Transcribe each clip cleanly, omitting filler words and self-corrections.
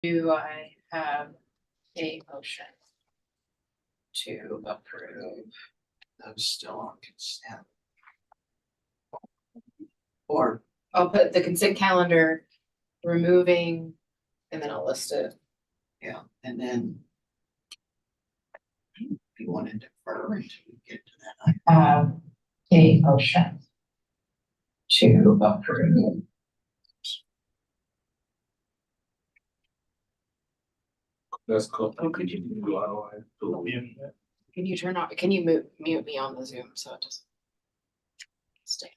Do I have a motion to approve? That was still on consent. Or, I'll put the consent calendar, removing, and then I'll list it. yeah, and then if you want to defer until we get to that. Have a motion to approve. That's cool. Oh, could you, can you turn off, can you mute me on the Zoom so it doesn't stay?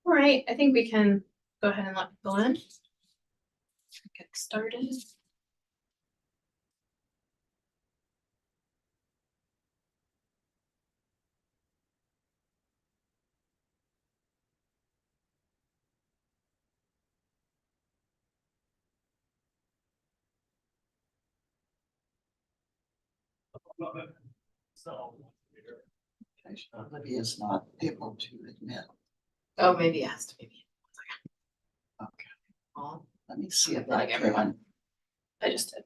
All right, I think we can go ahead and let people in. Get started. Olivia's not able to admit. Oh, maybe it has to be me. Okay, Oh, let me see if Like I everyone. can. I just did.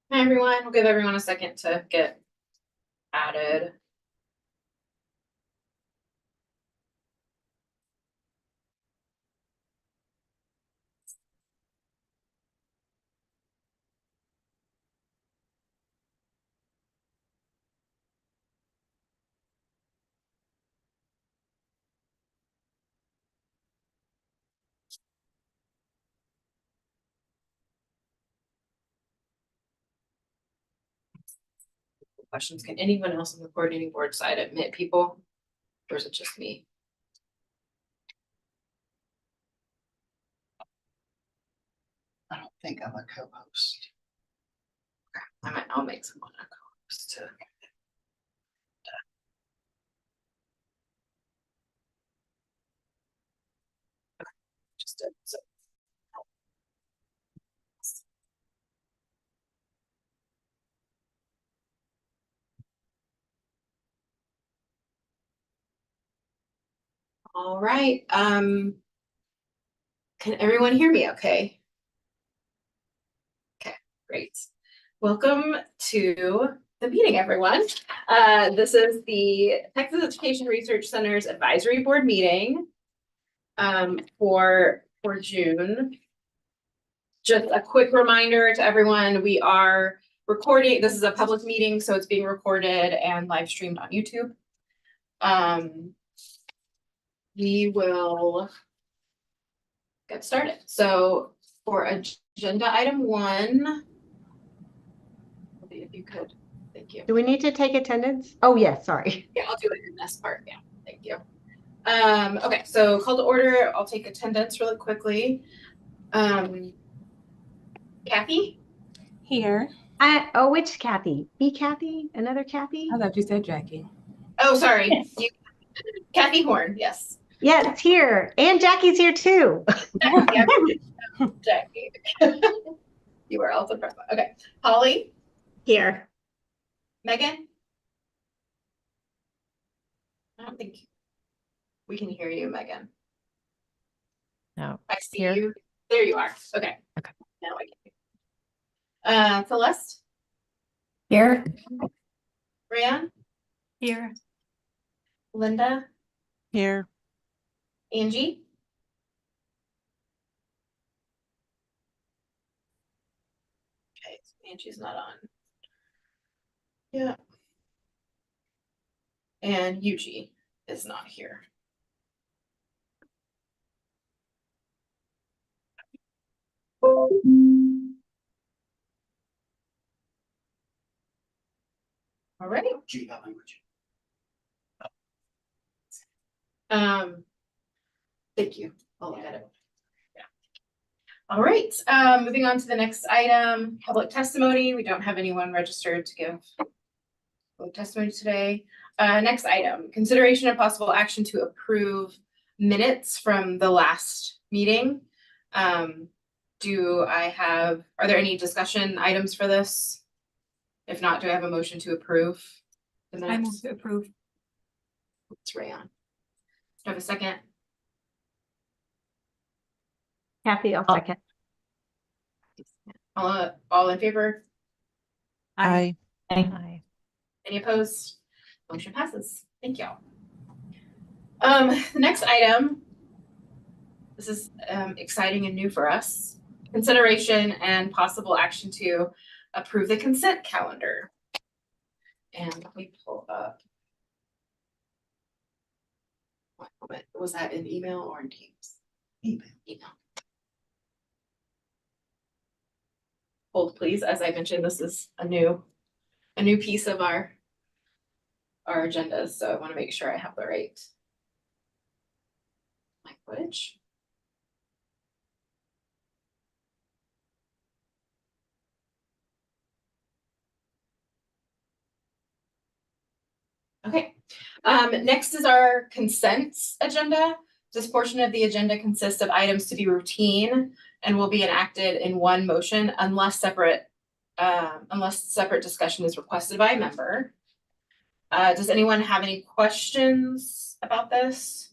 Hi, everyone. We'll give everyone a second to get added. Questions. Can anyone else on the coordinating board side admit people? Or is it just me? I don't think I'm a co-host. I'll make someone a co-host to. Just did, so. All right, can everyone hear me okay? Okay, great. Welcome to the meeting, everyone. This is the Texas Education Research Center's Advisory Board meeting for June. Just a quick reminder to everyone, we are recording, this is a public meeting, so it's being recorded and live streamed on YouTube. We will get started. So for agenda item 1, if you could, thank you. Do we need to take attendance? Oh, yes, sorry. Yeah, I'll do it in this part. Yeah, thank you. Okay, so call to order. I'll take attendance really quickly. Kathy? Here. Oh, which Kathy? Me, Kathy? Another Kathy? I thought you said Jackie. Oh, sorry. You, Kathy Horn, yes. Yeah, it's here. And Jackie's here too. Jackie. You are also present. Okay. Holly? Here. Megan? I don't think we can hear you, Megan. No. I see Here. you. There you are. Okay. Okay. Now I can. Celeste? Here. Ryan? Here. Linda? Here. Angie? Okay, so Angie's not on. Yeah. And Yuji is not here. All right. Gee, that language. Thank you. I'll look at it. Yeah. All right, moving on to the next item, public testimony. We don't have anyone registered to give public testimony today. Next item, consideration and possible action to approve minutes from the last meeting. Are there any discussion items for this? If not, do I have a motion to approve the I move minutes? to approve. It's Rayon. Do I have a second? Kathy, I'll second. All in favor? Aye. Aye. Any opposed? Motion passes. Thank you. The next item, this is exciting and new for us. Consideration and possible action to approve the consent calendar. And let me pull up. One moment. Was that in email or in Teams? Email. Email. Hold please, as I mentioned, this is a new piece of our agendas, so I want to make sure I have the right language. Okay, next is our consents agenda. This portion of the agenda consists of items to be routine and will be enacted in one motion unless separate discussion is requested by a member. Does anyone have any questions about this?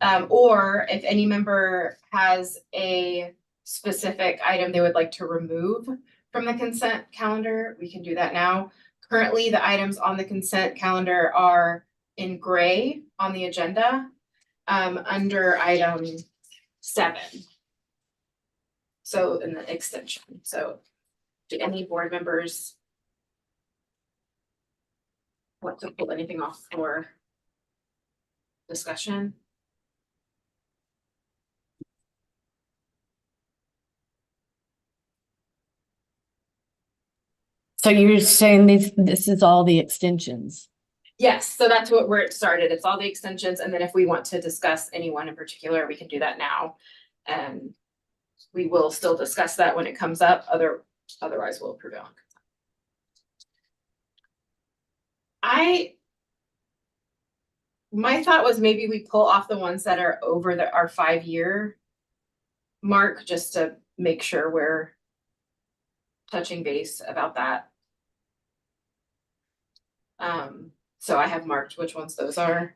Or if any member has a specific item they would like to remove from the consent calendar, we can do that now. Currently, the items on the consent calendar are in gray on the agenda, under item 7. So in the extension, so do any board members want to pull anything off for discussion? So you're saying this is all the extensions? Yes, so that's where it started. It's all the extensions, and then if we want to discuss any one in particular, we can do that now. And we will still discuss that when it comes up, otherwise we'll approve it on consent. My thought was maybe we pull off the ones that are over our 5-year mark, just to make sure we're touching base about that. So I have marked which ones those are.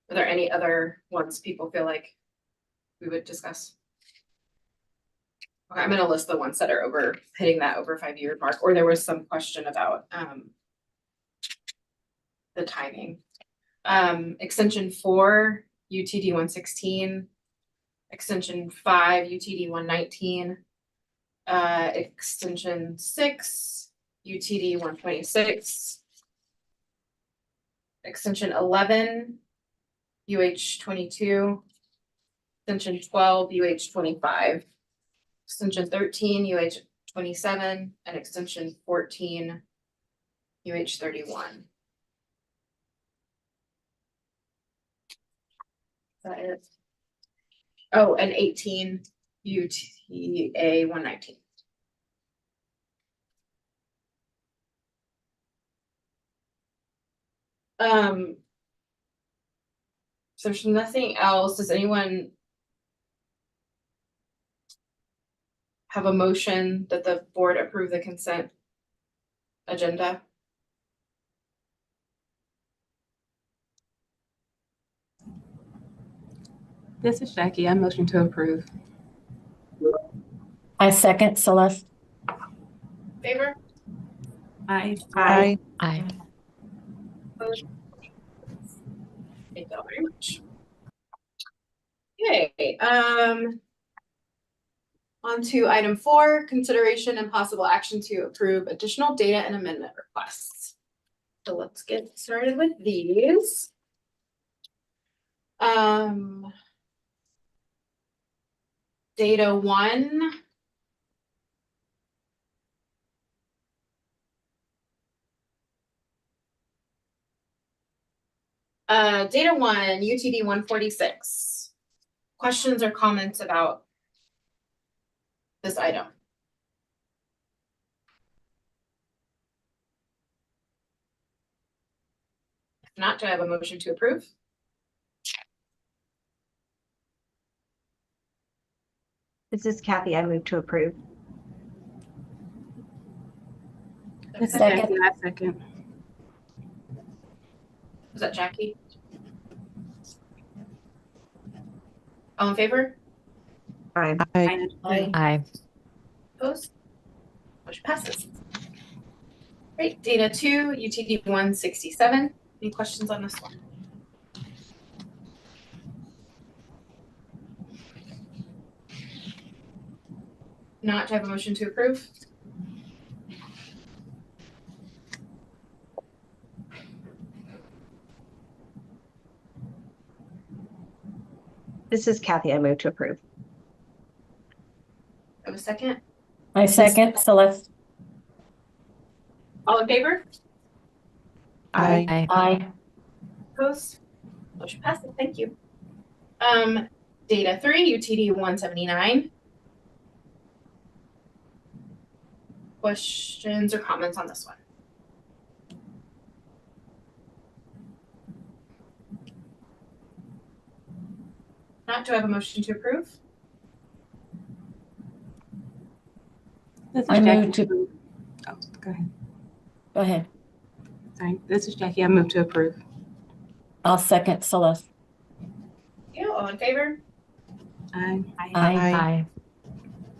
Are there any other ones people feel like we would discuss? Okay, I'm gonna list the ones that are hitting that over 5-year mark, or there was some question about the timing. Extension 4, UTD 116, extension 5, UTD 119, extension 6, UTD 126, extension 11, UH 22, extension 12, UH 25, extension 13, UH 27, and extension 14, UH 31. Is that it? Oh, and 18, UTA 119. So there's nothing else. Does anyone have a motion that the board approve the consent agenda? This is Jackie. I motion to approve. I second Celeste. Favor? Aye. Aye. Thank you all very much. Okay, on to item 4, consideration and possible action to approve additional data and amendment requests. So let's get started with these. Data 1. Data 1, UTD 146. Questions or comments about this item? If not, do I have a motion to approve? This is Kathy. I move to approve. This is Second. Jackie. I second. Was that Jackie? All in favor? Aye. Aye. Opposed? Motion passes. Great, data 2, UTD 167. Any questions on this one? Not to have a motion to approve? This is Kathy. I move to approve. Have a second? I second Celeste. All in favor? Aye. Aye. Opposed? Motion passes. Thank you. Data 3, UTD 179. Questions or comments on this one? Not, do I have a motion to approve? This is I Jackie. move to, Oh, go ahead. go ahead. Sorry, this is Jackie. I move to approve. I'll second Celeste. Yeah, all in favor? Aye. Aye.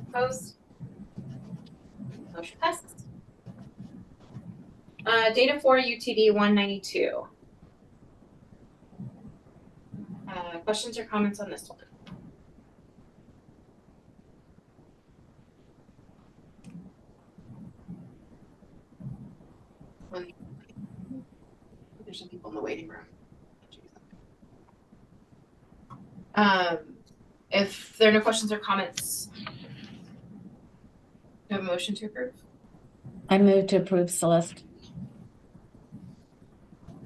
Opposed? Motion passes. Data 4, UTD 192. Questions or comments on this one? There's some people in the waiting room. If there are no questions or comments, do you have a motion to approve? I move to approve Celeste.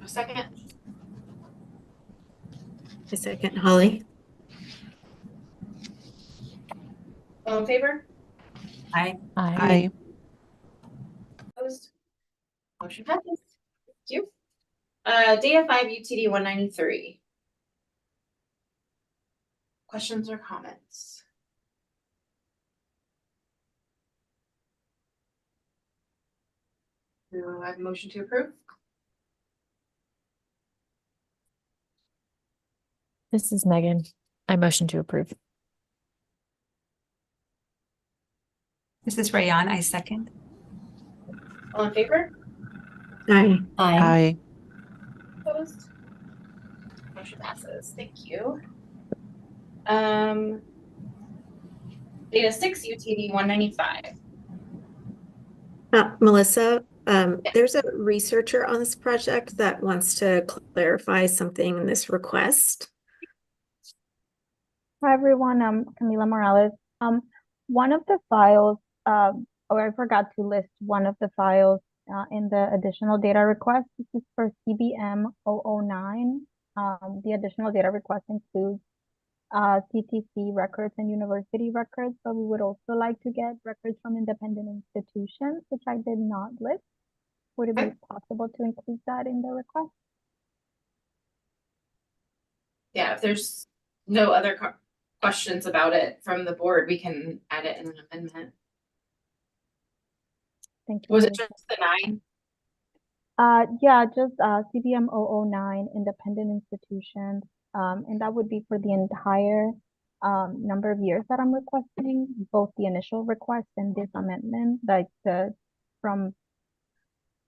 A second? A second, Holly. All in favor? Aye. Opposed? Motion passes. Thank you. Data 5, UTD 193. Questions or comments? Do I have a motion to approve? This is Megan. I motion to approve. This is Rayan. I second. All in favor? Aye. Aye. Opposed? Motion passes. Thank you. Data 6, UTD 195. Melissa, there's a researcher on this project that wants to clarify something in this request. Hi everyone, I'm Camila Morales. One of the files, or I forgot to list one of the files in the additional data request. This is for CBM 009. The additional data request includes CTC records and university records, but we would also like to get records from independent institutions, which I did not list. Would it be possible to include that in the request? Yeah, if there's no other questions about it from the board, we can add it in an amendment. Thank you. Was it just the 9? Yeah, just CBM 009 independent institutions. And that would be for the entire number of years that I'm requesting, both the initial request and this amendment, like from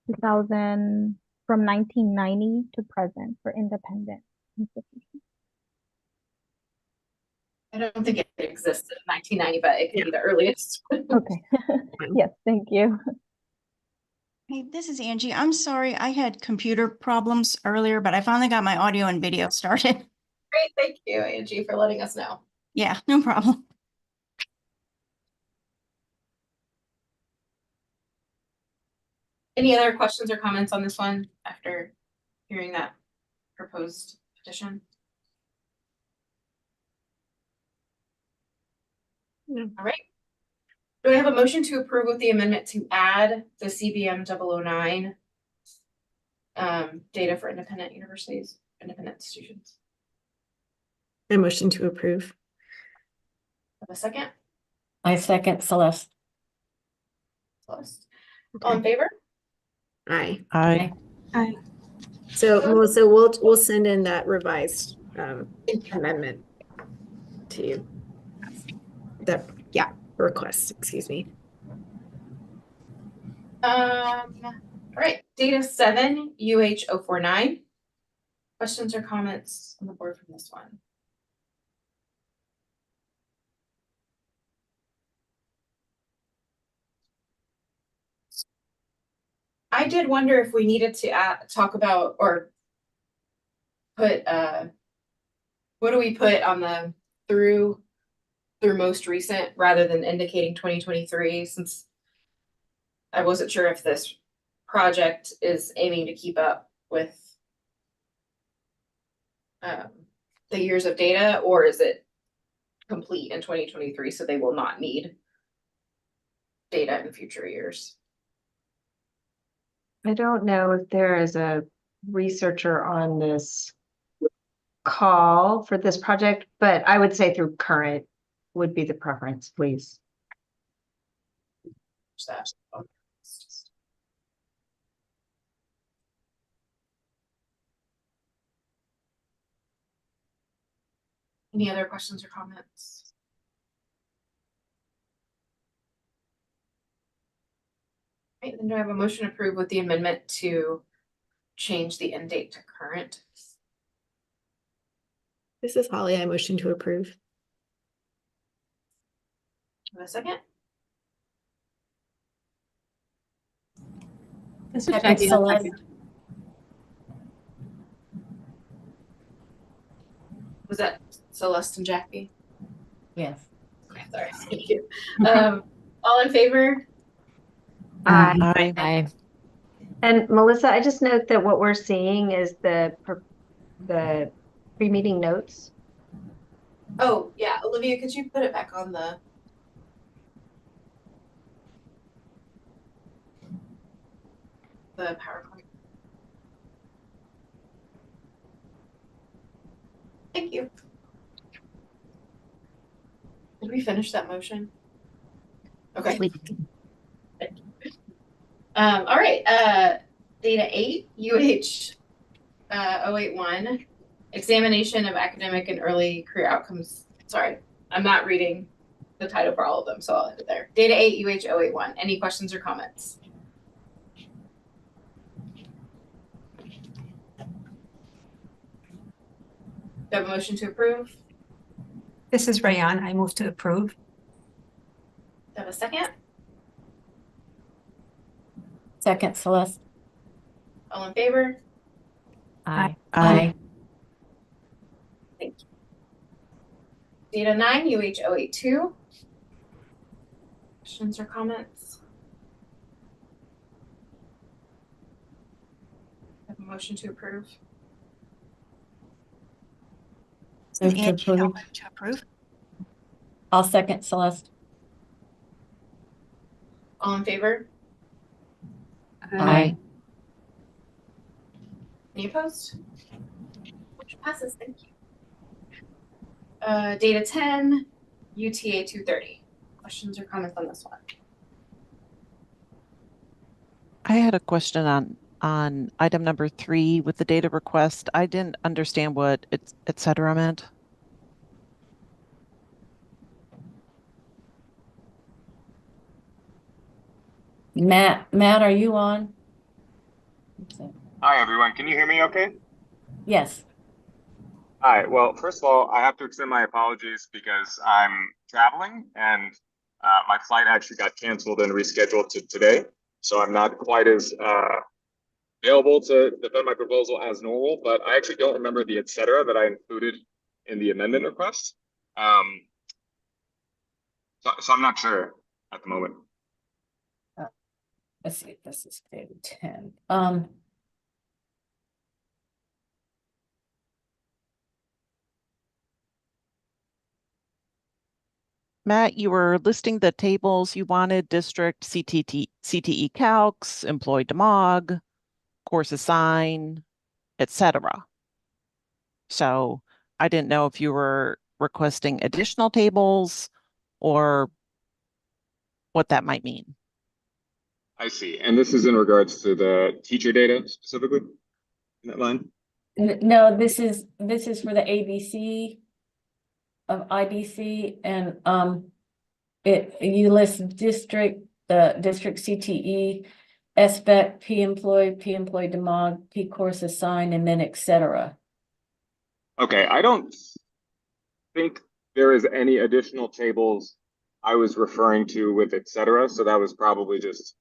1990 to present for independent institutions. I don't think it existed in 1990, but it could be the earliest. Okay. Yes, thank you. Hey, this is Angie. I'm sorry, I had computer problems earlier, but I finally got my audio and video started. Great, thank you, Angie, for letting us know. Yeah, no problem. Any other questions or comments on this one after hearing that proposed petition? No. All right. Do I have a motion to approve with the amendment to add the CBM 009 data for independent universities, independent institutions? A motion to approve. Have a second? I second Celeste. Celeste. All in favor? Aye. Aye. So Melissa, we'll send in that revised amendment to you. Request, excuse me. All right, data 7, UH 049. Questions or comments on the board from this one? I did wonder if we needed to talk about or put what do we put on the through most recent rather than indicating 2023, since I wasn't sure if this project is aiming to keep up with the years of data, or is it complete in 2023, so they will not need data in future years? I don't know if there is a researcher on this call for this project, but I would say through current would be the preference, please. Any other questions or comments? Right, then do I have a motion approved with the amendment to change the end date to current? This is Holly. I motion to approve. Have a second? This is Happy Jackie. I'll Celeste. second. Was that Celeste and Jackie? Yes. Okay, sorry, thank you. All in favor? Aye. Aye. And Melissa, I just note that what we're seeing is the pre-meeting notes. Oh, yeah, Olivia, could you put it back on the? The PowerPoint. Thank you. Did we finish that motion? Okay. All right, data 8, UH 081, examination of academic and early career outcomes. Sorry, I'm not reading the title for all of them, so I'll end it there. Data 8, UH 081. Any questions or comments? Do you have a motion to approve? This is Rayan. I move to approve. Do you have a second? Second, Celeste. All in favor? Aye. Aye. Thank you. Data 9, UH 082. Questions or comments? Have a motion to approve. Move to Angie, I'll approve. move to approve. I'll second, Celeste. All in favor? Aye. Any opposed? Motion passes, thank you. Data 10, UTA 230. Questions or comments on this one? I had a question on item number 3 with the data request. I didn't understand what et cetera meant. Matt, are you on? Hi, everyone. Can you hear me okay? Yes. Hi. Well, first of all, I have to extend my apologies because I'm traveling and my flight actually got canceled and rescheduled to today. So I'm not quite as available to defend my proposal as normal, but I actually don't remember the et cetera that I included in the amendment request. So I'm not sure at the moment. Let's see, this is data 10. Matt, you were listing the tables you wanted: district, CTE calcs, employee demog, course assign, etc. So I didn't know if you were requesting additional tables or what that might mean. I see. And this is in regards to the teacher data specifically in that line? No, this is for the ABC of IDC, and you list district, the district CTE, SBEC, P employee demog, P course assign, and then etc. Okay, I don't think there is any additional tables I was referring to with et cetera. So that was probably just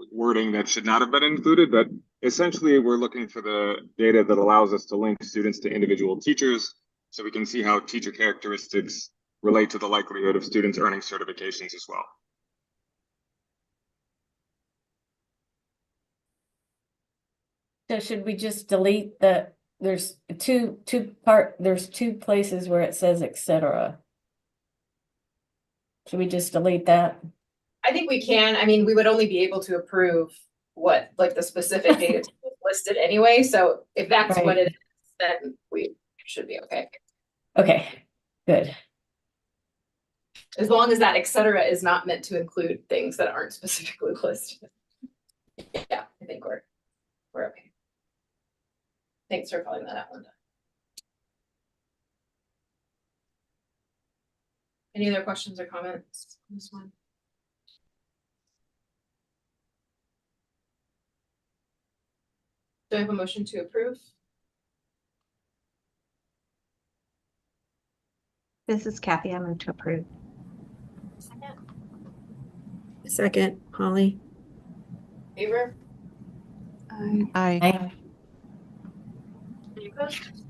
wording that should not have been included. But essentially, we're looking for the data that allows us to link students to individual teachers so we can see how teacher characteristics relate to the likelihood of students earning certifications as well. So should we just delete there's two places where it says et cetera. Should we just delete that? I think we can. I mean, we would only be able to approve what, like the specific data listed anyway. So if that's what Right. it is, then we should be okay. Okay, good. As long as that et cetera is not meant to include things that aren't specifically listed. Yeah, I think we're okay. Thanks for calling that out, Linda. Any other questions or comments on this one? Do I have a motion to approve? This is Kathy. I move to approve. Second, Holly. Favor? Aye. Aye. Any opposed?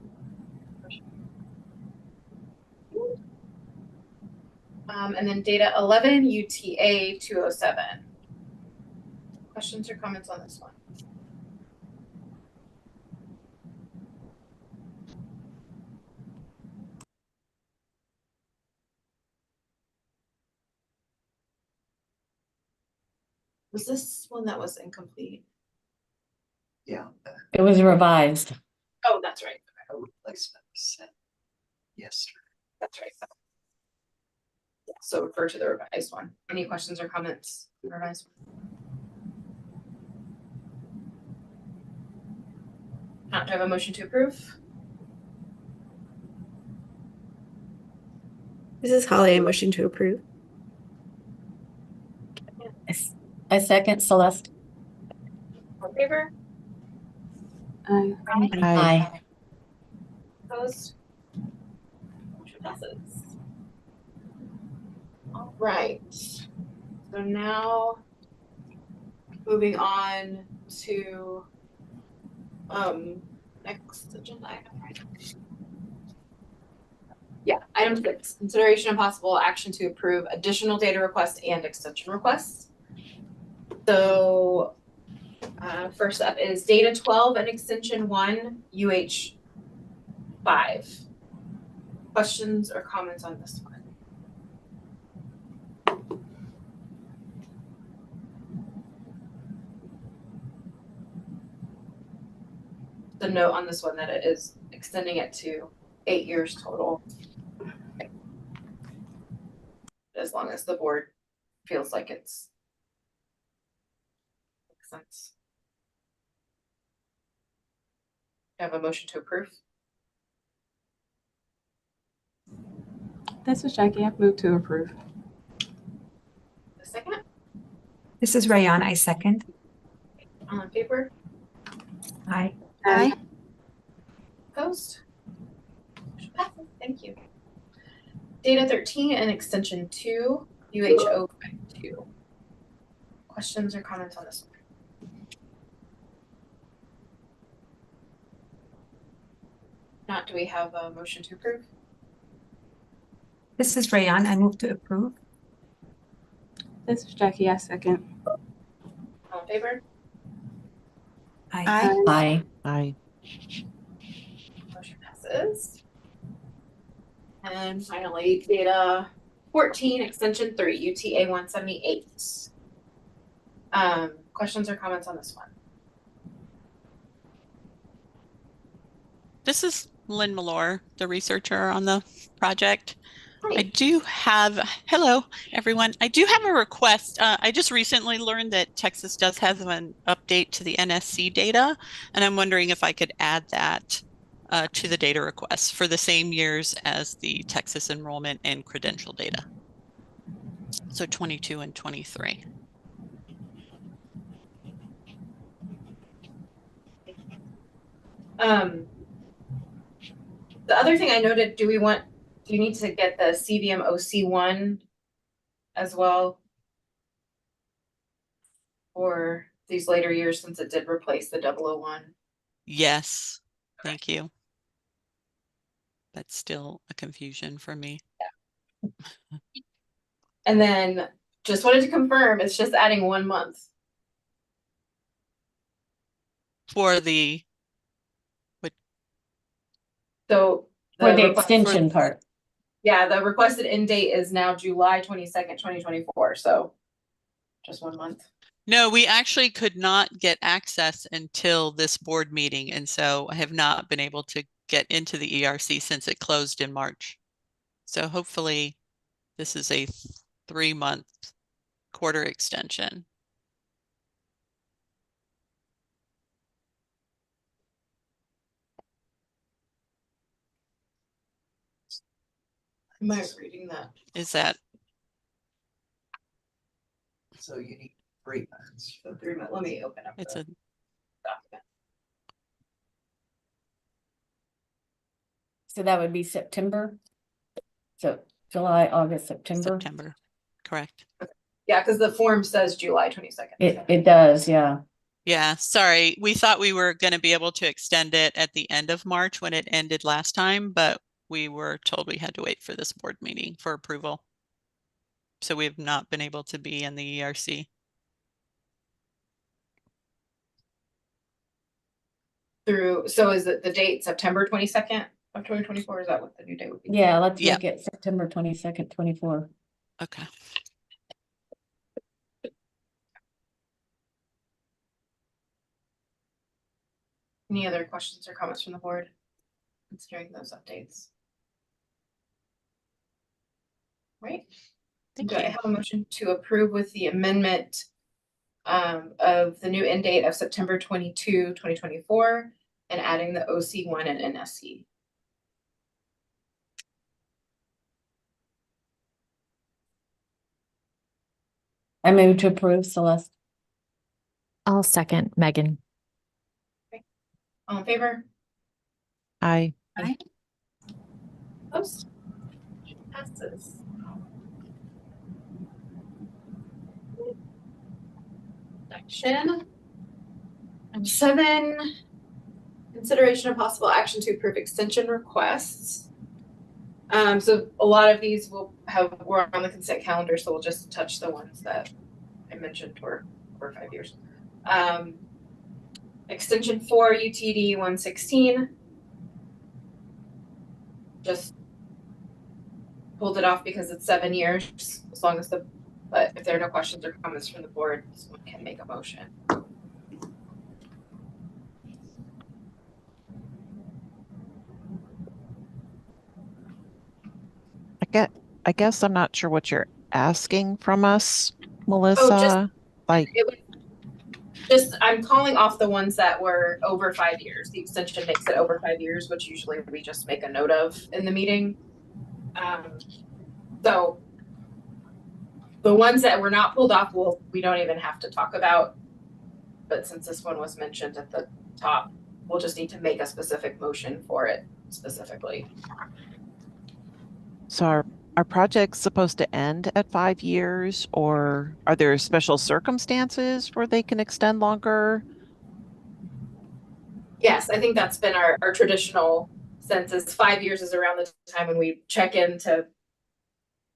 And then data 11 UTA 207. Questions or comments on this one? Was this one that was incomplete? Yeah. It was revised. Oh, that's right. A replacement was sent yesterday. That's right. Yeah, so refer to the revised one. Any questions or comments? on the revised one? Do I have a motion to approve? This is Holly. I motion to approve. I second Celeste. All in favor? Aye. Aye. Opposed? Motion passes. All right. So now moving on to next agenda item, right? Yeah, item 6, consideration and possible action to approve additional data requests and extension requests. So first up is data 12 and extension 1 UH5. Questions or comments on this one? The note on this one that it is extending it to 8 years total. As long as the board feels like it's makes sense. Do I have a motion to approve? This is Jackie. I move to approve. A second? This is Rayon. I second. All in favor? Aye. Aye. Opposed? Motion passes. Thank you. Data 13 and extension 2, UH052. Questions or comments on this one? Not, do we have a motion to approve? This is Rayon. I move to approve. This is Jackie. I second. All in favor? Aye. Aye. Aye. Motion passes. And finally, data 14, extension 3, UTA 178. Questions or comments on this one? This is Lynn Malore, the researcher on the project. Hi. I do have, hello, everyone. I do have a request. I just recently learned that Texas does have an update to the NSC data, and I'm wondering if I could add that to the data request for the same years as the Texas enrollment and credential data. So 22 and 23. The other thing I noted, do you need to get the CVM OC1 as well? For these later years, since it did replace the 001? Yes, thank you. That's still a confusion for me. And then just wanted to confirm, it's just adding 1 month. For the So For the request- extension part. Yeah, the requested end date is now July 22nd, 2024, so just 1 month. No, we actually could not get access until this board meeting, and so I have not been able to get into the ERC since it closed in March. So hopefully this is a 3-month quarter extension. Am I reading that? Is that So you need 3 months. So 3 months. Let me open up it's the a document. So that would be September. So July, August, September. September, correct? Yeah, because the form says July 22nd. It does, yeah. Yeah, sorry. We thought we were going to be able to extend it at the end of March when it ended last time, but we were told we had to wait for this board meeting for approval. So we have not been able to be in the ERC. So is it the date September 22nd of 2024? Is that what the new date would be? Yeah, let's Yeah. make it September 22nd, 24. Okay. Any other questions or comments from the board considering those updates? Right. Thank Do I you. have a motion to approve with the amendment of the new end date of September 22, 2024, and adding the OC1 and NSC? I move to approve, Celeste. I'll second Megan. All in favor? Aye. Opposed? Passes. Section 7, consideration of possible action to approve extension requests. So a lot of these were on the consent calendar, so we'll just touch the ones that I mentioned were over 5 years. Extension 4 UTD 116. Just pulled it off because it's 7 years, as long as but if there are no questions or comments from the board, someone can make a motion. I guess I'm not sure what you're asking from us, Melissa. I'm calling off the ones that were over 5 years. The extension makes it over 5 years, which usually we just make a note of in the meeting. So the ones that were not pulled off, we don't even have to talk about. But since this one was mentioned at the top, we'll just need to make a specific motion for it specifically. So are projects supposed to end at 5 years, or are there special circumstances where they can extend longer? Yes, I think that's been our traditional sense is 5 years is around the time when we check in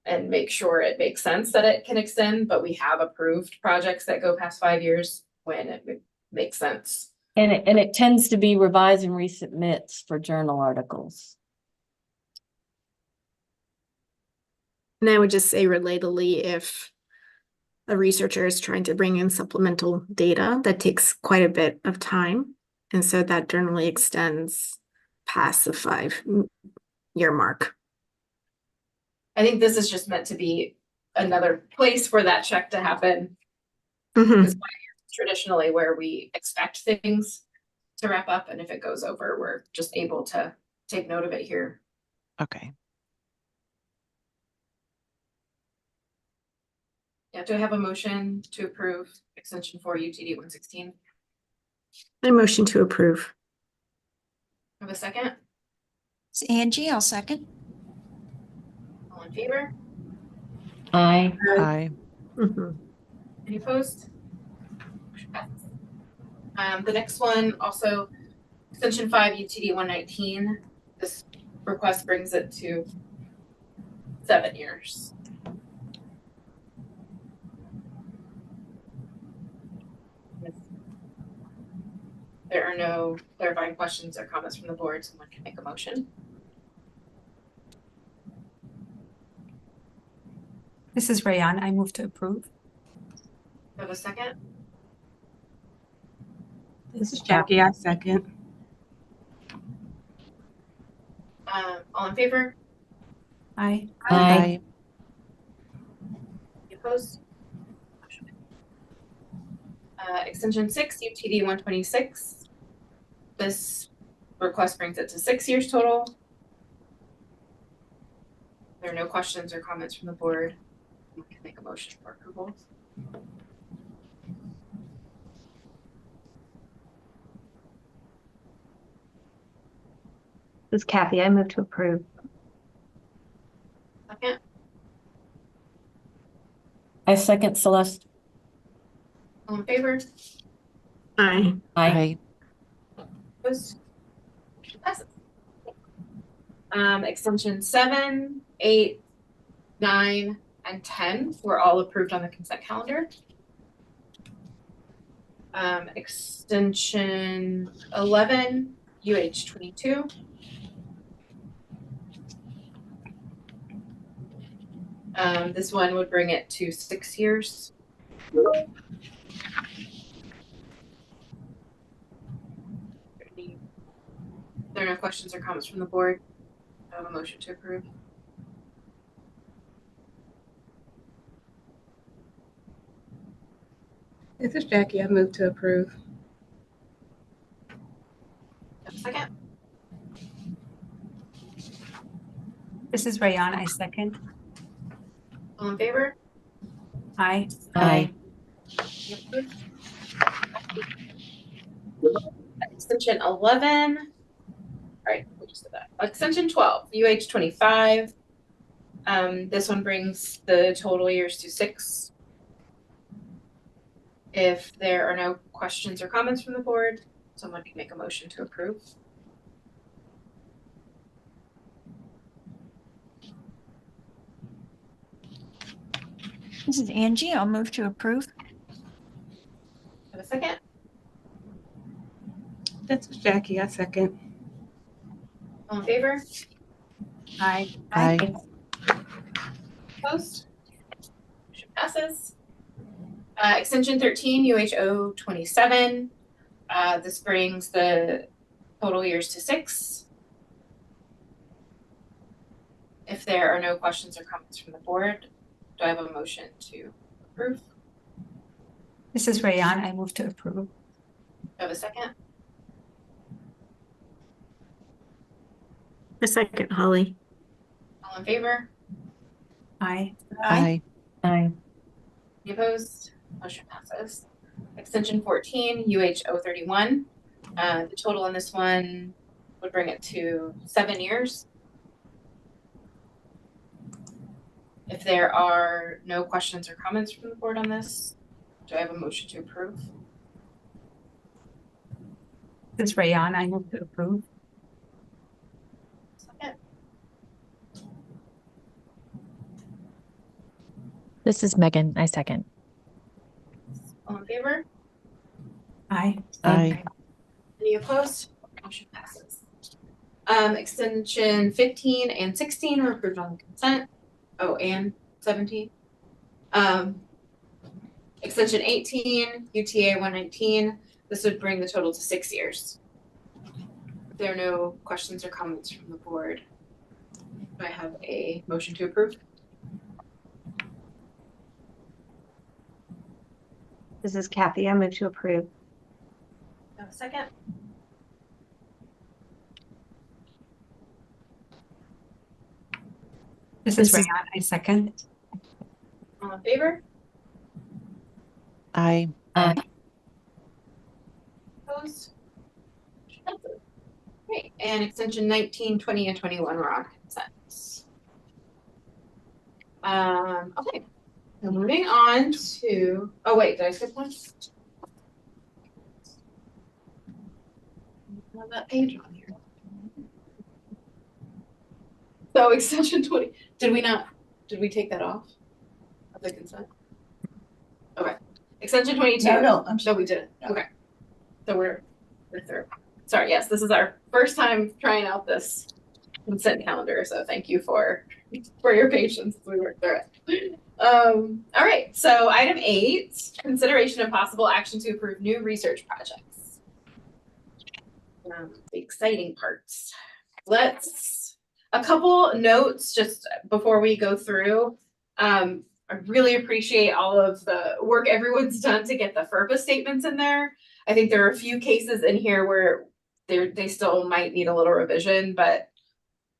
and make sure it makes sense that it can extend, but we have approved projects that go past 5 years when it makes sense. And it tends to be revise and resubmits for journal articles. And I would just say relatedly, if a researcher is trying to bring in supplemental data, that takes quite a bit of time. And so that generally extends past the 5-year mark. I think this is just meant to be another place for that check to happen. Mm-hmm. Because 5 years is traditionally where we expect things to wrap up. And if it goes over, we're just able to take note of it here. Okay. Yeah, do I have a motion to approve extension 4 UTD 116? I motion to approve. Have a second? It's Angie, I'll second. All in favor? Aye. Aye. Mm-hmm. Any opposed? The next one also extension 5 UTD 119. This request brings it to 7 years. If there are no clarifying questions or comments from the board, someone can make a motion. This is Rayan. I move to approve. Have a second? This is Jackie. I second. All in favor? Aye. Aye. Any opposed? Extension 6, UTD 126. This request brings it to 6 years total. There are no questions or comments from the board. We can make a motion for approval. This is Kathy. I move to approve. Second? I second Celeste. All in favor? Aye. Aye. Opposed? Motion passes. Extension 7, 8, 9, and 10 were all approved on the consent calendar. Extension 11, UH 22. This one would bring it to 6 years. There are no questions or comments from the board. I have a motion to approve. This is Jackie. I move to approve. Have a second? This is Rayan. I second. All in favor? Aye. Aye. Extension 11. All right, we just did that. Extension 12, UH 25. This one brings the total years to 6. If there are no questions or comments from the board, someone can make a motion to approve. This is Angie. I'll move to approve. Have a second? This is Jackie. I second. All in favor? Aye. Aye. Opposed? Motion passes. Extension 13, UHO 27. This brings the total years to 6. If there are no questions or comments from the board, do I have a motion to approve? This is Rayan. I move to approve. Do I have a second? A second, Holly. All in favor? Aye. Aye. Aye. Any opposed? Motion passes. Extension 14, UH 031. The total on this one would bring it to 7 years. If there are no questions or comments from the board on this, do I have a motion to approve? This is Rayan. I move to approve. Second. This is Megan. I second. All in favor? Aye. Aye. Any opposed? Motion passes. Extension 15 and 16 were approved on consent. Oh, and 17. Extension 18, UTA 119. This would bring the total to 6 years. If there are no questions or comments from the board, do I have a motion to approve? This is Kathy. I move to approve. Have a second? This is Rayan. I second. All in favor? Aye. Aye. Opposed? Motion passes. Great, and extension 19, 20, and 21 were on consent. Okay, so moving on to, oh wait, did I skip one? I have that page on here. So extension 20, did we take that off of the consent? Okay, extension 22. No, I'm No, we didn't. No. Okay. So we're through. Sorry, yes, this is our first time trying out this consent calendar, so thank you for your patience as we work through it. All right, so item 8, consideration of possible action to approve new research projects. The exciting parts. A couple notes just before we go through. I really appreciate all of the work everyone's done to get the FERPA statements in there. I think there are a few cases in here where they still might need a little revision, but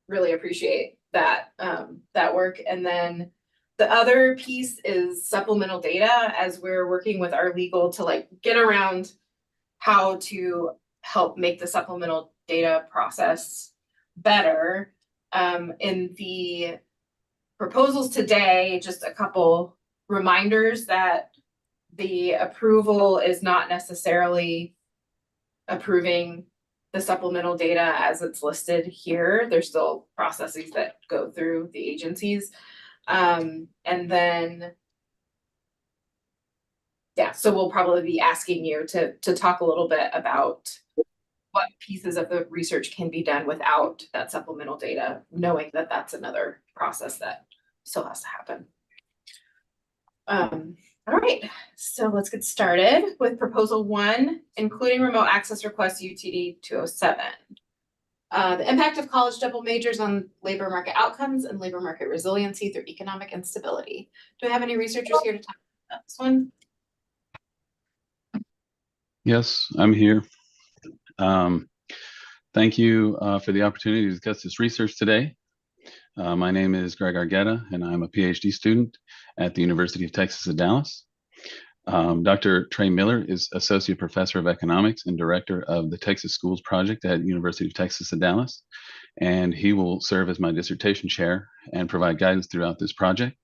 really appreciate that that work. And then the other piece is supplemental data, as we're working with our legal to like get around how to help make the supplemental data process better. In the proposals today, just a couple reminders that the approval is not necessarily approving the supplemental data as it's listed here. There's still processes that go through the agencies. And then, yeah, so we'll probably be asking you to talk a little bit about what pieces of the research can be done without that supplemental data, knowing that that's another process that still has to happen. All right, so let's get started with proposal 1, including remote access requests UTD 207. The impact of college double majors on labor market outcomes and labor market resiliency through economic instability. Do I have any researchers here to talk about this one? Yes, I'm here. Thank you for the opportunity to discuss this research today. My name is Greg Argueta, and I'm a PhD student at the University of Texas at Dallas. Dr. Trey Miller is Associate Professor of Economics and Director of the Texas Schools Project at University of Texas at Dallas, and he will serve as my dissertation chair and provide guidance throughout this project.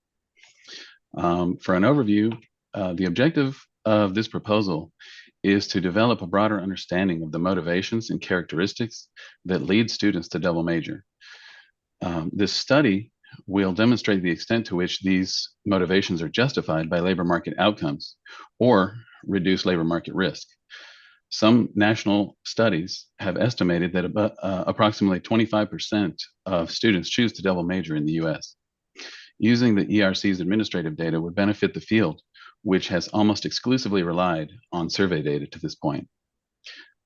For an overview, the objective of this proposal is to develop a broader understanding of the motivations and characteristics that lead students to double major. This study will demonstrate the extent to which these motivations are justified by labor market outcomes or reduce labor market risk. Some national studies have estimated that about, approximately 25% of students choose to double major in the US. Using the ERC's administrative data would benefit the field, which has almost exclusively relied on survey data to this point.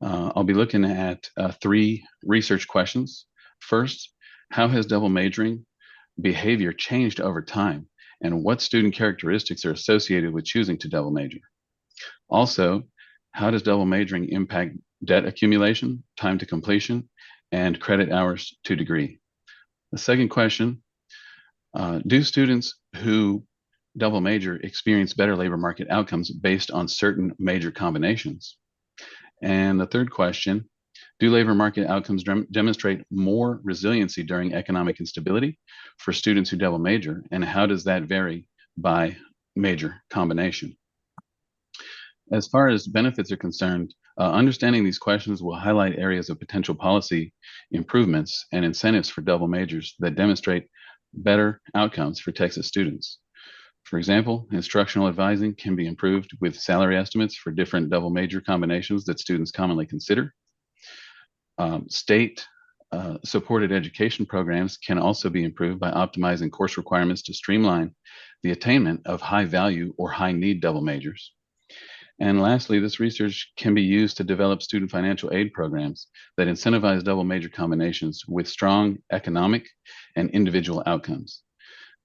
I'll be looking at 3 research questions. First, how has double majoring behavior changed over time, and what student characteristics are associated with choosing to double major? Also, how does double majoring impact debt accumulation, time to completion, and credit hours to degree? The second question, do students who double major experience better labor market outcomes based on certain major combinations? And the third question, do labor market outcomes demonstrate more resiliency during economic instability for students who double major, and how does that vary by major combination? As far as benefits are concerned, understanding these questions will highlight areas of potential policy improvements and incentives for double majors that demonstrate better outcomes for Texas students. For example, instructional advising can be improved with salary estimates for different double major combinations that students commonly consider. State supported education programs can also be improved by optimizing course requirements to streamline the attainment of high value or high need double majors. And lastly, this research can be used to develop student financial aid programs that incentivize double major combinations with strong economic and individual outcomes.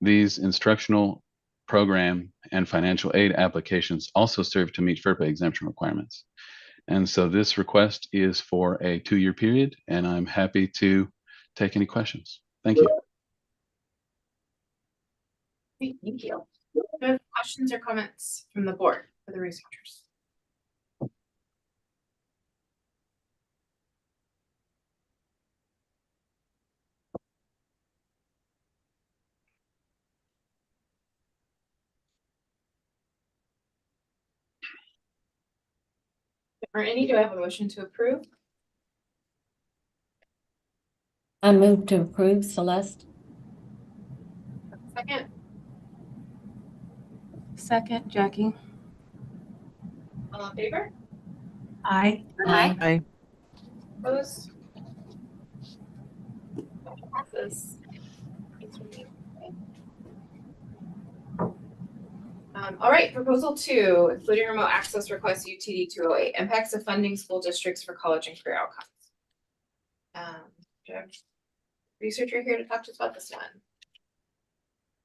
These instructional program and financial aid applications also serve to meet FERPA exemption requirements. And so this request is for a 2-year period, and I'm happy to take any questions. Thank you. Great, thank you. Do you have questions or comments from the board for the researchers? Or any, do I have a motion to approve? I move to approve, Celeste. Second, Jackie. All in favor? Aye. Aye. Opposed? Motion passes. Thanks, Renee. All right, proposal 2, including remote access request UTD 208, impacts of funding school districts for college and career outcomes. Do you have a researcher here to talk to us about this one?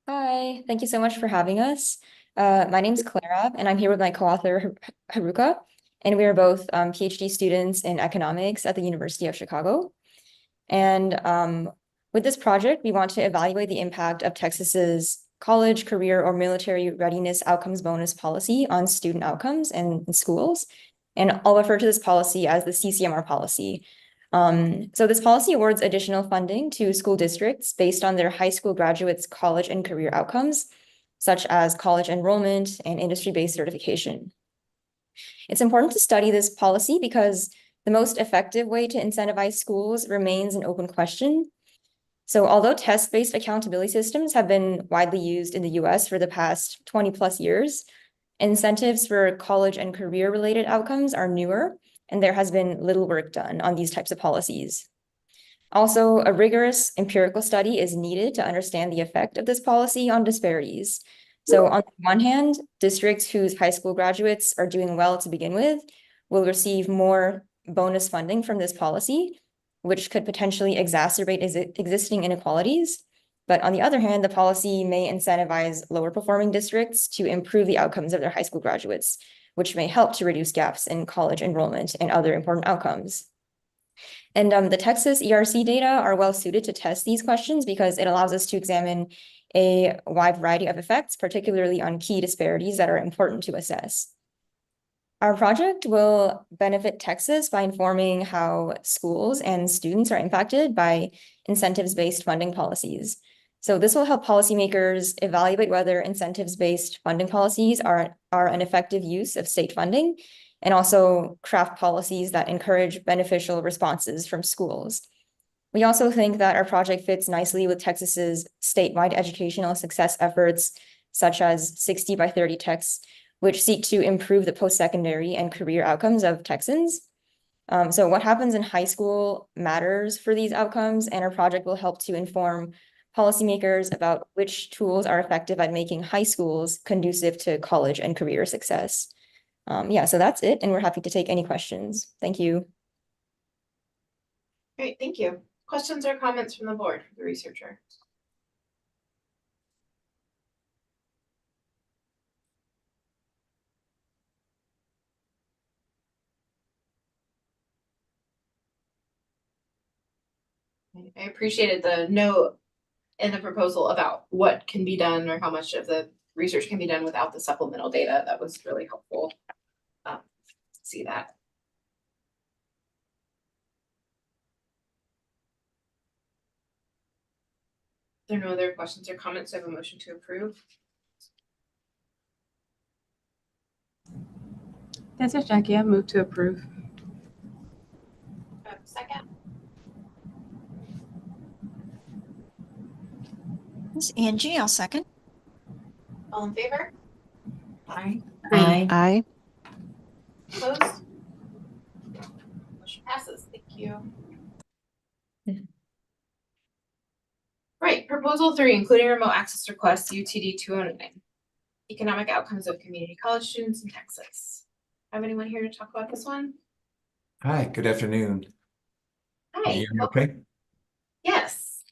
Hi, thank you so much for having us. My name's Clara, and I'm here with my co-author Haruka, and we are both PhD students in economics at the University of Chicago. And with this project, we want to evaluate the impact of Texas's college, career, or military readiness outcomes bonus policy on student outcomes in schools. And I'll refer to this policy as the CCMR policy. So this policy awards additional funding to school districts based on their high school graduates' college and career outcomes, such as college enrollment and industry-based certification. It's important to study this policy because the most effective way to incentivize schools remains an open question. So although test-based accountability systems have been widely used in the US for the past 20 plus years, incentives for college and career-related outcomes are newer, and there has been little work done on these types of policies. Also, a rigorous empirical study is needed to understand the effect of this policy on disparities. So on the one hand, districts whose high school graduates are doing well to begin with will receive more bonus funding from this policy, which could potentially exacerbate existing inequalities. But on the other hand, the policy may incentivize lower performing districts to improve the outcomes of their high school graduates, which may help to reduce gaps in college enrollment and other important outcomes. And the Texas ERC data are well suited to test these questions because it allows us to examine a wide variety of effects, particularly on key disparities that are important to assess. Our project will benefit Texas by informing how schools and students are impacted by incentives-based funding policies. So this will help policymakers evaluate whether incentives-based funding policies are an effective use of state funding, and also craft policies that encourage beneficial responses from schools. We also think that our project fits nicely with Texas's statewide educational success efforts, such as 60 by 30 Tex, which seek to improve the post-secondary and career outcomes of Texans. So what happens in high school matters for these outcomes, and our project will help to inform policymakers about which tools are effective at making high schools conducive to college and career success. Yeah, so that's it, and we're happy to take any questions. Thank you. Great, thank you. Questions or comments from the board for the researcher? I appreciated the note in the proposal about what can be done or how much of the research can be done without the supplemental data. That was really helpful to see that. There are no other questions or comments. I have a motion to approve. This is Jackie. I move to approve. Second. This is Angie, I'll second. All in favor? Aye. Aye. Opposed? Motion passes. Thank you. Right, proposal 3, including remote access requests, UTD 209. Economic outcomes of community college students in Texas. Have anyone here to talk about this one? Hi, good afternoon. Can Hi. you hear me okay? Yes.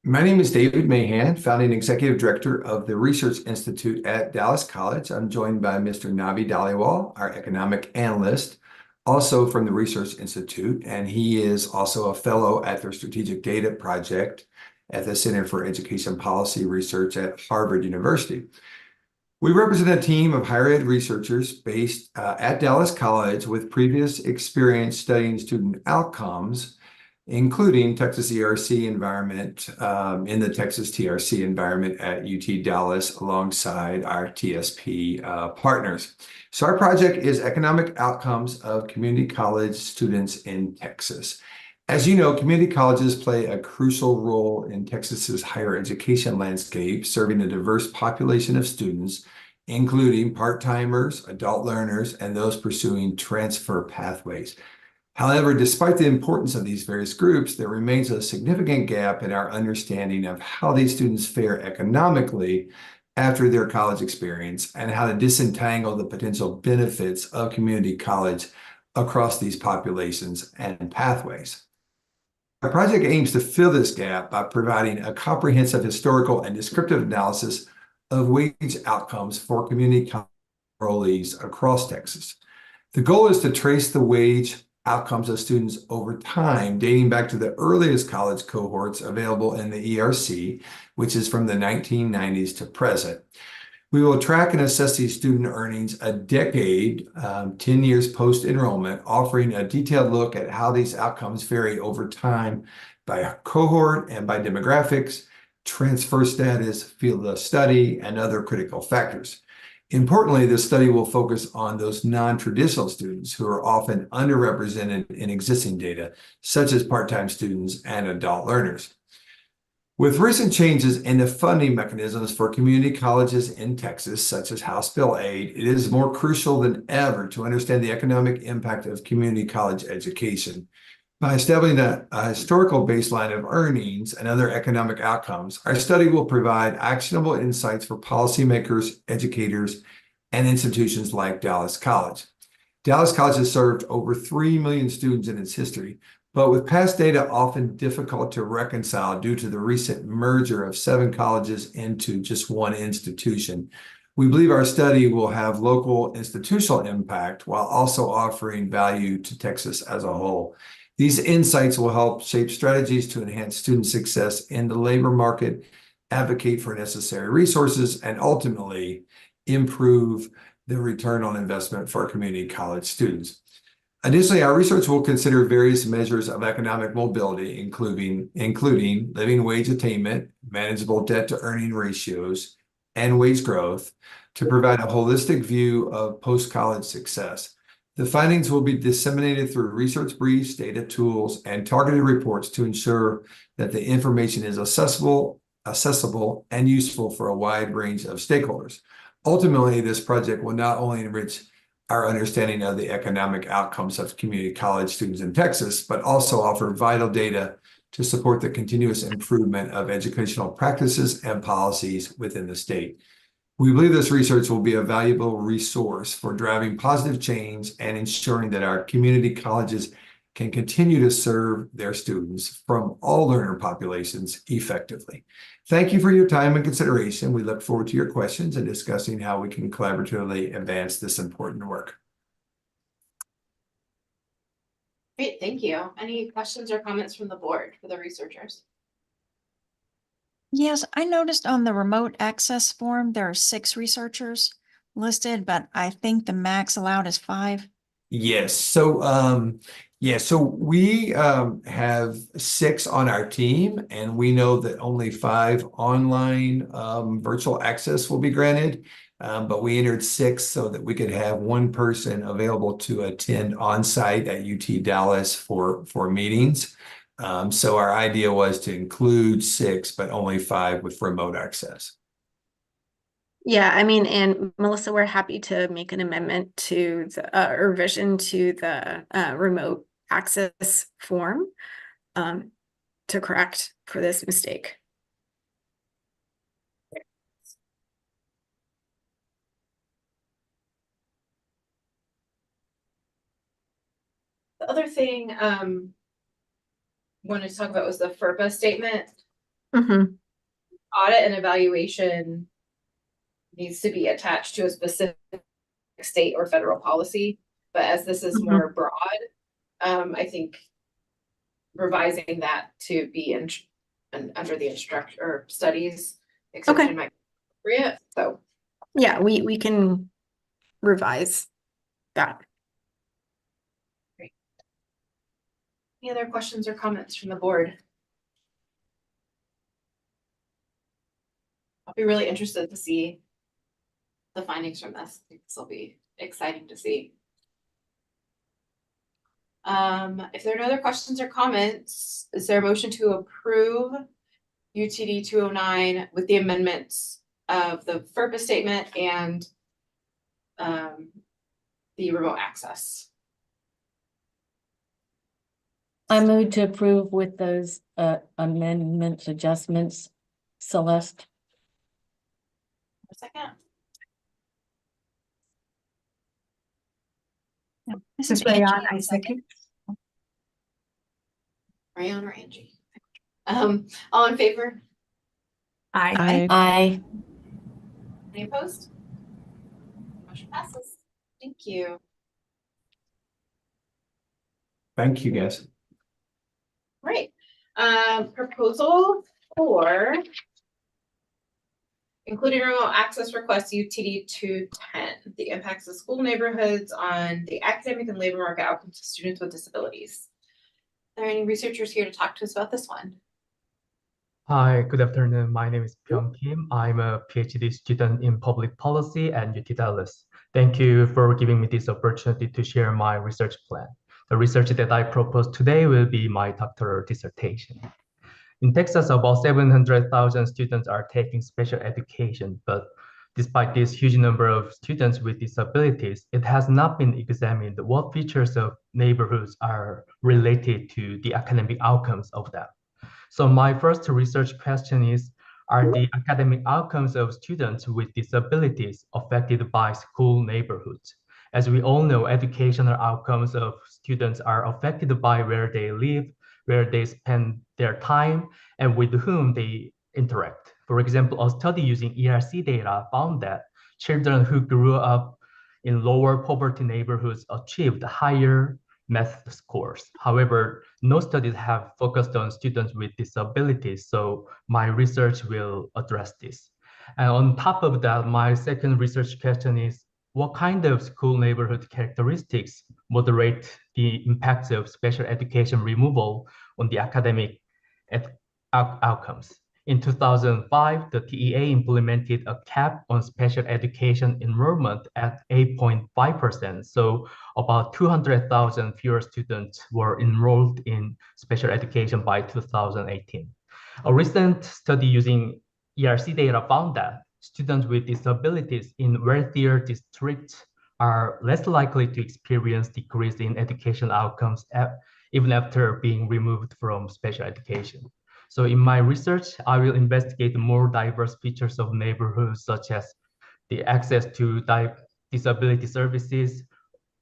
My name is David Mahan, founding executive director of the Research Institute at Dallas College. I'm joined by Mr. Navi Dhaliwal, our economic analyst, also from the Research Institute, and he is also a fellow at their Strategic Data Project at the Center for Education Policy Research at Harvard University. We represent a team of higher ed researchers based at Dallas College with previous experience studying student outcomes, including Texas ERC environment in the Texas TRC environment at UT Dallas alongside our TSP partners. So our project is economic outcomes of community college students in Texas. As you know, community colleges play a crucial role in Texas's higher education landscape, serving a diverse population of students, including part-timers, adult learners, and those pursuing transfer pathways. However, despite the importance of these various groups, there remains a significant gap in our understanding of how these students fare economically after their college experience and how to disentangle the potential benefits of community college across these populations and pathways. Our project aims to fill this gap by providing a comprehensive historical and descriptive analysis of wage outcomes for community enrollees across Texas. The goal is to trace the wage outcomes of students over time, dating back to the earliest college cohorts available in the ERC, which is from the 1990s to present. We will track and assess these student earnings a decade, 10 years post-enrollment, offering a detailed look at how these outcomes vary over time by cohort and by demographics, transfer status, field of study, and other critical factors. Importantly, this study will focus on those non-traditional students who are often underrepresented in existing data, such as part-time students and adult learners. With recent changes in the funding mechanisms for community colleges in Texas, such as House Bill 8, it is more crucial than ever to understand the economic impact of community college education. By establishing a historical baseline of earnings and other economic outcomes, our study will provide actionable insights for policymakers, educators, and institutions like Dallas College. Dallas College has served over 3 million students in its history, but with past data often difficult to reconcile due to the recent merger of 7 colleges into just one institution. We believe our study will have local institutional impact while also offering value to Texas as a whole. These insights will help shape strategies to enhance student success in the labor market, advocate for necessary resources, and ultimately improve the return on investment for community college students. Additionally, our research will consider various measures of economic mobility, including living wage attainment, manageable debt to earning ratios, and wage growth to provide a holistic view of post-college success. The findings will be disseminated through research briefs, data tools, and targeted reports to ensure that the information is accessible, and useful for a wide range of stakeholders. Ultimately, this project will not only enrich our understanding of the economic outcomes of community college students in Texas, but also offer vital data to support the continuous improvement of educational practices and policies within the state. We believe this research will be a valuable resource for driving positive change and ensuring that our community colleges can continue to serve their students from all learner populations effectively. Thank you for your time and consideration. We look forward to your questions and discussing how we can collaboratively advance this important work. Great, thank you. Any questions or comments from the board for the researchers? Yes, I noticed on the remote access form, there are 6 researchers listed, but I think the max allowed is 5. Yes. So, we have 6 on our team, and we know that only 5 online virtual access will be granted. But we entered 6 so that we could have 1 person available to attend on-site at UT Dallas for meetings. So our idea was to include 6, but only 5 with remote access. Yeah, I mean, and Melissa, we're happy to make an amendment to the revision to the remote access form to correct for this mistake. The other thing wanted to talk about was the FERPA statement. Mm-hmm. Audit and evaluation needs to be attached to a specific state or federal policy, but as this is more broad, I think revising that to be under the instructor or studies exception might be appropriate. So yeah, we can revise that. Great. Any other questions or comments from the board? I'll be really interested to see the findings from this. I think this will be exciting to see. If there are no other questions or comments, is there a motion to approve UTD 209 with the amendments of the FERPA statement and the remote access? I move to approve with those amendments, adjustments. Celeste. A second. This This is is Rayon, Angie. I second. Rayon or Angie? All in favor? Aye. Aye. Any opposed? Motion passes. Thank you. Thank you, guys. Right. Proposal for including remote access requests UTD 210, the impacts of school neighborhoods on the academic and labor market outcomes of students with disabilities. Are there any researchers here to talk to us about this one? Hi, good afternoon. My name is Pyong Kim. I'm a PhD student in public policy at UT Dallas. Thank you for giving me this opportunity to share my research plan. The research that I propose today will be my doctoral dissertation. In Texas, about 700,000 students are taking special education, but despite this huge number of students with disabilities, it has not been examined what features of neighborhoods are related to the academic outcomes of them. So my first research question is, are the academic outcomes of students with disabilities affected by school neighborhoods? As we all know, educational outcomes of students are affected by where they live, where they spend their time, and with whom they interact. For example, a study using ERC data found that children who grew up in lower poverty neighborhoods achieved higher math scores. However, no studies have focused on students with disabilities, so my research will address this. And on top of that, my second research question is, what kind of school neighborhood characteristics moderate the impacts of special education removal on the academic outcomes? In 2005, the TEA implemented a cap on special education enrollment at 8.5%. So about 200,000 fewer students were enrolled in special education by 2018. A recent study using ERC data found that students with disabilities in wealthier districts are less likely to experience decrease in education outcomes even after being removed from special education. So in my research, I will investigate more diverse features of neighborhoods, such as the access to disability services,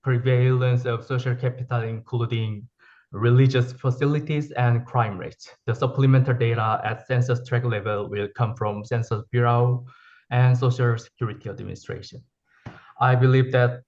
prevalence of social capital, including religious facilities and crime rates. The supplemental data at census tract level will come from Census Bureau and Social Security Administration. I believe that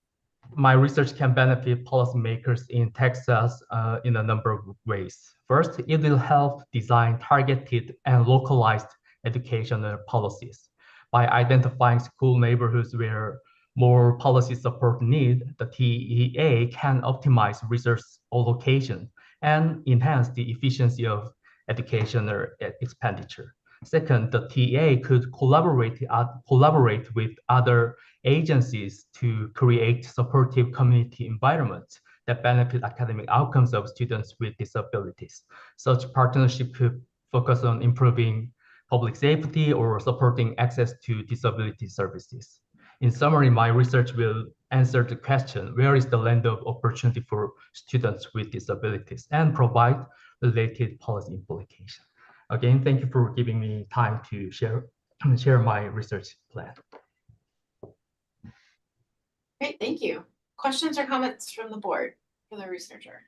my research can benefit policymakers in Texas in a number of ways. First, it will help design targeted and localized educational policies. By identifying school neighborhoods where more policy support need, the TEA can optimize resource allocation and enhance the efficiency of educational expenditure. Second, the TEA could collaborate with other agencies to create supportive community environments that benefit academic outcomes of students with disabilities. Such partnership could focus on improving public safety or supporting access to disability services. In summary, my research will answer the question, where is the land of opportunity for students with disabilities, and provide related policy implications. Again, thank you for giving me time to share my research plan. Great, thank you. Questions or comments from the board for the researcher?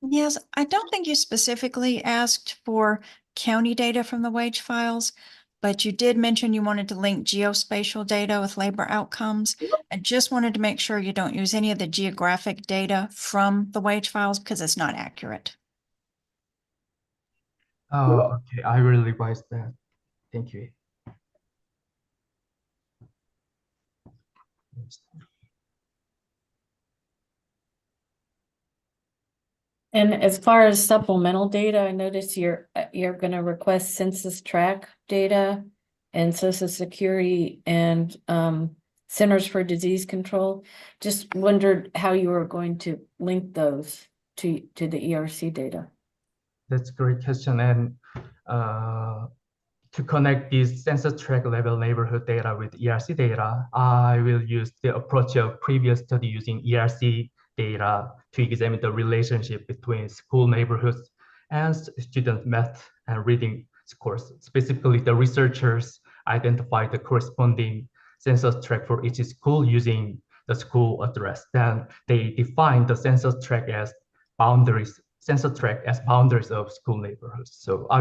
Yes, I don't think you specifically asked for county data from the wage files, but you did mention you wanted to link geospatial data with labor outcomes. I just wanted to make sure you don't use any of the geographic data from the wage files because it's not accurate. Oh, okay, I will revise that. Thank you. And as far as supplemental data, I noticed you're going to request census tract data and Social Security and Centers for Disease Control. Just wondered how you were going to link those to the ERC data. That's a great question. And to connect this census tract level neighborhood data with ERC data, I will use the approach of previous study using ERC data to examine the relationship between school neighborhoods and student math and reading scores. Specifically, the researchers identified the corresponding census tract for each school using the school address. Then they defined the census tract as boundaries of school neighborhoods. So I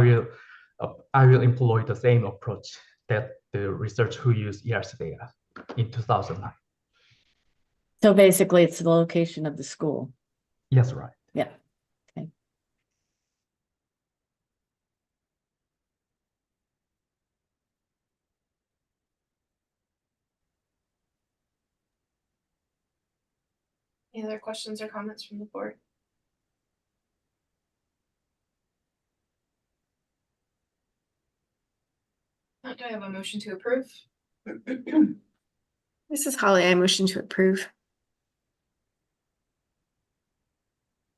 will employ the same approach that the research who used ERC data in 2009. So basically, it's the location of the school. Yes, right. Yeah. Okay. Any other questions or comments from the board? Do I have a motion to approve? This is Holly. I motion to approve.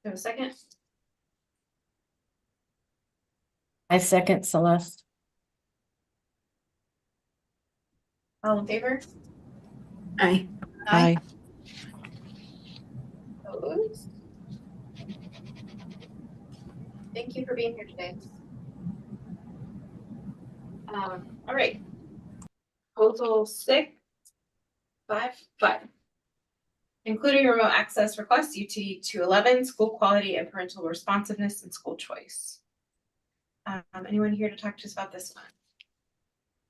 Do I have a second? I second Celeste. All in favor? Aye. Aye. Opposed? Thank you for being here today. All right. Proposal 5. Including remote access requests, UT 211, school quality and parental responsiveness and school choice. Anyone here to talk to us about this one?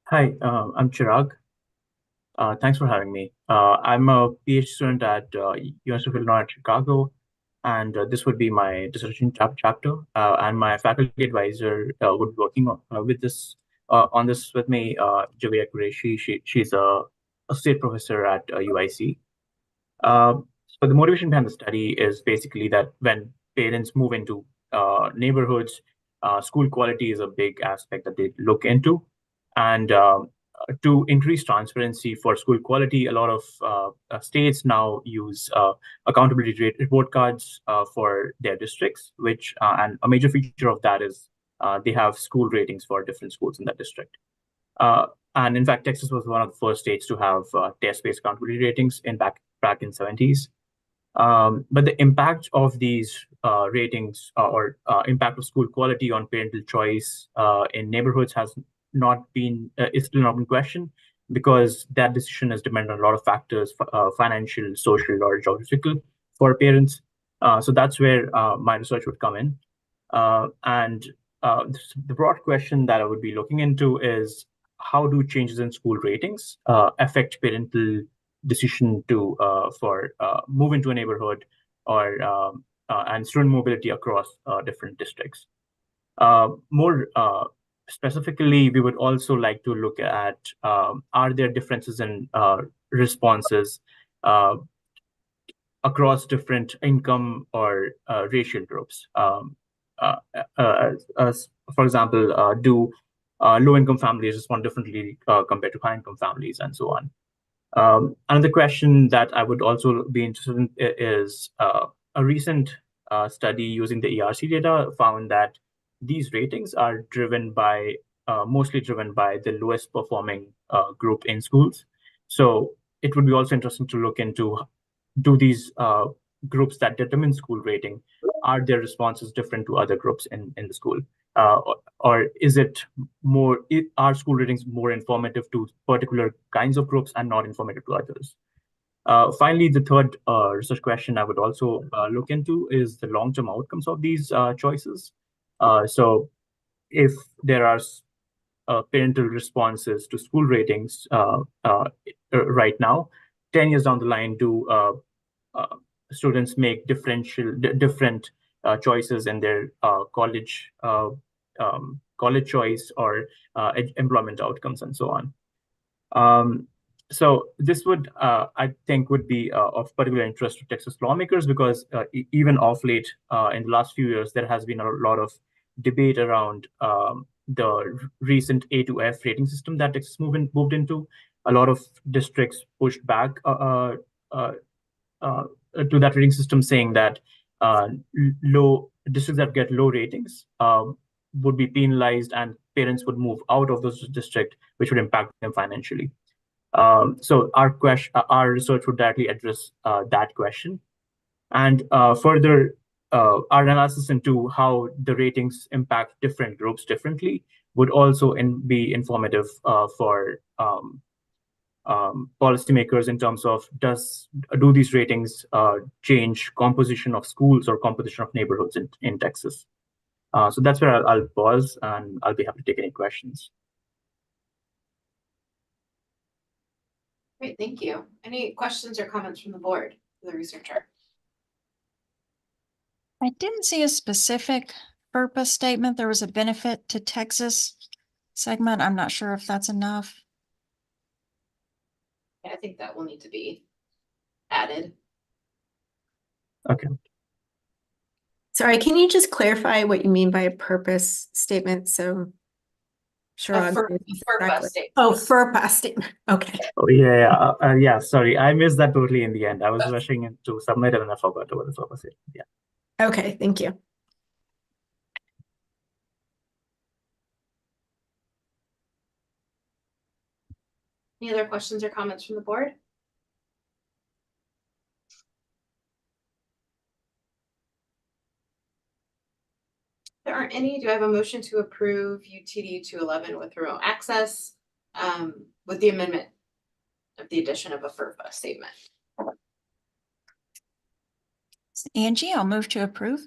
Hi, I'm Chirag. Thanks for having me. I'm a PhD student at University of Illinois at Chicago, and this would be my dissertation chapter. And my faculty advisor would be working on this with me, Javier Qureshi. She's a associate professor at UIC. So the motivation behind the study is basically that when parents move into neighborhoods, school quality is a big aspect that they look into. And to increase transparency for school quality, a lot of states now use accountability report cards for their districts, which and a major feature of that is they have school ratings for different schools in that district. And in fact, Texas was one of the first states to have test-based accountability ratings back in 70s. But the impact of these ratings or impact of school quality on parental choice in neighborhoods has not been is still not in question, because that decision is dependent on a lot of factors, financial, social, or geographical for parents. So that's where my research would come in. And the broad question that I would be looking into is, how do changes in school ratings affect parental decision to for move into a neighborhood or and student mobility across different districts? More specifically, we would also like to look at are there differences in responses across different income or racial groups? For example, do low-income families respond differently compared to high-income families, and so on. Another question that I would also be interested in is a recent study using the ERC data found that these ratings are mostly driven by the lowest performing group in schools. So it would be also interesting to look into, do these groups that determine school rating, are their responses different to other groups in the school? Or is it are school ratings more informative to particular kinds of groups and not informative to others? Finally, the third research question I would also look into is the long-term outcomes of these choices. So if there are parental responses to school ratings right now, 10 years down the line, do students make different choices in their college choice or employment outcomes and so on. So this would, I think, would be of particular interest to Texas lawmakers, because even of late, in the last few years, there has been a lot of debate around the recent A to F rating system that Texas moved into. a lot of districts pushed back to that rating system, saying that low districts that get low ratings would be penalized, and parents would move out of those districts, which would impact them financially. So our research would directly address that question, and further, our analysis into how the ratings impact different groups differently would also be informative for policymakers in terms of do these ratings change composition of schools or composition of neighborhoods in Texas. So that's where I'll pause, and I'll be happy to take any questions. Great, thank you. Any questions or comments from the board for the researcher? I didn't see a specific purpose statement. There was a benefit to Texas segment. I'm not sure if that's enough. Yeah, I think that will need to be added. Okay. Sorry, can you just clarify what you mean by a purpose statement? So Chirag. FERPA statement. Oh, FERPA statement. Okay. Oh yeah. Sorry, I missed that totally in the end. I was rushing into submit and I forgot what the purpose is. Yeah. Okay, thank you. Any other questions or comments from the board? If there aren't any, do I have a motion to approve UTD 211 with remote access with the amendment of the addition of a FERPA statement? Angie, I'll move to approve.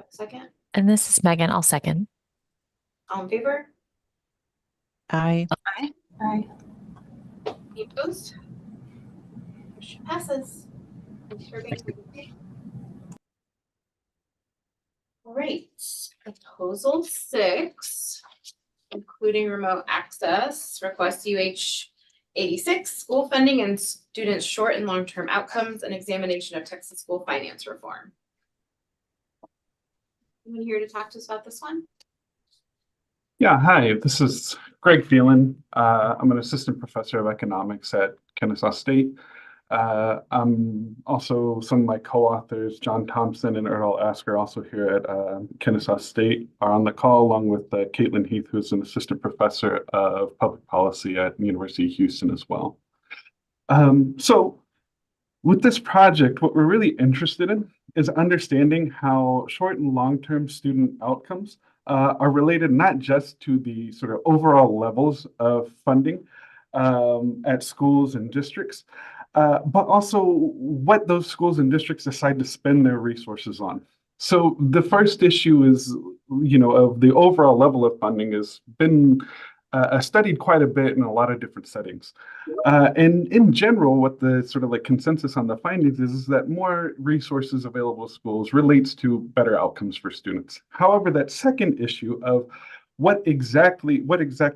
Second. And this is Megan. I'll second. All in favor? Aye. Aye. Aye. Any opposed? Motion passes. Thanks for being here. All right, proposal 6, including remote access, request UH86, school funding and students' short and long-term outcomes, and examination of Texas school finance reform. Anyone here to talk to us about this one? Yeah, hi, this is Greg Phelan. I'm an assistant professor of economics at Kennesaw State. I'm also, some of my co-authors, John Thompson and Earl Asker, also here at Kennesaw State, are on the call, along with Caitlin Heath, who's an assistant professor of public policy at the University of Houston as well. So with this project, what we're really interested in is understanding how short and long-term student outcomes are related not just to the sort of overall levels of funding at schools and districts, but also what those schools and districts decide to spend their resources on. So the first issue is, of the overall level of funding has been studied quite a bit in a lot of different settings. And in general, what the sort of like consensus on the findings is that more resources available to schools relates to better outcomes for students. However, that second issue of what exact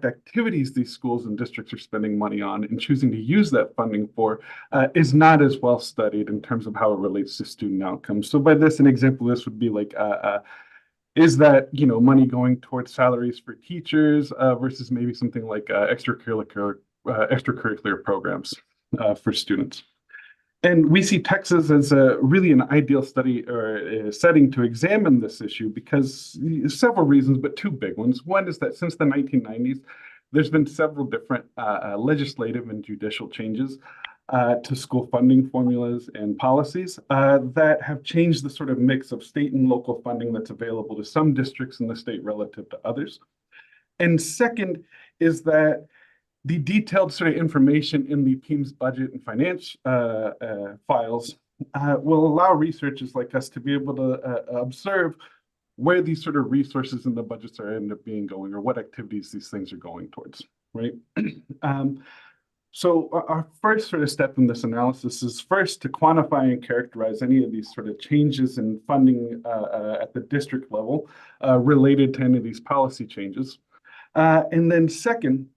activities these schools and districts are spending money on and choosing to use that funding for is not as well studied in terms of how it relates to student outcomes. So by this, an example of this would be like, is that money going towards salaries for teachers versus maybe something like extracurricular programs for students. And we see Texas as really an ideal study or setting to examine this issue because several reasons, but two big ones. One is that since the 1990s, there's been several different legislative and judicial changes to school funding formulas and policies that have changed the sort of mix of state and local funding that's available to some districts in the state relative to others. And second is that the detailed sort of information in the PEIMS budget and finance files will allow researchers like us to be able to observe where these sort of resources in the budgets are end up being going, or what activities these things are going towards, right? So our first sort of step in this analysis is first to quantify and characterize any of these sort of changes in funding at the district level related to any of these policy changes. And then second,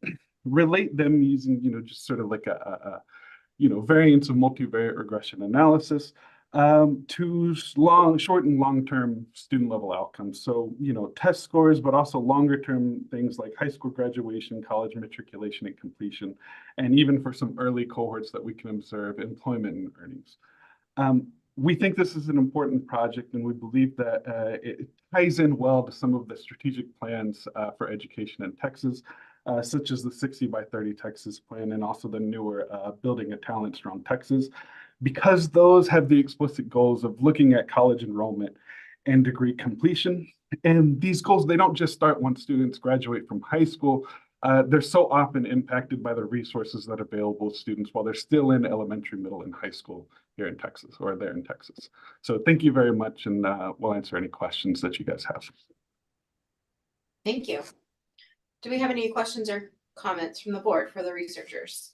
relate them using, just sort of like a variance of multivariate regression analysis to short and long-term student level outcomes. So, test scores, but also longer term things like high school graduation, college matriculation and completion, and even for some early cohorts that we can observe employment and earnings. We think this is an important project, and we believe that it ties in well to some of the strategic plans for education in Texas, such as the 60 by 30 Texas plan and also the newer Building a Talent Strong Texas, because those have the explicit goals of looking at college enrollment and degree completion. And these goals, they don't just start when students graduate from high school. They're so often impacted by the resources that are available to students while they're still in elementary, middle, and high school here in Texas, or there in Texas. So thank you very much, and we'll answer any questions that you guys have. Thank you. Do we have any questions or comments from the board for the researchers?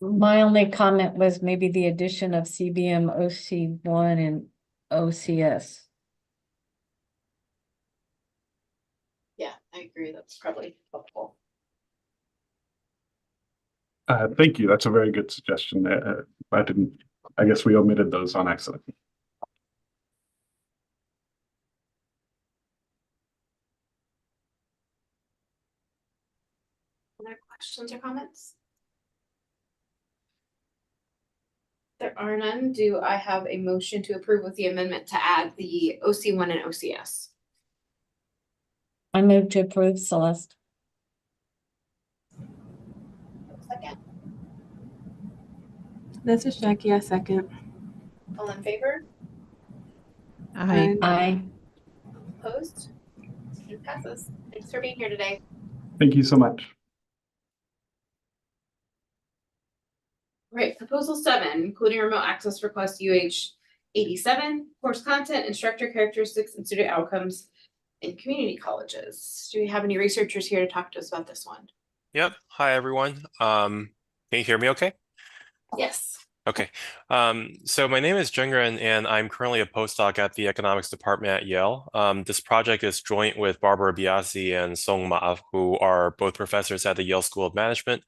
My only comment was maybe the addition of CBM OC1 and OCS. Yeah, I agree. That's probably helpful. Thank you. That's a very good suggestion. I guess we omitted those on accident. Other questions or comments? There are none. Do I have a motion to approve with the amendment to add the OC1 and OCS? I move to approve, Celeste. Second. This is Jackie, I second. All in favor? Aye. Aye. Opposed? It passes. Thanks for being here today. Thank you so much. Right, proposal 7, including remote access request UH 87, course content, instructor characteristics, and student outcomes in community colleges. Do we have any researchers here to talk to us about this one? Yep. Hi, everyone. Can you hear me okay? Yes. Okay. So my name is Jungren, and I'm currently a postdoc at the economics department at Yale. This project is joint with Barbara Biasi and Song Ma, who are both professors at the Yale School of Management.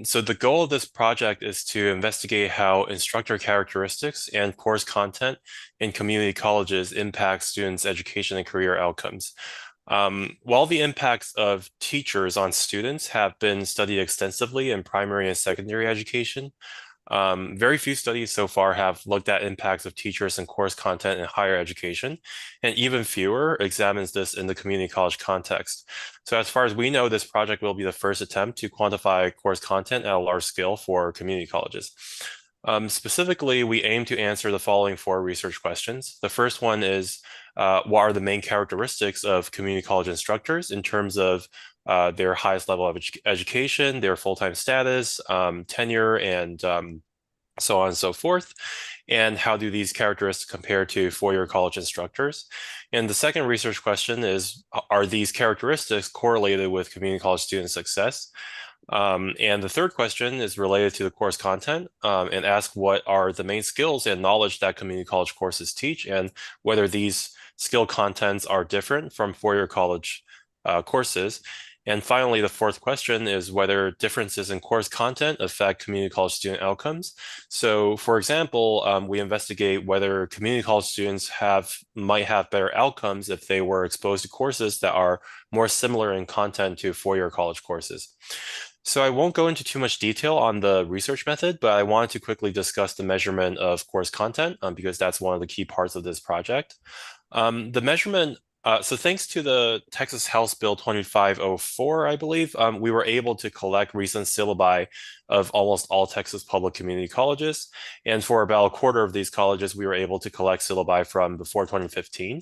So the goal of this project is to investigate how instructor characteristics and course content in community colleges impact students' education and career outcomes. While the impacts of teachers on students have been studied extensively in primary and secondary education, very few studies so far have looked at impacts of teachers and course content in higher education, and even fewer examines this in the community college context. So as far as we know, this project will be the first attempt to quantify course content at a large scale for community colleges. Specifically, we aim to answer the following 4 research questions. The first one is, what are the main characteristics of community college instructors in terms of their highest level of education, their full-time status, tenure, and so on and so forth, and how do these characteristics compare to four-year college instructors? And the second research question is, are these characteristics correlated with community college student success? And the third question is related to the course content, and ask what are the main skills and knowledge that community college courses teach, and whether these skill contents are different from four-year college courses. And finally, the fourth question is whether differences in course content affect community college student outcomes. So for example, we investigate whether community college students might have better outcomes if they were exposed to courses that are more similar in content to four-year college courses. So I won't go into too much detail on the research method, but I wanted to quickly discuss the measurement of course content because that's one of the key parts of this project. The measurement, so thanks to the Texas House Bill 2504, I believe, we were able to collect recent syllabi of almost all Texas public community colleges. And for about a quarter of these colleges, we were able to collect syllabi from before 2015.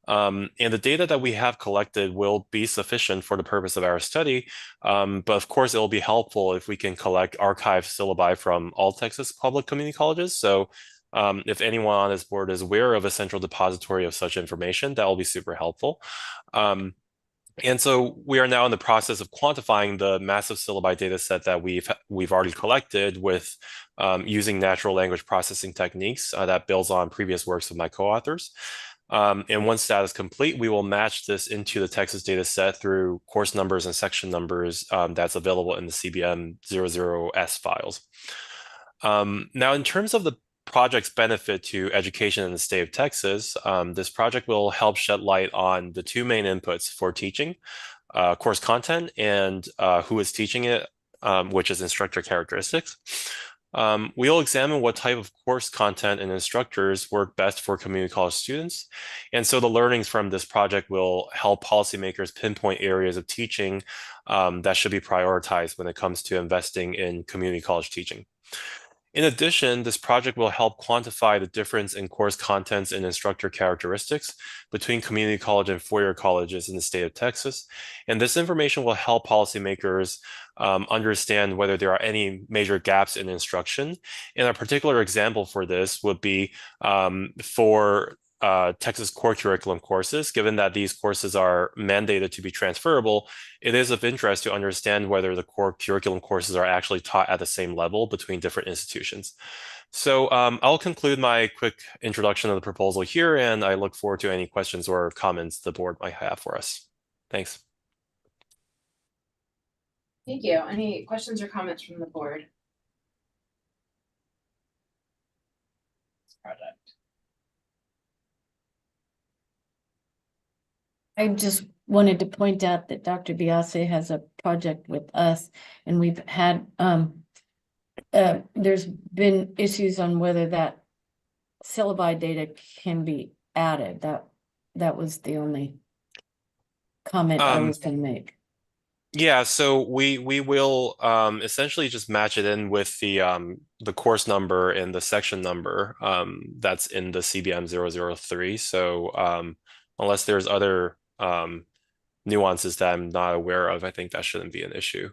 And the data that we have collected will be sufficient for the purpose of our study. But of course, it will be helpful if we can collect archived syllabi from all Texas public community colleges. So if anyone on this board is aware of a central depository of such information, that will be super helpful. And so we are now in the process of quantifying the massive syllabi data set that we've already collected with using natural language processing techniques that builds on previous works of my co-authors. And once that is complete, we will match this into the Texas data set through course numbers and section numbers that's available in the CBM 00S files. Now, in terms of the project's benefit to education in the state of Texas, this project will help shed light on the two main inputs for teaching, course content and who is teaching it, which is instructor characteristics. We'll examine what type of course content and instructors work best for community college students. And so the learnings from this project will help policymakers pinpoint areas of teaching that should be prioritized when it comes to investing in community college teaching. In addition, this project will help quantify the difference in course contents and instructor characteristics between community college and four-year colleges in the state of Texas. And this information will help policymakers understand whether there are any major gaps in instruction. And a particular example for this would be for Texas core curriculum courses. Given that these courses are mandated to be transferable, it is of interest to understand whether the core curriculum courses are actually taught at the same level between different institutions. So I'll conclude my quick introduction of the proposal here, and I look forward to any questions or comments the board might have for us. Thanks. Thank you. Any questions or comments from the board? Project. I just wanted to point out that Dr. Biase has a project with us, and we've had there's been issues on whether that syllabi data can be added. That was the only comment I was going to make. Yeah, so we will essentially just match it in with the course number and the section number that's in the CBM 003. So unless there's other nuances that I'm not aware of, I think that shouldn't be an issue.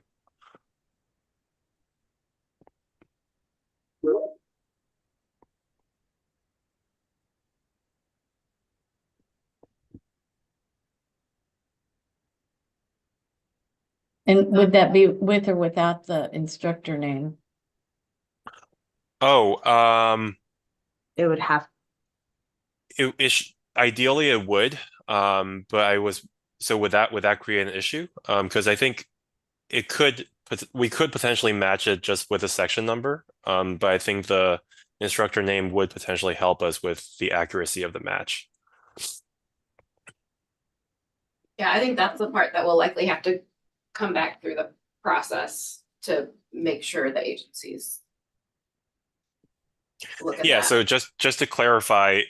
And would that be with or without the instructor name? Oh, It would have. Ideally it would, but so would that create an issue? Because I think we could potentially match it just with a section number, but I think the instructor name would potentially help us with the accuracy of the match. Yeah, I think that's the part that will likely have to come back through the process to make sure the agencies look at Yeah, that. so just to clarify,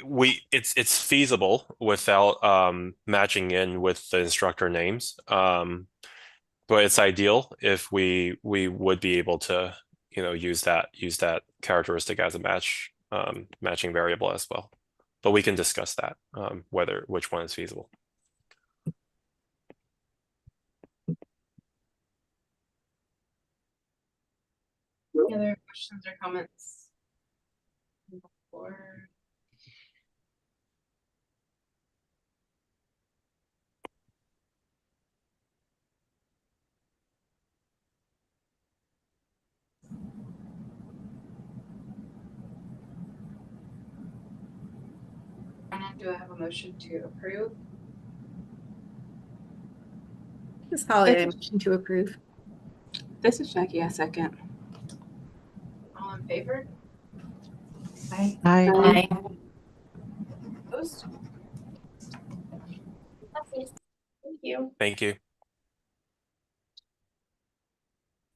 it's feasible without matching in with the instructor names, but it's ideal if we would be able to use that characteristic as a matching variable as well. But we can discuss that which one is feasible. Any other questions or comments? Or do I have a motion to approve? Ms. Holiday, motion to approve. This is Jackie, I second. All in favor? Aye. Aye. Opposed? Thank you. Thank you.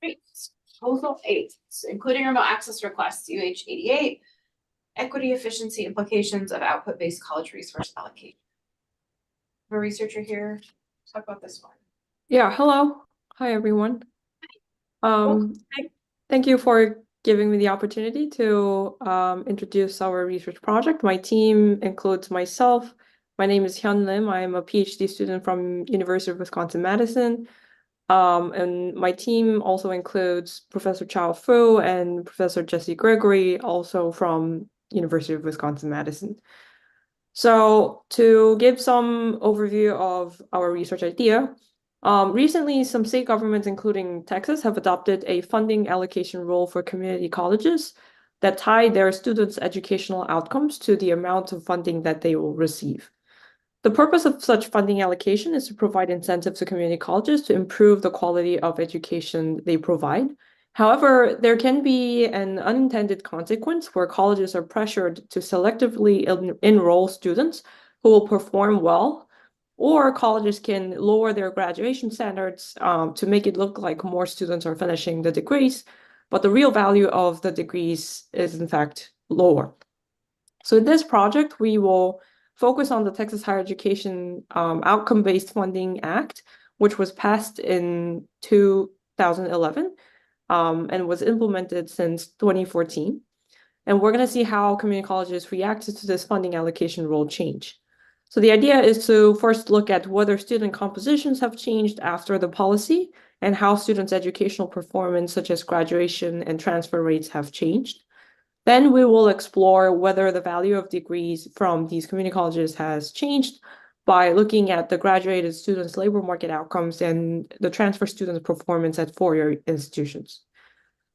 Great. Proposal 8, including remote access requests, UH 88, equity efficiency implications of output-based college resource allocation. A researcher here, talk about this one. Yeah, hello. Hi, everyone. Thank you for giving me the opportunity to introduce our research project. My team includes myself. My name is Hyun Lim. I am a PhD student from University of Wisconsin-Madison. And my team also includes Professor Chao Fu and Professor Jesse Gregory, also from University of Wisconsin-Madison. So to give some overview of our research idea, recently some state governments, including Texas, have adopted a funding allocation rule for community colleges that tie their students' educational outcomes to the amount of funding that they will receive. The purpose of such funding allocation is to provide incentives to community colleges to improve the quality of education they provide. However, there can be an unintended consequence where colleges are pressured to selectively enroll students who will perform well, or colleges can lower their graduation standards to make it look like more students are finishing the degrees, but the real value of the degrees is in fact lower. So in this project, we will focus on the Texas Higher Education Outcome-Based Funding Act, which was passed in 2011 and was implemented since 2014. And we're going to see how community colleges reacted to this funding allocation rule change. So the idea is to first look at whether student compositions have changed after the policy and how students' educational performance, such as graduation and transfer rates, have changed. Then we will explore whether the value of degrees from these community colleges has changed by looking at the graduated students' labor market outcomes and the transfer students' performance at four-year institutions.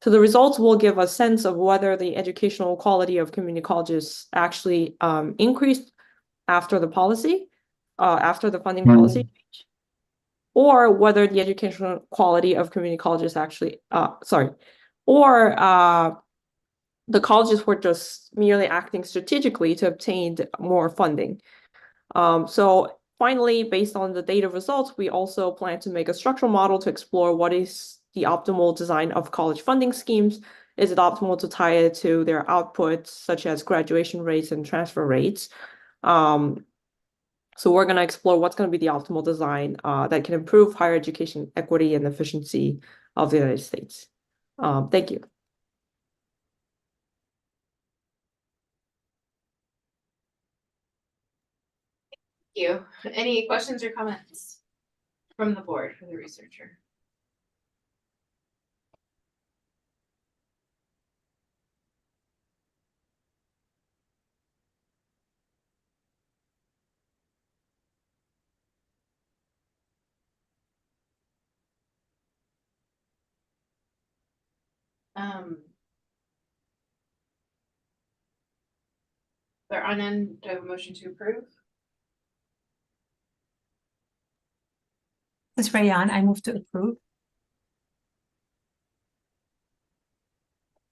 So the results will give a sense of whether the educational quality of community colleges actually increased after the policy, after the funding policy change, or whether the educational quality of community colleges actually, the colleges were just merely acting strategically to obtain more funding. So finally, based on the data results, we also plan to make a structural model to explore what is the optimal design of college funding schemes. Is it optimal to tie it to their outputs, such as graduation rates and transfer rates? So we're going to explore what's going to be the optimal design that can improve higher education equity and efficiency of the United States. Thank you. You. Any questions or comments from the board for the researcher? There are none. Do I have a motion to approve? This is Rayan. I move to approve.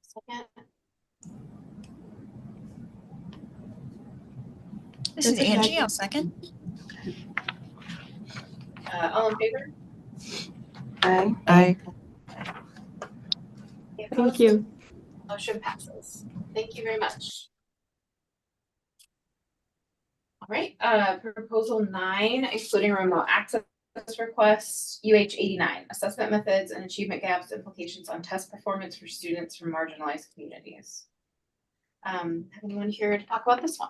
Second. This is Angie. I'll second. All in favor? Aye. Aye. Thank you. Motion passes. Thank you very much. All right, proposal 9, including remote access requests, UH89, assessment methods and achievement gaps, implications on test performance for students from marginalized communities. Have anyone here to talk about this one?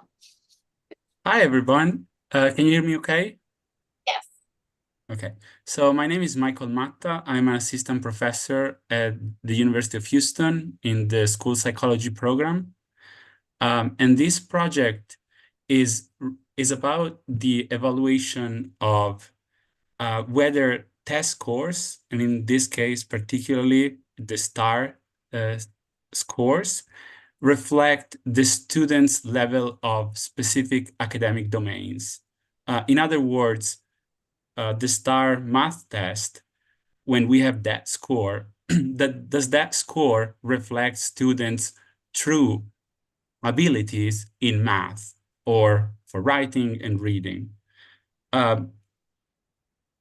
Hi, everyone. Can you hear me okay? Yes. Okay. So my name is Michael Matta. I'm an assistant professor at the University of Houston in the school psychology program. And this project is about the evaluation of whether test scores, and in this case, particularly the STAR scores, reflect the student's level of specific academic domains. In other words, the STAR math test, when we have that score, does that score reflect students' true abilities in math or for writing and reading?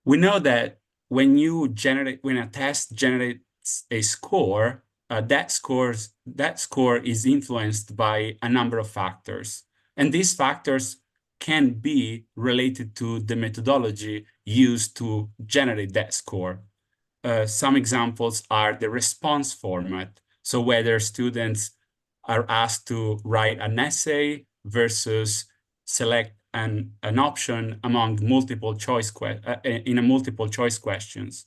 We know that when a test generates a score, that score is influenced by a number of factors. And these factors can be related to the methodology used to generate that score. Some examples are the response format. So whether students are asked to write an essay versus select an option among multiple choice in a multiple choice questions.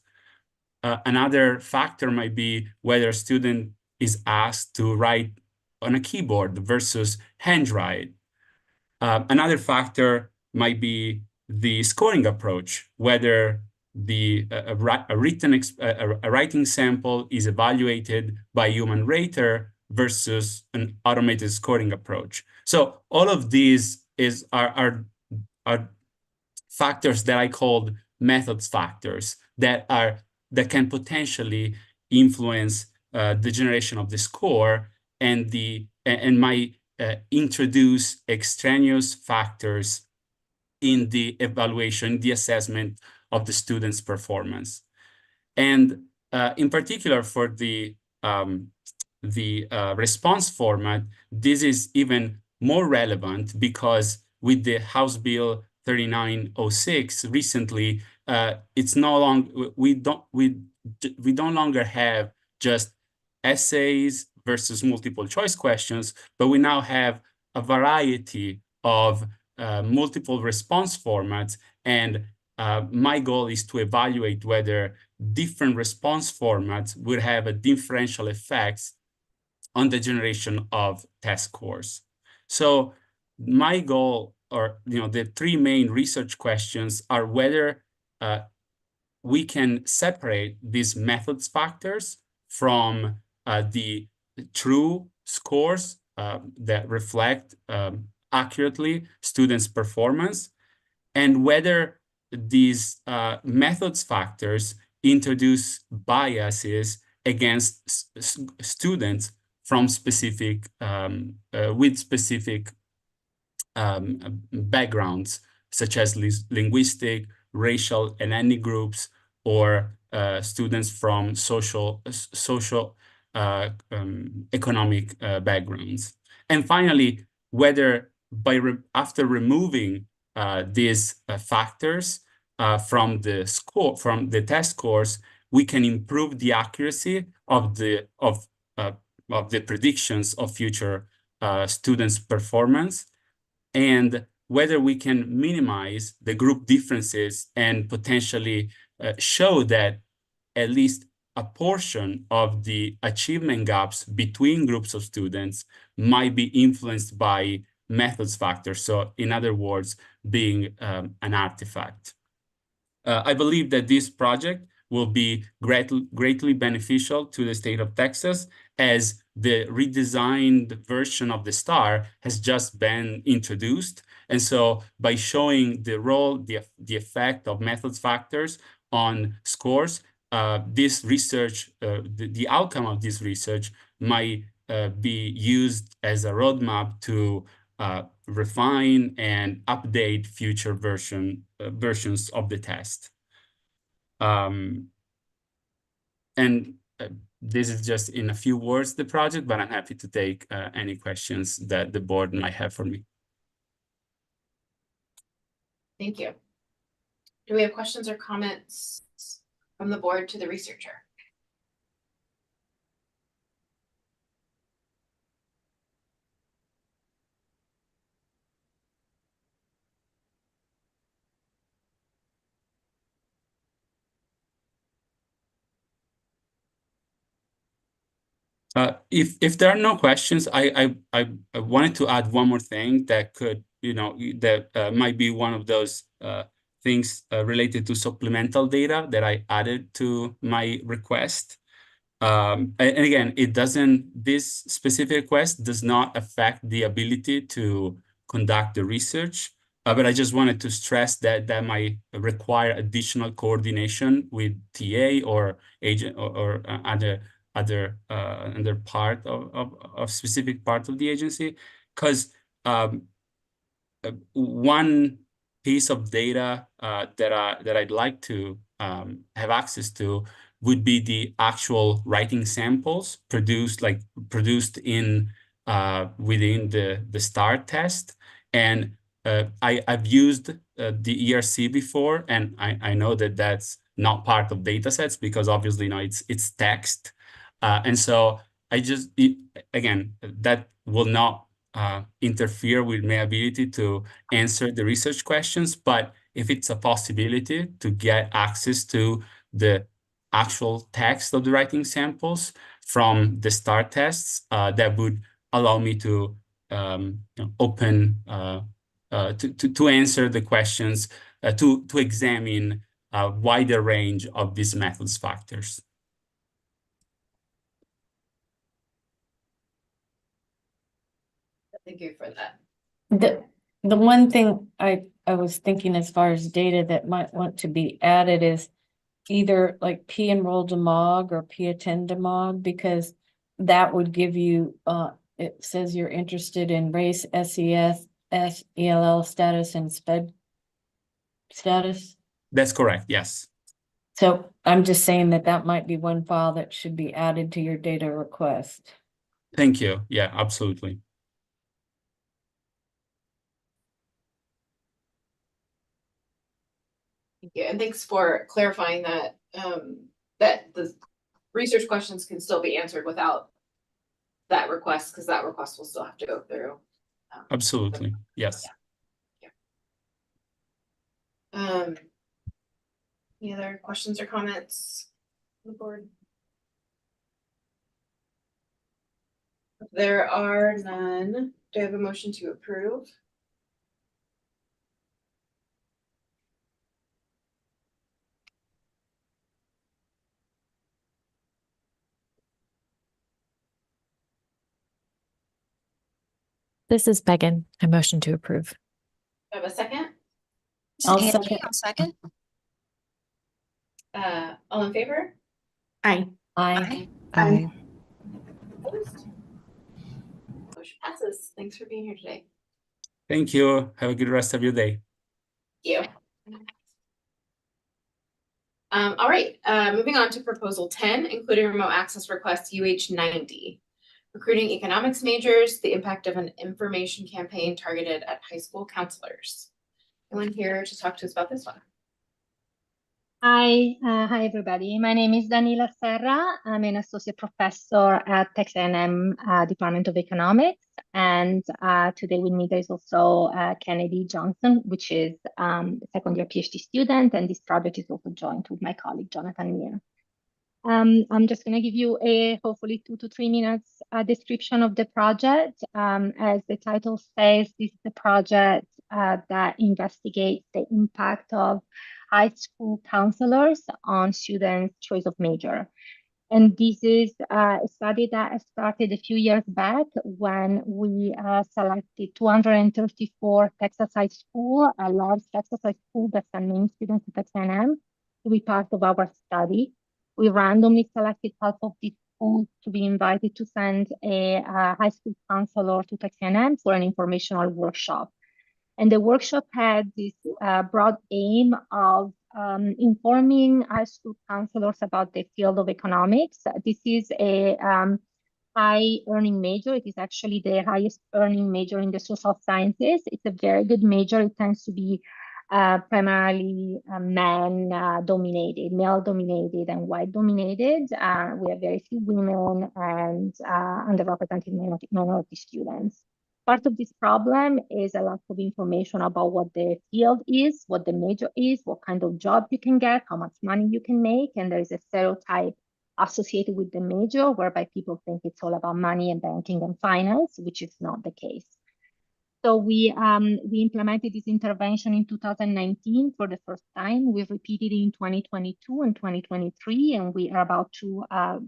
Another factor might be whether a student is asked to write on a keyboard versus handwrite. Another factor might be the scoring approach, whether a writing sample is evaluated by human rater versus an automated scoring approach. So all of these are factors that I called methods factors that can potentially influence the generation of the score and might introduce extraneous factors in the evaluation, the assessment of the student's performance. And in particular for the response format, this is even more relevant because with the House Bill 3906 recently, it's no longer we don't longer have just essays versus multiple choice questions, but we now have a variety of multiple response formats. And my goal is to evaluate whether different response formats would have a differential effects on the generation of test scores. So my goal, or the three main research questions are whether we can separate these methods factors from the true scores that reflect accurately students' performance, and whether these methods factors introduce biases against students from specific with specific backgrounds, such as linguistic, racial, and ethnic groups, or students from social economic backgrounds. And finally, whether after removing these factors from the test scores, we can improve the accuracy of the predictions of future students' performance, and whether we can minimize the group differences and potentially show that at least a portion of the achievement gaps between groups of students might be influenced by methods factors. So in other words, being an artifact. I believe that this project will be greatly beneficial to the state of Texas, as the redesigned version of the STAR has just been introduced. And so by showing the role, the effect of methods factors on scores, this research, the outcome of this research might be used as a roadmap to refine and update future versions of the test. And this is just in a few words, the project, but I'm happy to take any questions that the board might have for me. Thank you. Do we have questions or comments from the board to the researcher? If there are no questions, I wanted to add one more thing that could, that might be one of those things related to supplemental data that I added to my request. And again, this specific request does not affect the ability to conduct the research, but I just wanted to stress that might require additional coordination with TA or agent or other part of specific part of the agency, because one piece of data that I'd like to have access to would be the actual writing samples produced in within the STAR test. And I've used the ERC before, and I know that that's not part of data sets because obviously it's text. And so again, that will not interfere with my ability to answer the research questions. But if it's a possibility to get access to the actual text of the writing samples from the STAR tests, that would allow me to open to answer the questions, to examine a wider range of these methods factors. Thank you for that. The one thing I was thinking as far as data that might want to be added is either like P-enroll demog or P-attend demog, because that would give you, it says you're interested in race, SES, ELL status, and SPED status. That's correct, yes. So I'm just saying that that might be one file that should be added to your data request. Thank you. Yeah, absolutely. Thank you, and thanks for clarifying that, that the research questions can still be answered without that request, because that request will still have to go through. Absolutely, yes. Any other questions or comments on the board? If there are none, do I have a motion to approve? This is Megan. I motion to approve. Do I have a second? I'll second. I'll second. All in favor? Aye. Aye. Aye. Opposed? Motion passes. Thanks for being here today. Thank you. Have a good rest of your day. Thank you. All right, moving on to proposal 10, including remote access request UH90. Recruiting economics majors, the impact of an information campaign targeted at high school counselors. Anyone here to talk to us about this one? Hi everybody. My name is Daniela Serra. I'm an associate professor at Texas A&M Department of Economics, and today with me there is also Kennedy Johnson, which is a second-year PhD student, and this project is also joined with my colleague Jonathan Meir. I'm just going to give you a hopefully 2 to 3 minutes description of the project. As the title says, this is a project that investigates the impact of high school counselors on students' choice of major. And this is a study that started a few years back when we selected 234 Texas high school, a large Texas high school that sent many students to Texas A&M to be part of our study. We randomly selected half of these schools to be invited to send a high school counselor to Texas A&M for an informational workshop. And the workshop had this broad aim of informing high school counselors about the field of economics. This is a high earning major. It is actually the highest earning major in the social sciences. It's a very good major. It tends to be primarily men dominated, male dominated and white dominated. We have very few women and underrepresented minority students. Part of this problem is a lack of information about what the field is, what the major is, what kind of job you can get, how much money you can make, and there is a stereotype associated with the major whereby people think it's all about money and banking and finance, which is not the case. So we implemented this intervention in 2019 for the first time. We've repeated it in 2022 and 2023, and we are about to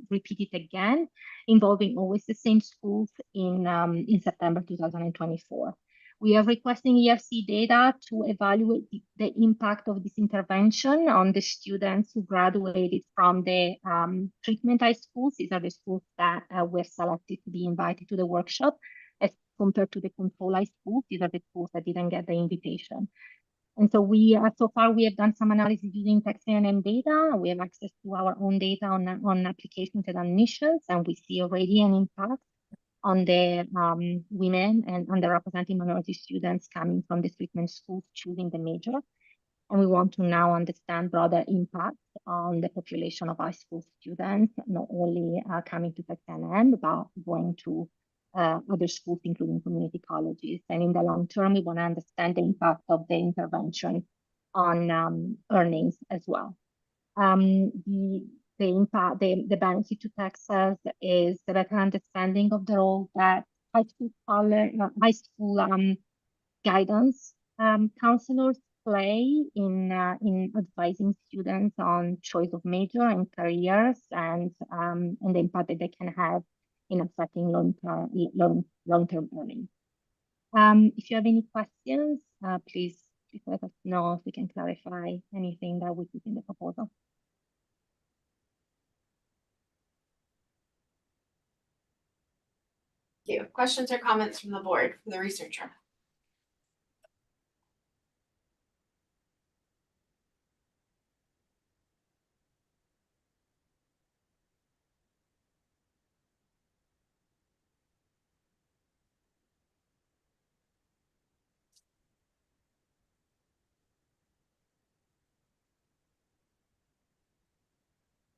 repeat it again, involving always the same schools in September 2024. We are requesting ERC data to evaluate the impact of this intervention on the students who graduated from the treatment high schools. These are the schools that were selected to be invited to the workshop, as compared to the control high schools. These are the schools that didn't get the invitation. And so so far we have done some analysis using Texas A&M data. We have access to our own data on applications and admissions, and we see already an impact on the women and underrepresented minority students coming from the treatment schools choosing the major. And we want to now understand broader impact on the population of high school students, not only coming to Texas A&M, but going to other schools, including community colleges. And in the long term, we want to understand the impact of the intervention on earnings as well. The impact, the benefit to Texas is the better understanding of the role that high school guidance counselors play in advising students on choice of major and careers, and the impact that they can have in affecting long-term earnings. If you have any questions, please let us know if we can clarify anything that we put in the proposal. Thank you. Questions or comments from the board for the researcher?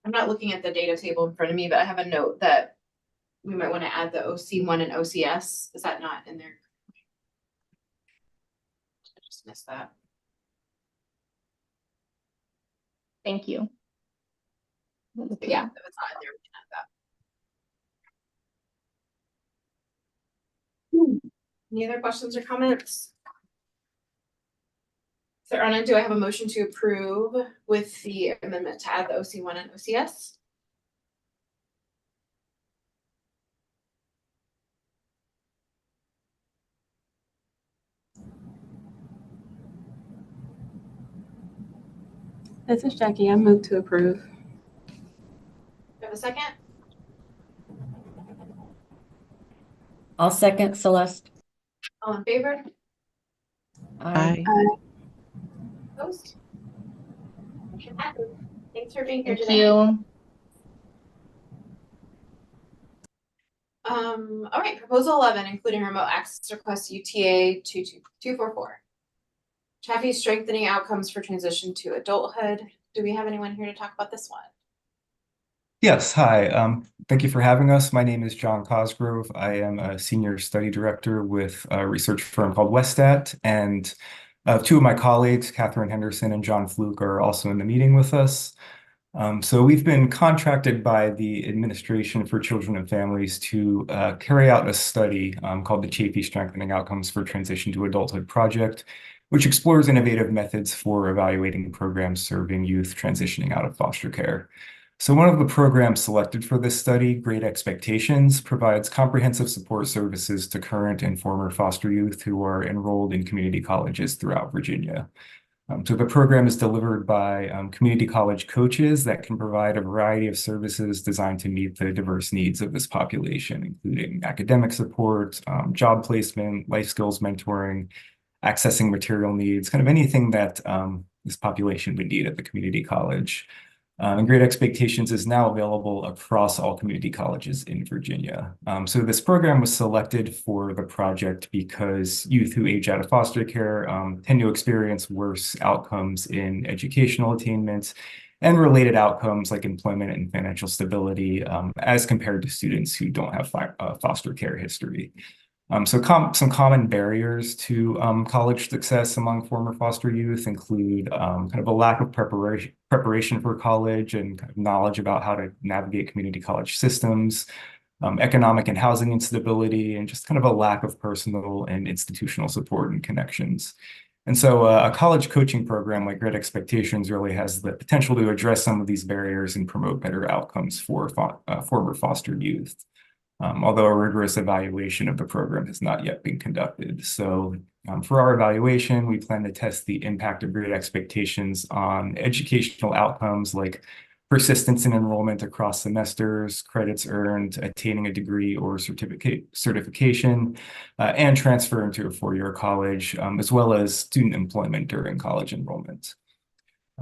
I'm not looking at the data table in front of me, but I have a note that we might want to add the OC1 and OCS. Is that not in there? I just missed that. Thank you. But yeah, if it's not in there, we can add that. Any other questions or comments? So Anna, do I have a motion to approve with the amendment to add the OC1 and OCS? This is Jackie. I move to approve. Do you have a second? I'll second Celeste. All in favor? Aye. Opposed? Motion passes. Thanks for being here Thank today. you. All right, proposal 11, including remote access request UTA 22244. Chaffee strengthening outcomes for transition to adulthood. Do we have anyone here to talk about this one? Yes, hi. Thank you for having us. My name is John Cosgrove. I am a senior study director with a research firm called Westat, and two of my colleagues, Catherine Henderson and John Fluke, are also in the meeting with us. So we've been contracted by the Administration for Children and Families to carry out a study called the Chaffee Strengthening Outcomes for Transition to Adulthood Project, which explores innovative methods for evaluating programs serving youth transitioning out of foster care. So one of the programs selected for this study, Great Expectations, provides comprehensive support services to current and former foster youth who are enrolled in community colleges throughout Virginia. So the program is delivered by community college coaches that can provide a variety of services designed to meet the diverse needs of this population, including academic support, job placement, life skills mentoring, accessing material needs, kind of anything that this population would need at the community college. And Great Expectations is now available across all community colleges in Virginia. So this program was selected for the project because youth who age out of foster care tend to experience worse outcomes in educational attainment and related outcomes like employment and financial stability as compared to students who don't have foster care history. So some common barriers to college success among former foster youth include kind of a lack of preparation for college and kind of knowledge about how to navigate community college systems, economic and housing instability, and just kind of a lack of personal and institutional support and connections. And so a college coaching program like Great Expectations really has the potential to address some of these barriers and promote better outcomes for former foster youth. Although a rigorous evaluation of the program has not yet been conducted. So for our evaluation, we plan to test the impact of Great Expectations on educational outcomes like persistence in enrollment across semesters, credits earned, attaining a degree or certification, and transferring to a four-year college, as well as student employment during college enrollment.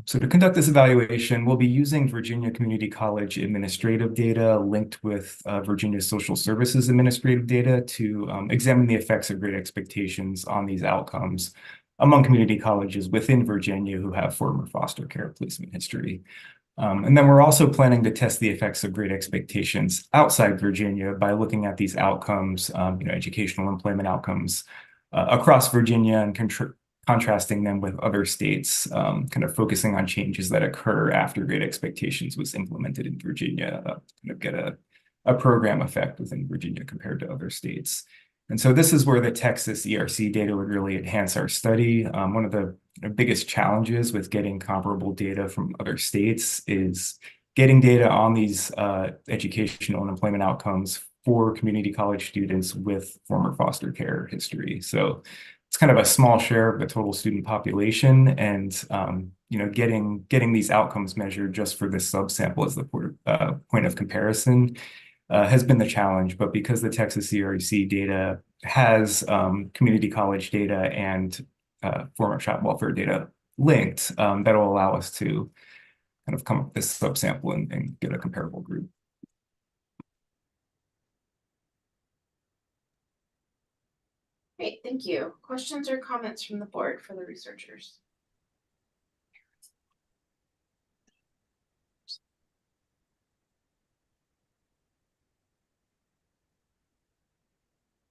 So to conduct this evaluation, we'll be using Virginia Community College administrative data linked with Virginia Social Services administrative data to examine the effects of Great Expectations on these outcomes among community colleges within Virginia who have former foster care placement history. And then we're also planning to test the effects of Great Expectations outside Virginia by looking at these outcomes, educational employment outcomes across Virginia and contrasting them with other states, kind of focusing on changes that occur after Great Expectations was implemented in Virginia, kind of get a program effect within Virginia compared to other states. And so this is where the Texas ERC data would really enhance our study. One of the biggest challenges with getting comparable data from other states is getting data on these educational and employment outcomes for community college students with former foster care history. So it's kind of a small share of the total student population, and getting these outcomes measured just for this subsample as the point of comparison has been the challenge. But because the Texas ERC data has community college data and former child welfare data linked, that'll allow us to kind of come up with this subsample and get a comparable group. Great, thank you. Questions or comments from the board for the researchers?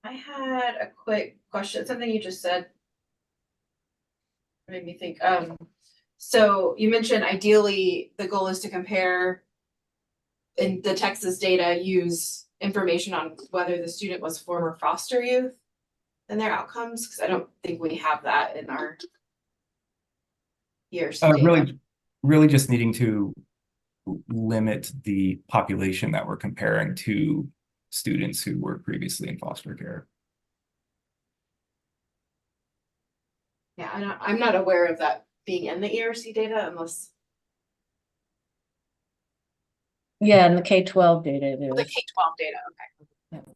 I had a quick question, something you just said made me think. So you mentioned ideally the goal is to compare in the Texas data, use information on whether the student was former foster youth and their outcomes, because I don't think we have that in our ERC data. Really just needing to limit the population that we're comparing to students who were previously in foster care. Yeah, I'm not aware of that being in the ERC data unless. Yeah, in the K-12 data, it The is. K-12 data, okay.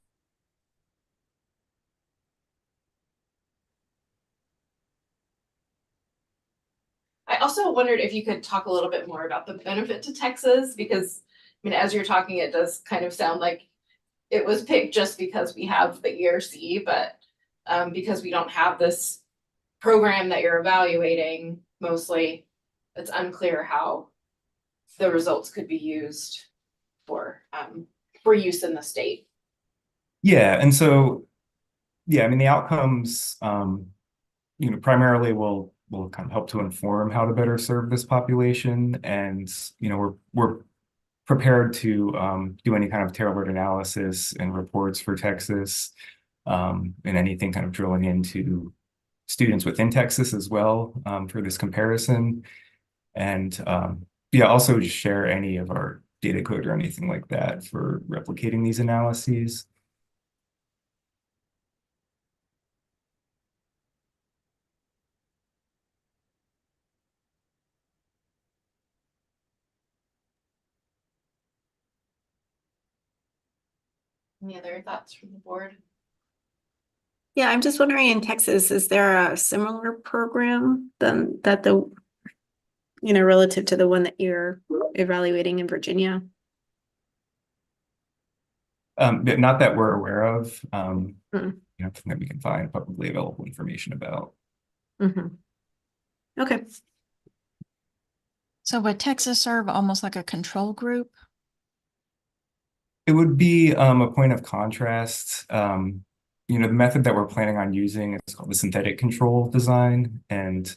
I also wondered if you could talk a little bit more about the benefit to Texas, because I mean, as you're talking, it does kind of sound like it was picked just because we have the ERC, but because we don't have this program that you're evaluating, mostly, it's unclear how the results could be used for use in the state. Yeah, and so I mean the outcomes primarily will kind of help to inform how to better serve this population, and we're prepared to do any kind of tailored analysis and reports for Texas, and anything kind of drilling into students within Texas as well, for this comparison. And also just share any of our data code or anything like that for replicating these analyses. Any other thoughts from the board? Yeah, I'm just wondering, in Texas, is there a similar program than that relative to the one that you're evaluating in Virginia? Not that we're aware of, something that we can find publicly available information about. Okay. So would Texas serve almost like a control group? It would be a point of contrast. The method that we're planning on using is called the synthetic control design. And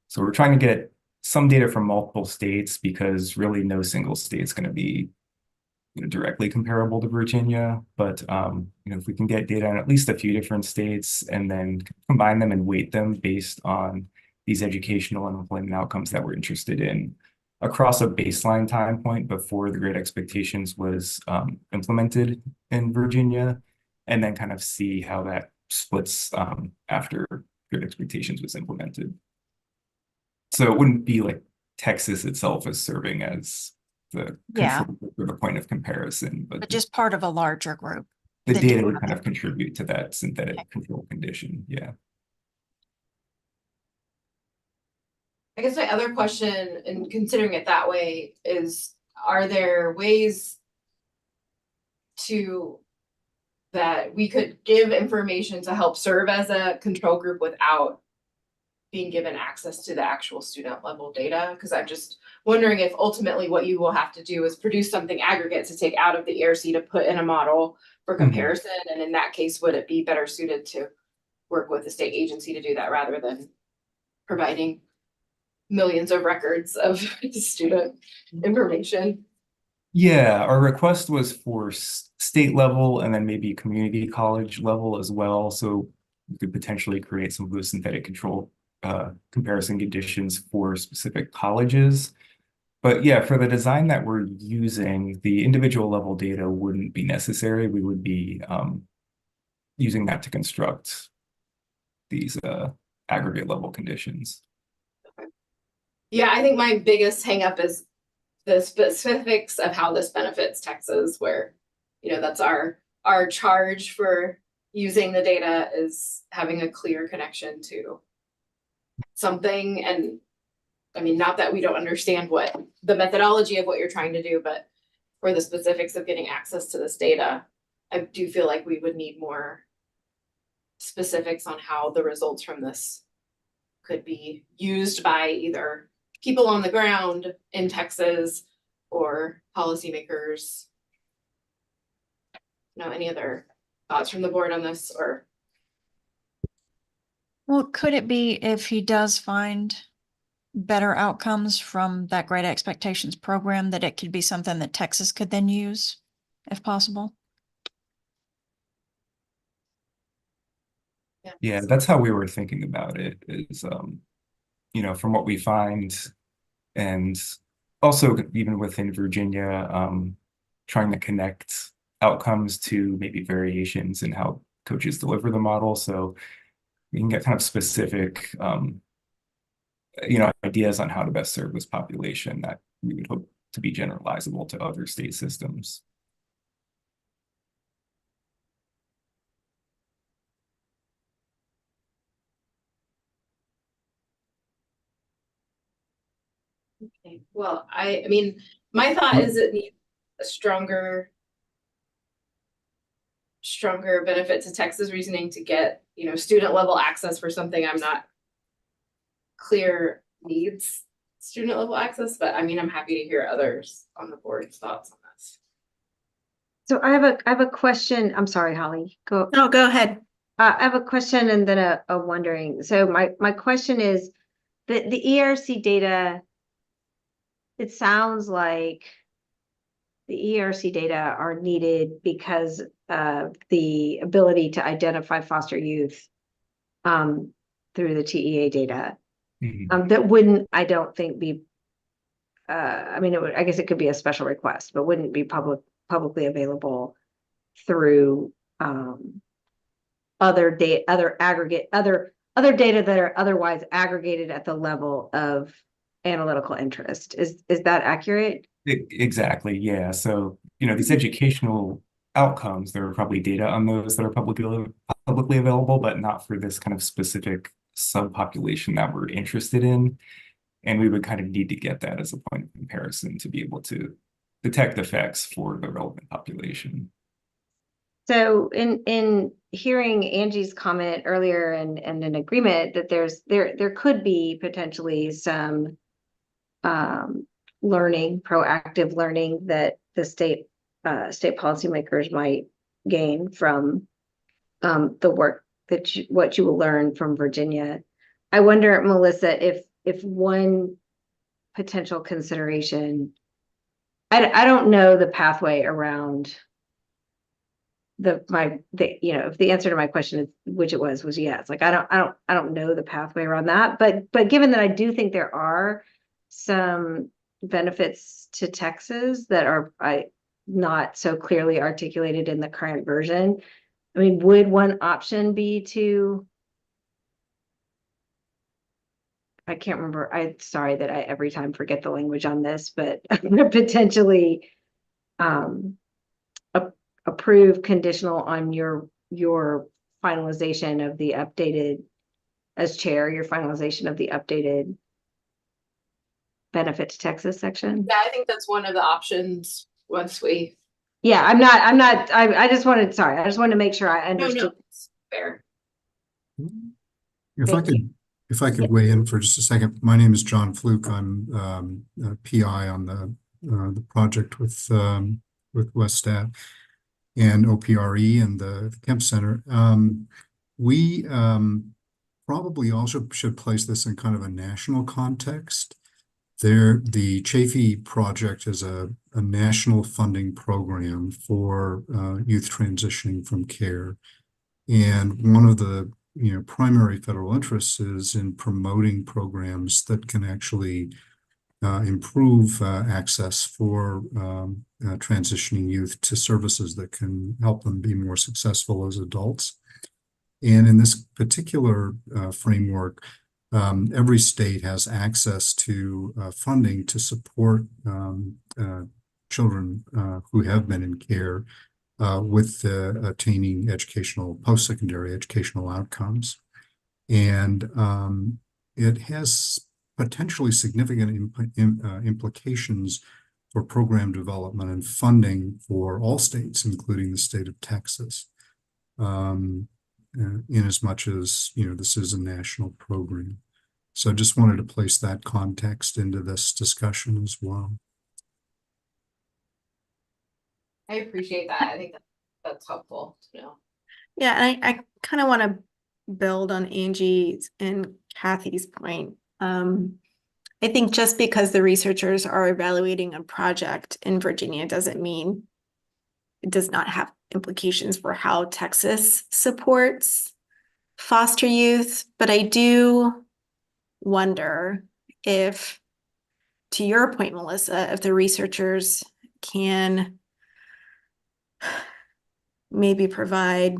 so we're trying to get some data from multiple states, because really no single state is going to be directly comparable to Virginia. But if we can get data in at least a few different states and then combine them and weight them based on these educational and employment outcomes that we're interested in across a baseline time point before the Great Expectations was implemented in Virginia, and then kind of see how that splits after Great Expectations was implemented. So it wouldn't be like Texas itself is serving as the control or the point of comparison, but just part of a larger group. The data would kind of contribute to that synthetic control condition. Yeah. I guess my other question, in considering it that way, is are there ways that we could give information to help serve as a control group without being given access to the actual student level data? Because I'm just wondering if ultimately what you will have to do is produce something aggregate to take out of the ERC to put in a model for comparison. And in that case, would it be better suited to work with the state agency to do that rather than providing millions of records of student information? Yeah, our request was for state level and then maybe community college level as well. So we could potentially create some of those synthetic control comparison conditions for specific colleges. But yeah, for the design that we're using, the individual level data wouldn't be necessary. We would be using that to construct these aggregate level conditions. Yeah, I think my biggest hangup is the specifics of how this benefits Texas, where, you know, that's our charge for using the data is having a clear connection to something. And I mean, not that we don't understand what the methodology of what you're trying to do, but for the specifics of getting access to this data, I do feel like we would need more specifics on how the results from this could be used by either people on the ground in Texas or policymakers. Any other thoughts from the board on this? Or Well, could it be if he does find better outcomes from that Great Expectations program, that it could be something that Texas could then use, if possible? Yeah, that's how we were thinking about it, is you know, from what we find, and also even within Virginia, trying to connect outcomes to maybe variations in how coaches deliver the model. So we can get kind of specific you know, ideas on how to best serve this population that we would hope to be generalizable to other state systems. okay, well, I mean, my thought is it needs a stronger benefit to Texas reasoning to get, you know, student level access for something I'm not clear needs student level access, but I mean, I'm happy to hear others on the board's thoughts on this. So I have a question. I'm sorry, Holly. Go. No, go ahead. I have a question and then a wondering. So my question is the ERC data, it sounds like the ERC data are needed because of the ability to identify foster youth through the TEA data. That wouldn't, I don't think, be I mean, I guess it could be a special request, but wouldn't be publicly available through other data that are otherwise aggregated at the level of analytical interest. Is that accurate? Exactly, yeah. So, you know, these educational outcomes, there are probably data on those that are publicly available, but not for this kind of specific subpopulation that we're interested in. And we would kind of need to get that as a point of comparison to be able to detect effects for the relevant population. So in hearing Angie's comment earlier and an agreement that there could be potentially some learning, proactive learning that the state policymakers might gain from the work that what you will learn from Virginia. I wonder, Melissa, if one potential consideration, I don't know the pathway around you know, if the answer to my question is, which it was yes. Like I don't know the pathway around that, but given that I do think there are some benefits to Texas that are not so clearly articulated in the current version. I mean, would one option be to, I can't remember, I'm sorry that I every time forget the language on this, but potentially approve conditional on your finalization of the updated, as chair, your finalization of the updated benefit to Texas section? Yeah, I think that's one of the options once we. Yeah, I just wanted to make sure I understood. No, it's fair. If I could weigh in for just a second. My name is John Fluke. I'm a PI on the project with Westat and OPRE and the Kemp Center. We probably also should place this in kind of a national context. The Chafee project is a national funding program for youth transitioning from care. And one of the primary federal interests is in promoting programs that can actually improve access for transitioning youth to services that can help them be more successful as adults. And in this particular framework, every state has access to funding to support children who have been in care with attaining post-secondary educational outcomes. And it has potentially significant implications for program development and funding for all states, including the state of Texas, in as much as, this is a national program. So I just wanted to place that context into this discussion as well. I appreciate that. I think that's helpful to know. Yeah, and I kind of want to build on Angie's and Kathy's point. I think just because the researchers are evaluating a project in Virginia doesn't mean it does not have implications for how Texas supports foster youth. But I do wonder if, to your point, Melissa, if the researchers can maybe provide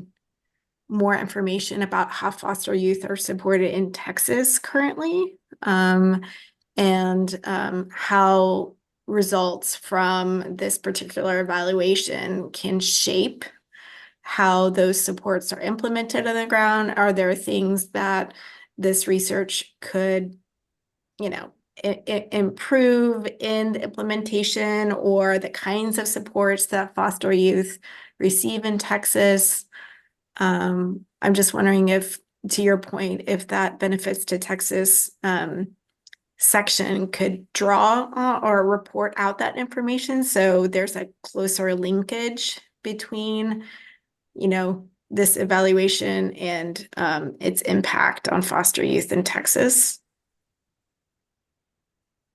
more information about how foster youth are supported in Texas currently, and how results from this particular evaluation can shape how those supports are implemented on the ground. Are there things that this research could, improve in the implementation, or the kinds of supports that foster youth receive in Texas? I'm just wondering if, to your point, if that benefits to Texas section could draw or report out that information, so there's a closer linkage between, this evaluation and its impact on foster youth in Texas.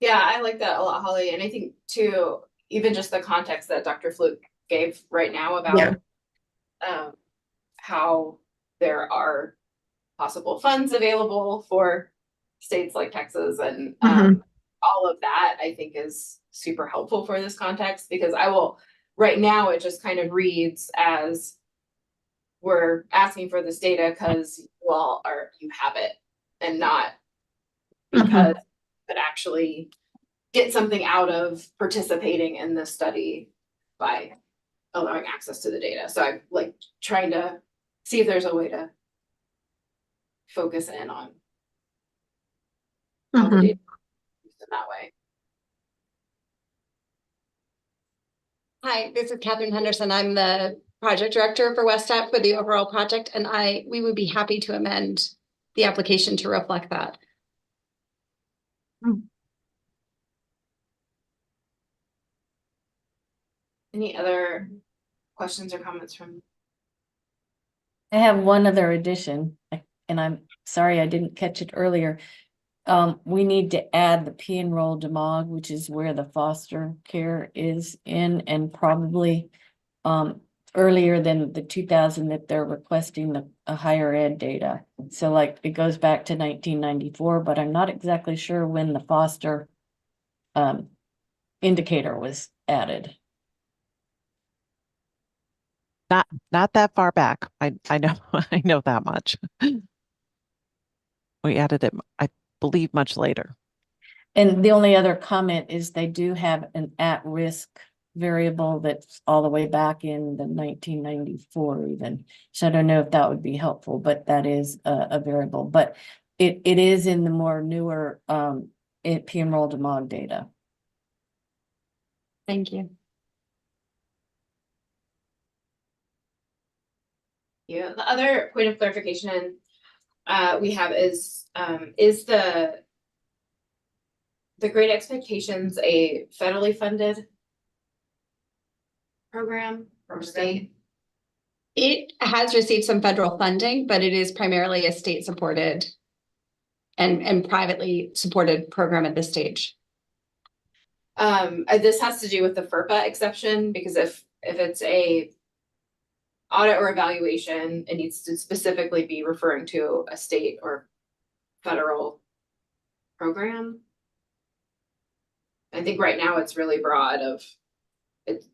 Yeah, I like that a lot, Holly. And I think too, even just the context that Dr. Fluke gave right now about how there are possible funds available for states like Texas, and all of that, I think, is super helpful for this context, because right now it just kind of reads as we're asking for this data because you have it, and not because it actually get something out of participating in this study by allowing access to the data. So I'm like trying to see if there's a way to focus in on how the data is used in that way. Hi, this is Catherine Henderson. I'm the project director for WestApp for the overall project, and we would be happy to amend the application to reflect that. Any other questions or comments from? I have one other addition, and I'm sorry I didn't catch it earlier. We need to add the P-enroll demog, which is where the foster care is in, and probably earlier than the 2000 that they're requesting a higher ed data. So like it goes back to 1994, but I'm not exactly sure when the foster indicator was added. Not that far back. I know I know that much. We added it, I believe, much later. And the only other comment is they do have an at-risk variable that's all the way back in the 1994 even. So I don't know if that would be helpful, but that is a variable. But it is in the more newer P-enroll demog data. Thank you. Yeah, the other point of clarification we have is the Great Expectations a federally funded program or state? It has received some federal funding, but it is primarily a state supported and privately supported program at this stage. This has to do with the FERPA exception, because if it's a audit or evaluation, it needs to specifically be referring to a state or federal program. I think right now it's really broad of it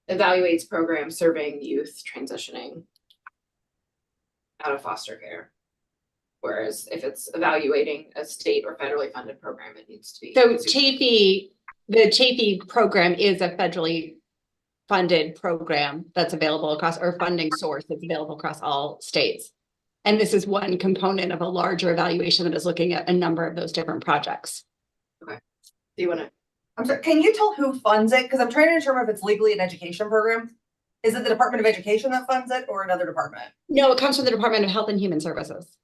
evaluates programs serving youth transitioning out of foster care. Whereas if it's evaluating a state or federally funded program, it needs to be. So the Chafee program is a federally funded program that's available across, or funding source that's available across all states. And this is one component of a larger evaluation that is looking at a number of those different projects. Okay. Do you want to? I'm sorry, can you tell who funds it? Because I'm trying to determine if it's legally an education program. Is it the Department of Education that funds it or another department? No, it comes from the Department of Health and Human Services.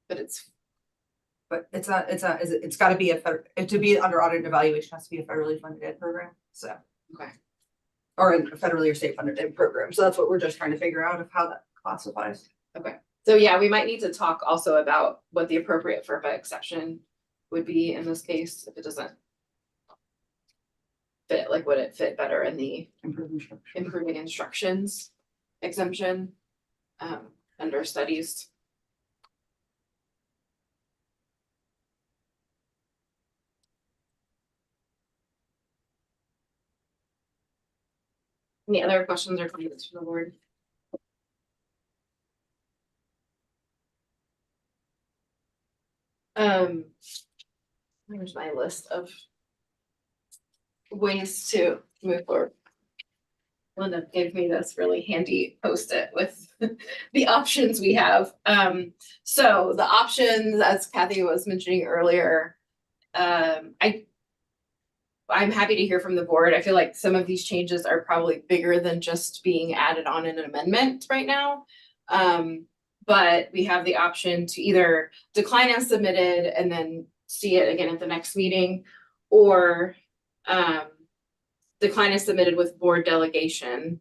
But it's not, it's got to be to be under audit and evaluation has to be a federally funded ed program. So, okay. Or a federally or state funded ed program. So that's what we're just trying to figure out of how that classifies. Okay. So yeah, we might need to talk also about what the appropriate FERPA exception would be in this case if it doesn't fit. Like, would it fit better in the improving instructions exemption under studies? Any other questions or comments from the board? Here's my list of ways to move forward. Linda gave me this really handy Post-it with the options we have. So the options, as Kathy was mentioning earlier, I'm happy to hear from the board. I feel like some of these changes are probably bigger than just being added on in an amendment right now. But we have the option to either decline as submitted and then see it again at the next meeting, or decline as submitted with board delegation.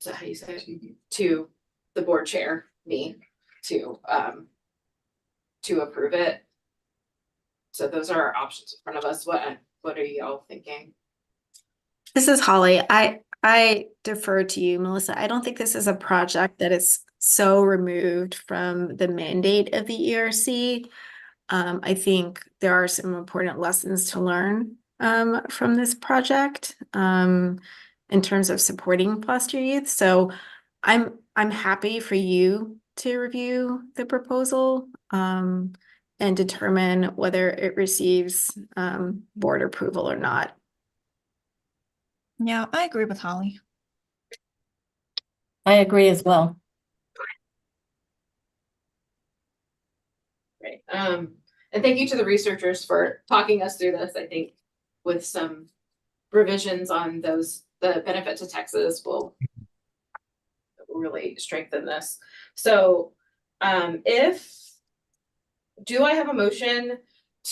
Is that how you say it? To the board chair, me, to approve it. So those are our options in front of us. What are y'all thinking? This is Holly. I defer to you, Melissa. I don't think this is a project that is so removed from the mandate of the ERC. I think there are some important lessons to learn from this project in terms of supporting foster youth. So I'm happy for you to review the proposal and determine whether it receives board approval or not. Yeah, I agree with Holly. I agree as well. Great. And thank you to the researchers for talking us through this. I think with some revisions on those, the benefit to Texas will really strengthen this. So do I have a motion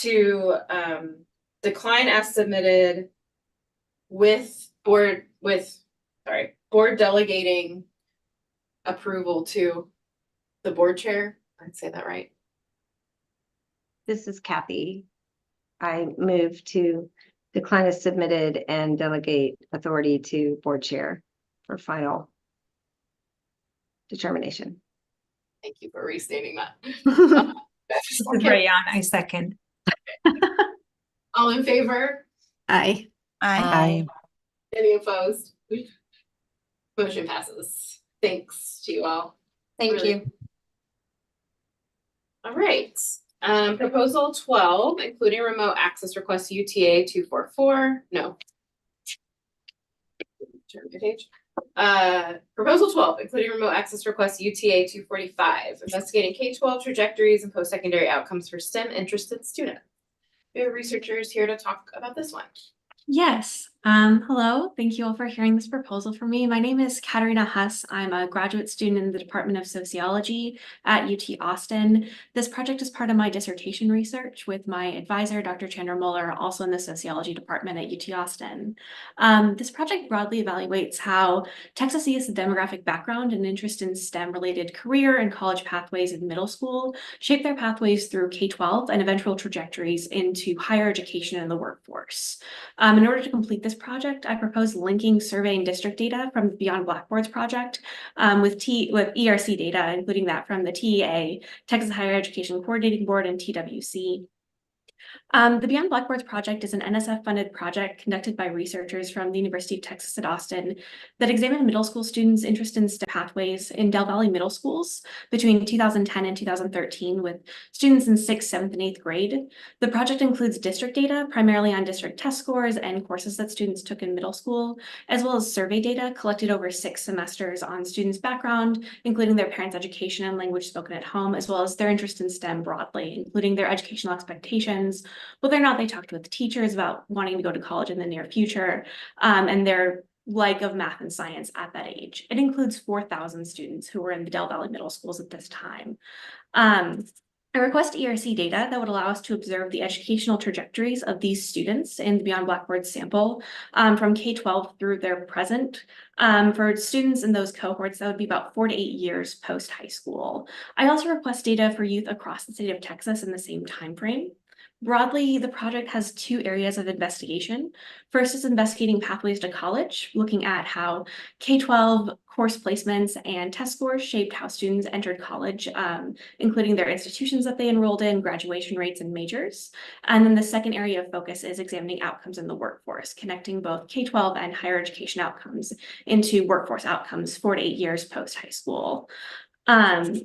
to decline as submitted with board delegating approval to the board chair? I'd say that right. This is Kathy. I move to decline as submitted and delegate authority to board chair for final determination. Thank you for restating that. This is Rayan, I second. All in favor? Aye. Aye. Any opposed? Motion passes. Thanks to you all. Thank you. All right. Proposal 12, including remote access request UTA 244. No. Turn the page. Proposal 12, including remote access request UTA 245, investigating K-12 trajectories and post-secondary outcomes for STEM interested students. We have researchers here to talk about this one. Yes. Hello. Thank you all for hearing this proposal from me. My name is Katarina Huss. I'm a graduate student in the Department of Sociology at UT Austin. This project is part of my dissertation research with my advisor, Dr. Chandra Muller, also in the Sociology Department at UT Austin. This project broadly evaluates how Texas youth's demographic background and interest in STEM-related career and college pathways in middle school shape their pathways through K-12 and eventual trajectories into higher education and the workforce. And In order to complete this project, I propose linking survey and district data from the Beyond Blackboards project with ERC data, including that from the TEA, Texas Higher Education Coordinating Board, and TWC. The Beyond Blackboards project is an NSF-funded project conducted by researchers from the University of Texas at Austin that examined middle school students' interest in STEM pathways in Del Valle middle schools between 2010 and 2013 with students in 6th, 7th, and 8th grade. The project includes district data, primarily on district test scores and courses that students took in middle school, as well as survey data collected over 6 semesters on students' background, including their parents' education and language spoken at home, as well as their interest in STEM broadly, including their educational expectations, whether or not they talked with teachers about wanting to go to college in the near future, and their like of math and science at that age. It includes 4,000 students who were in the Del Valle middle schools at this time. I request ERC data that would allow us to observe the educational trajectories of these students in the Beyond Blackboard sample from K-12 through their present. For students in those cohorts, that would be about 4 to 8 years post high school. I also request data for youth across the state of Texas in the same time frame. Broadly, the project has 2 areas of investigation. First is investigating pathways to college, looking at how K-12 course placements and test scores shaped how students entered college, including their institutions that they enrolled in, graduation rates, and majors. And then the second area of focus is examining outcomes in the workforce, connecting both K-12 and higher education outcomes into workforce outcomes 4 to 8 years post high school.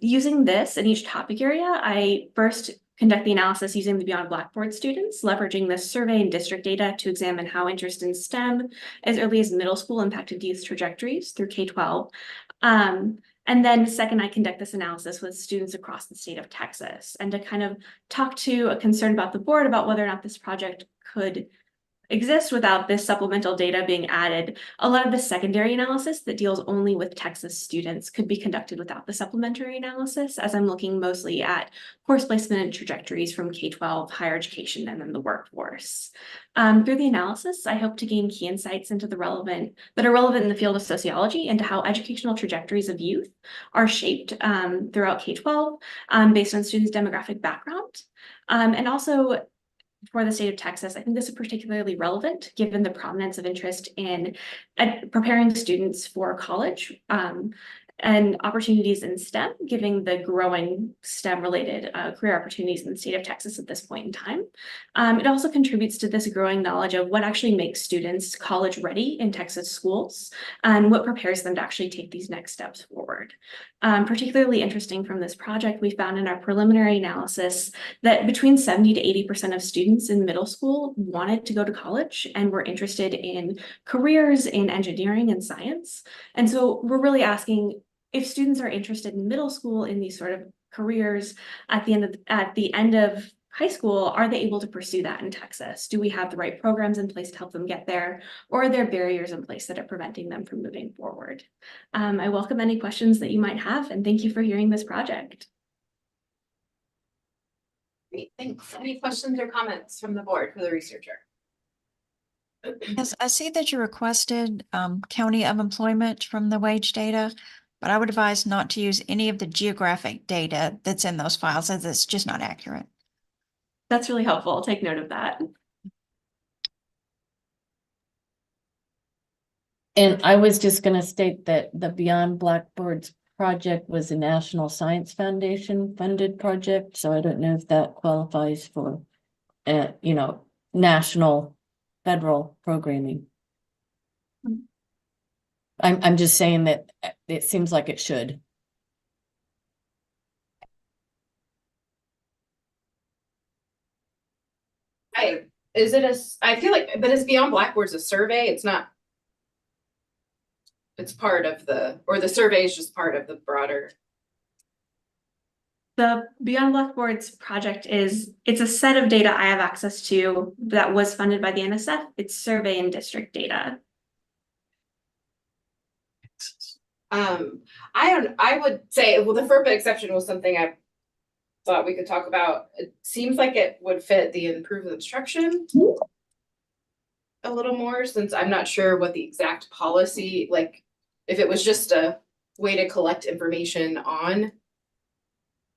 Using this in each topic area, I first conduct the analysis using the Beyond Blackboard students, leveraging the survey and district data to examine how interest in STEM as early as middle school impacted youth trajectories through K-12. And then second, I conduct this analysis with students across the state of Texas and to kind of talk to a concern about the board about whether or not this project could exist without this supplemental data being added. A lot of the secondary analysis that deals only with Texas students could be conducted without the supplementary analysis, as I'm looking mostly at course placement and trajectories from K-12, higher education, and then the workforce. Through the analysis, I hope to gain key insights into that are relevant in the field of sociology into how educational trajectories of youth are shaped throughout K-12 based on students' demographic background. And also, for the state of Texas, I think this is particularly relevant given the prominence of interest in preparing students for college and opportunities in STEM, given the growing STEM-related career opportunities in the state of Texas at this point in time. It also contributes to this growing knowledge of what actually makes students college-ready in Texas schools and what prepares them to actually take these next steps forward. Particularly interesting from this project, we found in our preliminary analysis that between 70 to 80% of students in middle school wanted to go to college and were interested in careers in engineering and science. And so we're really asking, if students are interested in middle school in these sort of careers at the end of high school, are they able to pursue that in Texas? Do we have the right programs in place to help them get there? Or are there barriers in place that are preventing them from moving forward? I welcome any questions that you might have, and thank you for hearing this project. Great, thanks. Any questions or comments from the board for the researcher? Yes, I see that you requested county of employment from the wage data, but I would advise not to use any of the geographic data that's in those files, as it's just not accurate. That's really helpful. I'll take note of that. And I was just going to state that the Beyond Blackboards project was a National Science Foundation funded project. So I don't know if that qualifies for, national federal programming. I'm just saying that it seems like it should. I feel like, but it's Beyond Blackboard's a survey. It's not. It's part of the survey is just part of the broader. The Beyond Blackboards project it's a set of data I have access to that was funded by the NSF. It's survey and district data. I would say, well, the FERPA exception was something I thought we could talk about. It seems like it would fit the improved instruction a little more, since I'm not sure what the exact policy, like if it was just a way to collect information on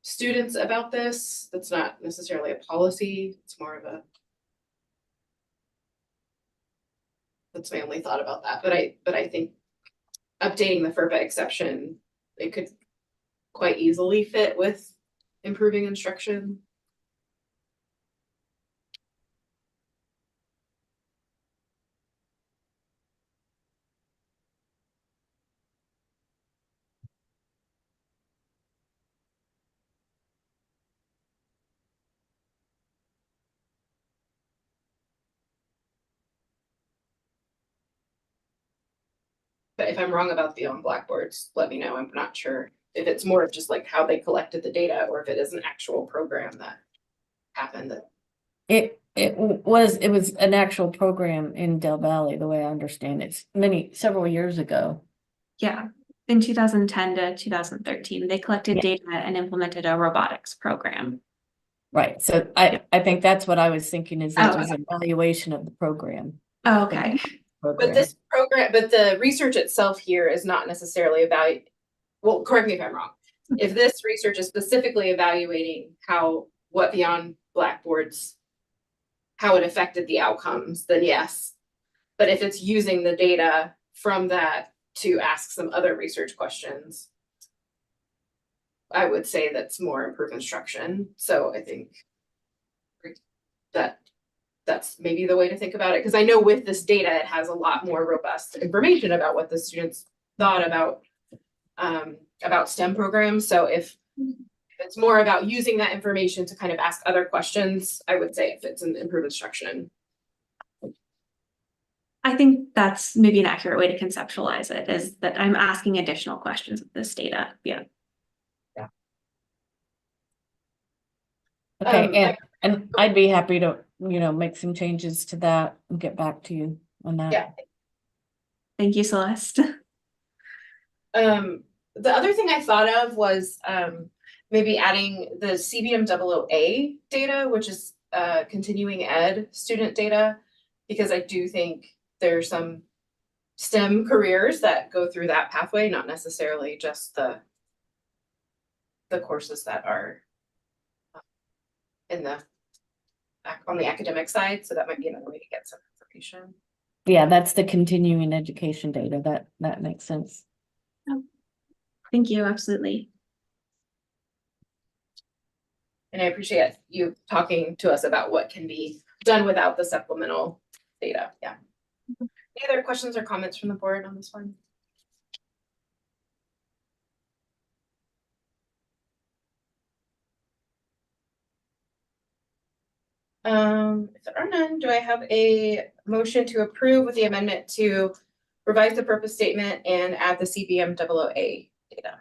students about this, that's not necessarily a policy, it's more of a. That's my only thought about that, but I think updating the FERPA exception, it could quite easily fit with improving instruction. But if I'm wrong about the on blackboards, let me know. I'm not sure if it's more of just like how they collected the data or if it is an actual program that happened that. It was an actual program in Del Valle, the way I understand it, several years ago. Yeah, in 2010 to 2013, they collected data and implemented a robotics program. Right, so I think that's what I was thinking is this Oh, was an evaluation of the program. Oh, okay. But this program, but the research itself here is not necessarily well, correct me if I'm wrong. If this research is specifically evaluating what beyond blackboards, how it affected the outcomes, then yes. But if it's using the data from that to ask some other research questions, I would say that's more improved instruction. So I think that's maybe the way to think about it. Because I know with this data, it has a lot more robust information about what the students thought about STEM programs. So if it's more about using that information to kind of ask other questions, I would say if it's an improved instruction. I think that's maybe an accurate way to conceptualize it, is that I'm asking additional questions with this data. Yeah. Okay, and I'd be happy to, make some changes to that and get back to you on that. Yeah. Thank you, Celeste. The other thing I thought of was maybe adding the CBM00A data, which is continuing ed student data, because I do think there's some STEM careers that go through that pathway, not necessarily just the courses that are on the academic side. So that might be another way to get some information. Yeah, that's the continuing education data. That makes sense. Thank you, absolutely. And I appreciate you talking to us about what can be done without the supplemental data. Yeah. Any other questions or comments from the board on this one? If there are none, do I have a motion to approve with the amendment to revise the purpose statement and add the CBM00A data?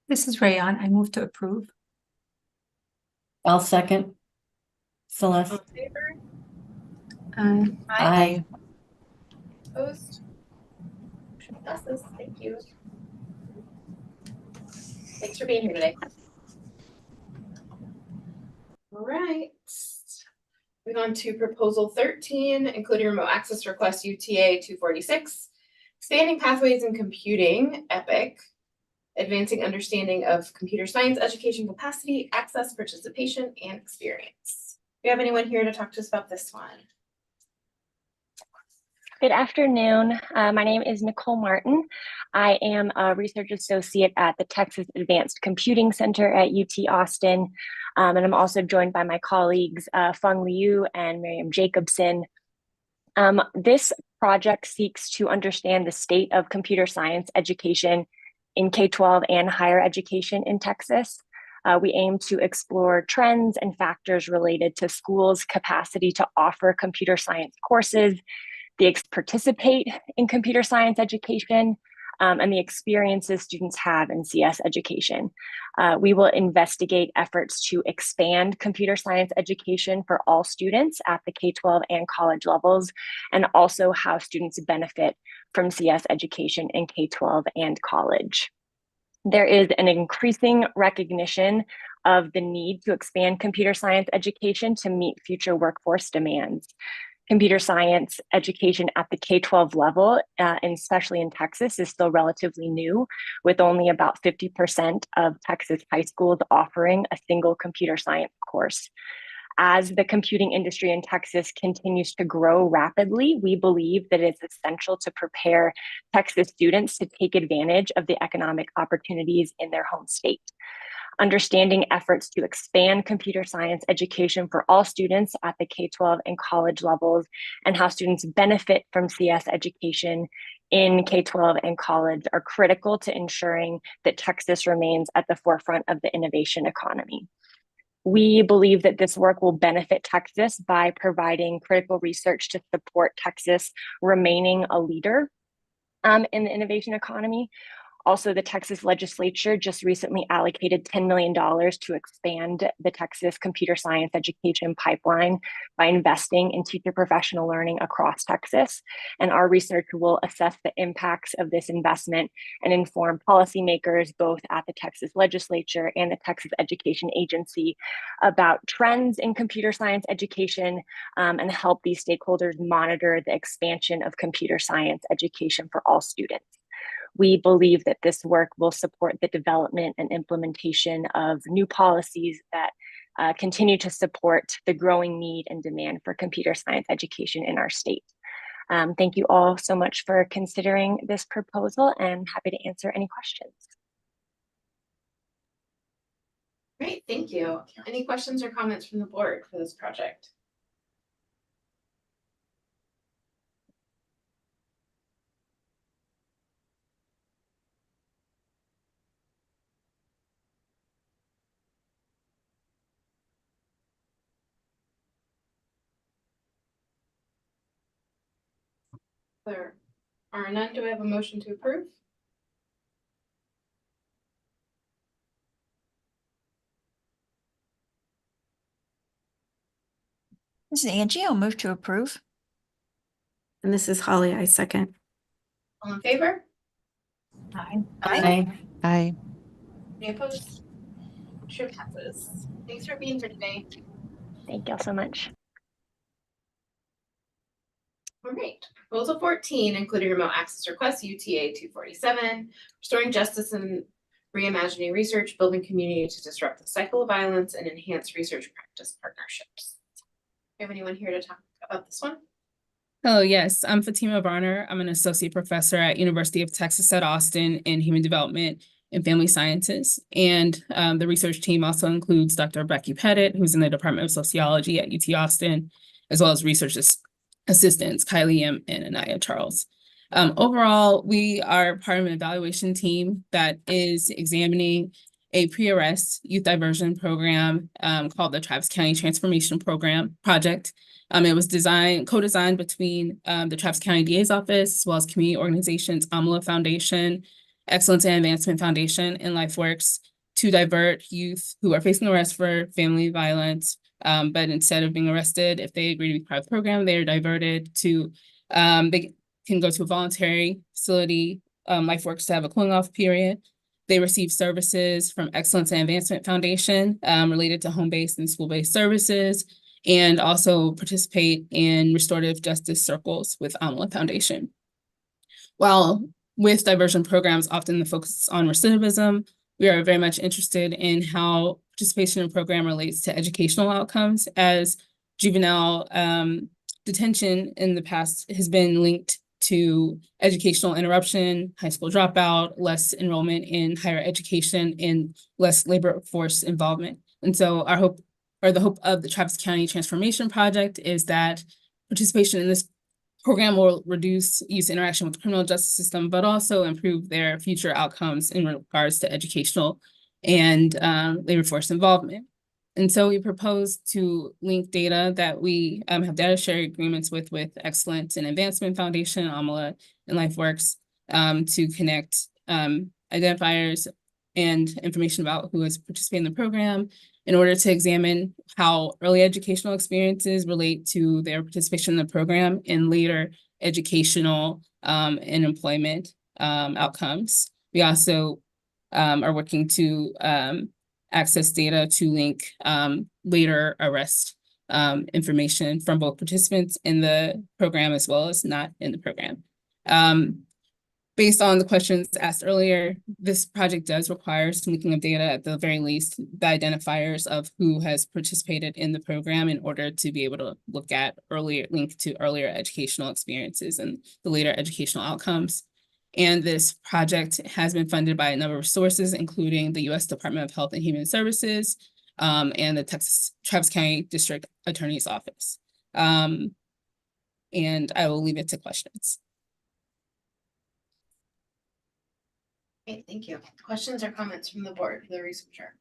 This is Rayon. I move to approve. I'll second. Celeste. All in favor? Aye. Opposed? Motion passes. Thank you. Thanks for being here today. All right. Moving on to proposal 13, including remote access request UTA 246, expanding pathways in computing, EPIC, advancing understanding of computer science education capacity, access, participation, and experience. Do you have anyone here to talk to us about this one? Good afternoon. My name is Nicole Martin. I am a research associate at the Texas Advanced Computing Center at UT Austin. And I'm also joined by my colleagues, Feng Liu and Miriam Jacobson. This project seeks to understand the state of computer science education in K-12 and higher education in Texas. We aim to explore trends and factors related to schools' capacity to offer computer science courses, the participate in computer science education, and the experiences students have in CS education. We will investigate efforts to expand computer science education for all students at the K-12 and college levels, and also how students benefit from CS education in K-12 and college. There is an increasing recognition of the need to expand computer science education to meet future workforce demands. computer science education at the K-12 level, and especially in Texas, is still relatively new, with only about 50% of Texas high schools offering a single computer science course. As the computing industry in Texas continues to grow rapidly, we believe that it's essential to prepare Texas students to take advantage of the economic opportunities in their home state. Understanding efforts to expand computer science education for all students at the K-12 and college levels, and how students benefit from CS education in K-12 and college are critical to ensuring that Texas remains at the forefront of the innovation economy. We believe that this work will benefit Texas by providing critical research to support Texas remaining a leader in the innovation economy. Also, the Texas legislature just recently allocated $10 million to expand the Texas computer science education pipeline by investing in teacher professional learning across Texas. And our research will assess the impacts of this investment and inform policymakers both at the Texas legislature and the Texas Education Agency about trends in computer science education, and help these stakeholders monitor the expansion of computer science education for all students. We believe that this work will support the development and implementation of new policies that continue to support the growing need and demand for computer science education in our state. Thank you all so much for considering this proposal, and happy to answer any questions. Great, thank you. Any questions or comments from the board for this project? There are none. Do I have a motion to approve? This is Angie. I'll move to approve. And this is Holly. I second. All in favor? Aye. Aye. Aye. Any opposed? Motion passes. Thanks for being here today. Thank you all so much. All right, proposal 14, including remote access requests, UTA 247, restoring justice and reimagining research, building community to disrupt the cycle of violence and enhance research practice partnerships. Do you have anyone here to talk about this one? Hello, yes, I'm Fatima Varner. I'm an associate professor at University of Texas at Austin in Human Development and Family Sciences. And the research team also includes Dr. Becky Pettit, who's in the Department of Sociology at UT Austin, as well as research assistants, Kylie M. and Anaya Charles. Overall, we are part of an evaluation team that is examining a pre-arrest youth diversion program called the Travis County Transformation Project. It was co-designed between the Travis County DA's office, as well as community organizations, AMLA Foundation, Excellence and Advancement Foundation, and LifeWorks, to divert youth who are facing arrest for family violence. But instead of being arrested, if they agree to be part of the program, they are diverted to, they can go to a voluntary facility, LifeWorks, to have a cooling off period. They receive services from Excellence and Advancement Foundation related to home-based and school-based services, and also participate in restorative justice circles with AMLA Foundation. While with diversion programs, often the focus is on recidivism, we are very much interested in how participation in the program relates to educational outcomes, as juvenile detention in the past has been linked to educational interruption, high school dropout, less enrollment in higher education, and less labor force involvement. And so our hope, or the hope of the Travis County Transformation Project, is that participation in this program will reduce youth interaction with the criminal justice system, but also improve their future outcomes in regards to educational and labor force involvement. And so we propose to link data that we have data share agreements with Excellence and Advancement Foundation, AMLA, and LifeWorks to connect identifiers and information about who has participated in the program in order to examine how early educational experiences relate to their participation in the program and later educational and employment outcomes. We also are working to access data to link later arrest information from both participants in the program as well as not in the program. Based on the questions asked earlier, this project does require some linking of data, at the very least, the identifiers of who has participated in the program in order to be able to look at link to earlier educational experiences and the later educational outcomes. And this project has been funded by a number of sources, including the U.S. Department of Health and Human Services and the Travis County District Attorney's Office. And I will leave it to questions. Okay, thank you. Questions or comments from the board, the researcher?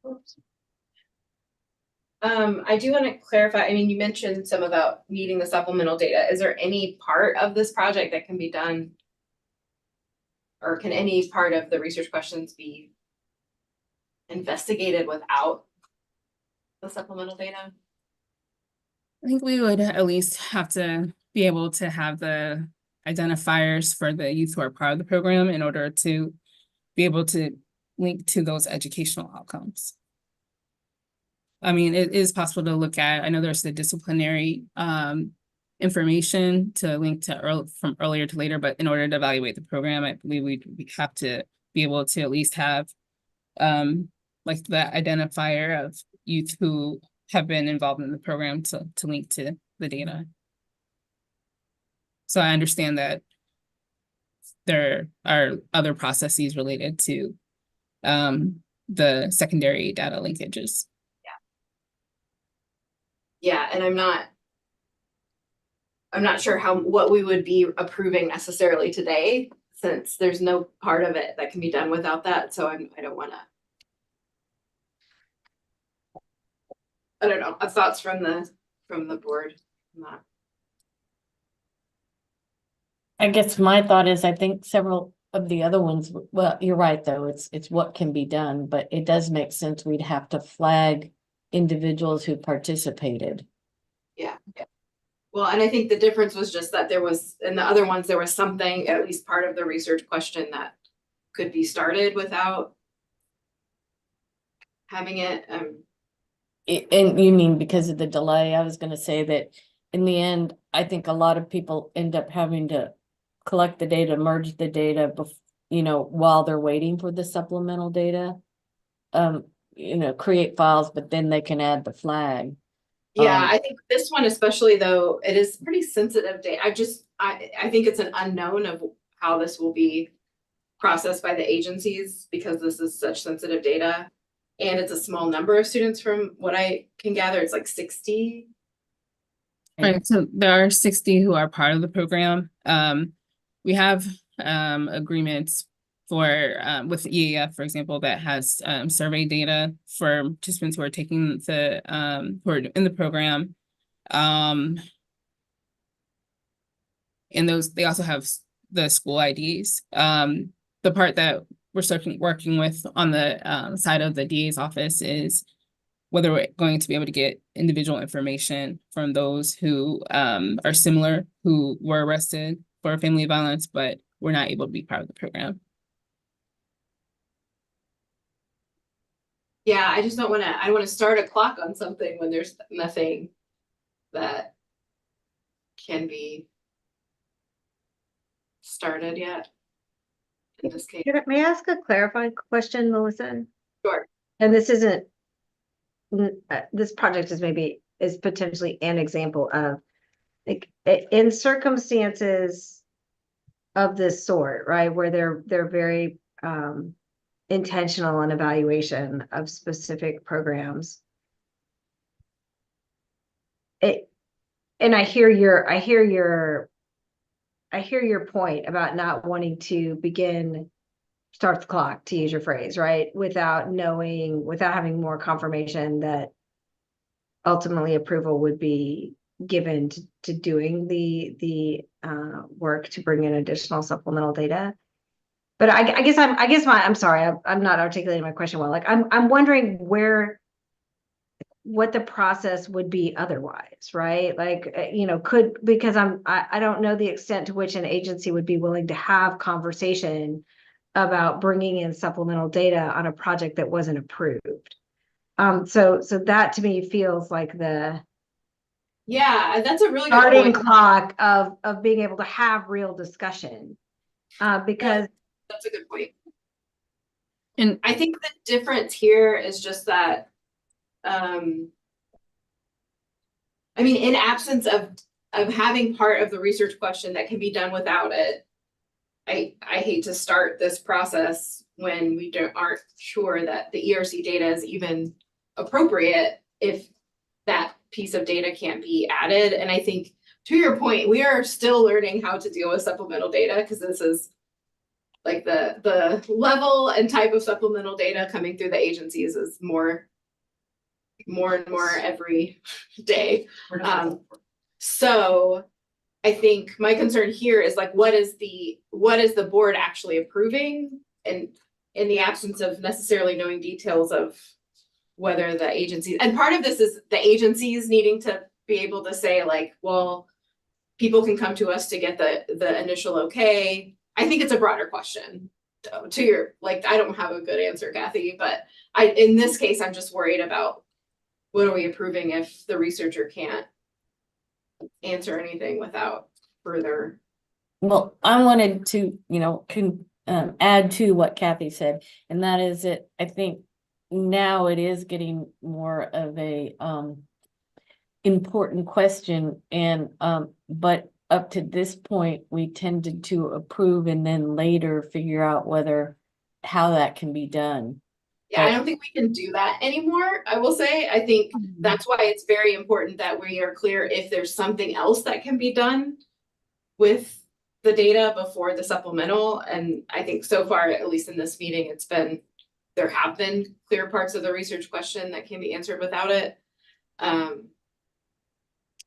Oops. I do want to clarify, I mean, you mentioned some about needing the supplemental data. Is there any part of this project that can be done, or can any part of the research questions be investigated without the supplemental data? I think we would at least have to be able to have the identifiers for the youth who are part of the program in order to be able to link to those educational outcomes. I mean, it is possible to look at, I know there's the disciplinary information to link to from earlier to later, but in order to evaluate the program, I believe we have to be able to at least have like the identifier of youth who have been involved in the program to link to the data. So I understand that there are other processes related to the secondary data linkages. Yeah, and I'm not sure what we would be approving necessarily today, since there's no part of it that can be done without that. So I don't want to. I don't know. Thoughts from the board on that. I guess my thought is, I think several of the other ones, well, you're right, though, it's what can be done, but it does make sense we'd have to flag individuals who participated. Yeah. Well, and I think the difference was just that there was, in the other ones, there was something, at least part of the research question, that could be started without having it. And you mean because of the delay? I was going to say that in the end, I think a lot of people end up having to collect the data, merge the data, while they're waiting for the supplemental data. Create files, but then they can add the flag. Yeah, I think this one especially, though, it is pretty sensitive data. I think it's an unknown of how this will be processed by the agencies, because this is such sensitive data. And it's a small number of students from what I can gather. It's like 60. Right, so there are 60 who are part of the program. We have agreements for with EAF, for example, that has survey data for participants who are taking the who are in the program. And they also have the school IDs. The part that we're working with on the side of the DA's office is whether we're going to be able to get individual information from those who are similar, who were arrested for family violence, but were not able to be part of the program. Yeah, I just don't want to start a clock on something when there's nothing that can be started yet. In this case. May I ask a clarifying question, Melissa? Sure. And this isn't, this project is potentially an example of, like, in circumstances of this sort, right, where they're very intentional in evaluation of specific programs. And I hear your point about not wanting to start the clock, to use your phrase, right? Without having more confirmation that ultimately approval would be given to doing the work to bring in additional supplemental data. But I'm sorry, I'm not articulating my question well. Like I'm wondering what the process would be otherwise, right? Like, because I don't know the extent to which an agency would be willing to have conversation about bringing in supplemental data on a project that wasn't approved. So that to me feels like the Yeah, that's a really good starting point. clock of being able to have real discussion. Because that's a good point. And I think the difference here is just that, I mean, in absence of having part of the research question that can be done without it, I hate to start this process when we aren't sure that the ERC data is even appropriate if that piece of data can't be added. And I think, to your point, we are still learning how to deal with supplemental data, because this is like the level and type of supplemental data coming through the agencies is more and more every day. So I think my concern here is like, what is the board actually approving? And in the absence of necessarily knowing details of whether the agencies, and part of this is the agencies needing to be able to say like, well, people can come to us to get the initial okay. I think it's a broader question to your, like, I don't have a good answer, Kathy, but in this case, I'm just worried about what are we approving if the researcher can't answer anything without further. Well, I wanted to, add to what Kathy said, and that is that I think now it is getting more of a important question, and but up to this point, we tended to approve and then later figure out how that can be done. Yeah, I don't think we can do that anymore, I will say. I think that's why it's very important that we are clear if there's something else that can be done with the data before the supplemental. And I think so far, at least in this meeting, there have been clear parts of the research question that can be answered without it.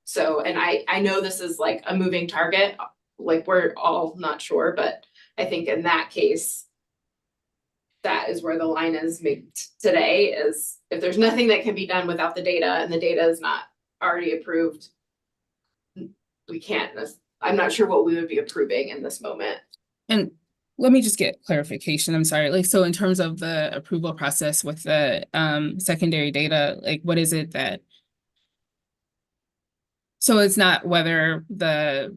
So, and I know this is like a moving target, like we're all not sure, but I think in that case, that is where the line is made today, is if there's nothing that can be done without the data and the data is not already approved, we can't, I'm not sure what we would be approving in this moment. And let me just get clarification. I'm sorry. Like, so in terms of the approval process with the secondary data, like what is it that, so it's not whether the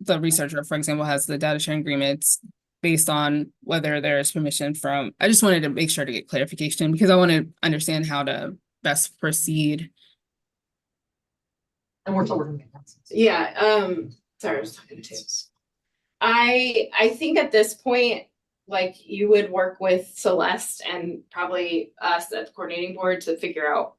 researcher, for example, has the data sharing agreements based on whether there's permission from, I just wanted to make sure to get clarification because I want to understand how to best proceed. And we're still working. Yeah, sorry, I was talking to. I think at this point, like you would work with Celeste and probably us at the coordinating board to figure out.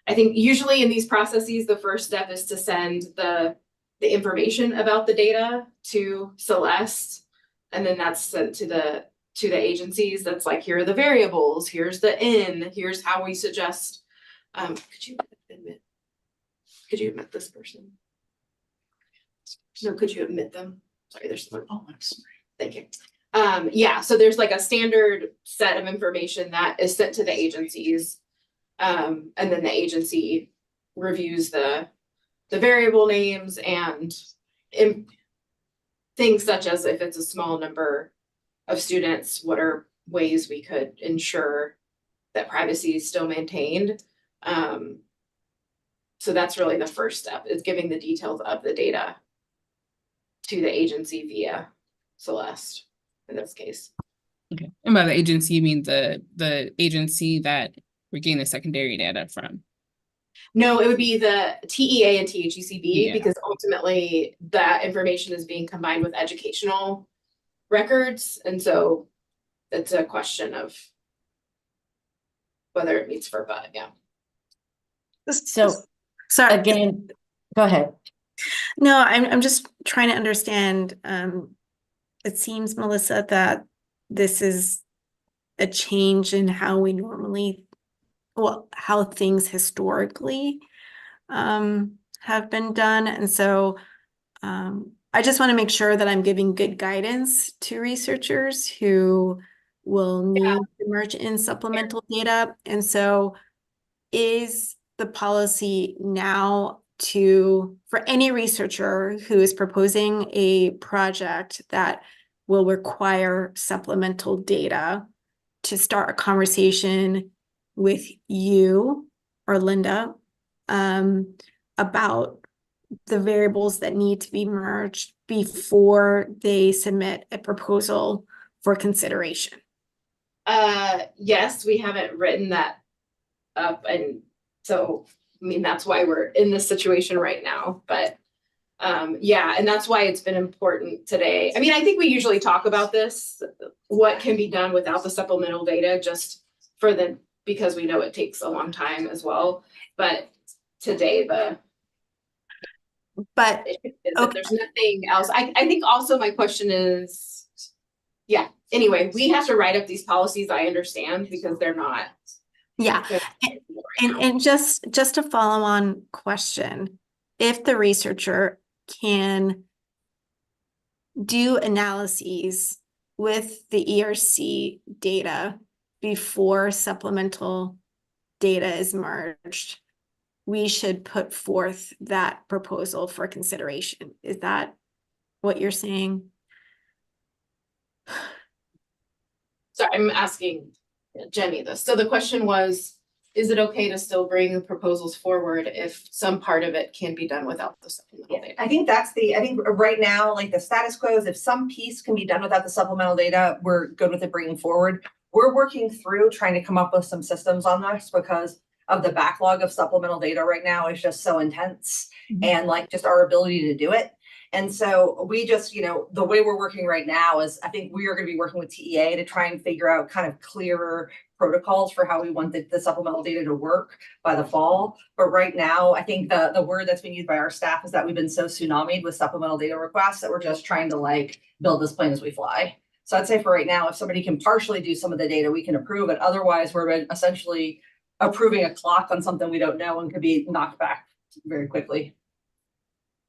I think usually in these processes, the first step is to send the information about the data to Celeste, and then that's sent to the agencies. That's like, here are the variables, here's the N, here's how we suggest. Could you admit this person? No, could you admit them? Sorry, there's someone. Oh, I'm sorry. Thank you. Yeah, so there's like a standard set of information that is sent to the agencies. And then the agency reviews the variable names and things such as if it's a small number of students, what are ways we could ensure that privacy is still maintained. So that's really the first step, is giving the details of the data to the agency via Celeste in this case. Okay. And by the agency, you mean the agency that we're getting the secondary data from? No, it would be the TEA and THECB, Yeah. because ultimately that information is being combined with educational records. And so it's a question of whether it meets FERPA, yeah. So, Sorry. again, go ahead. No, I'm just trying to understand. It seems, Melissa, that this is a change in how we normally, how things historically have been done. And so I just want to make sure that I'm giving good guidance to researchers who will need to merge in supplemental data. And so is the policy now for any researcher who is proposing a project that will require supplemental data to start a conversation with you or Linda about the variables that need to be merged before they submit a proposal for consideration? Yes, we haven't written that up, and so, I mean, that's why we're in this situation right now, but yeah, and that's why it's been important today. I mean, I think we usually talk about this, what can be done without the supplemental data, just because we know it takes a long time as well, but today there's nothing else. I think also my question is, yeah, anyway, we have to write up these policies, I understand, because they're not. Yeah, and just a follow-on question, if the researcher can do analyses with the ERC data before supplemental data is merged, we should put forth that proposal for consideration. Is that what you're saying? So I'm asking Jenny this. So the question was, is it okay to still bring proposals forward if some part of it can be done without the supplemental data? I think right now, like the status quo is if some piece can be done without the supplemental data, we're good with it bringing forward. We're working through trying to come up with some systems on this because of the backlog of supplemental data right now is just so intense and like just our ability to do it. And so we just, the way we're working right now is I think we are going to be working with TEA to try and figure out kind of clearer protocols for how we want the supplemental data to work by the fall. But right now, I think the word that's been used by our staff is that we've been so tsunamied with supplemental data requests that we're just trying to like build this plane as we fly. So I'd say for right now, if somebody can partially do some of the data, we can approve it. Otherwise, we're essentially approving a clock on something we don't know and could be knocked back very quickly.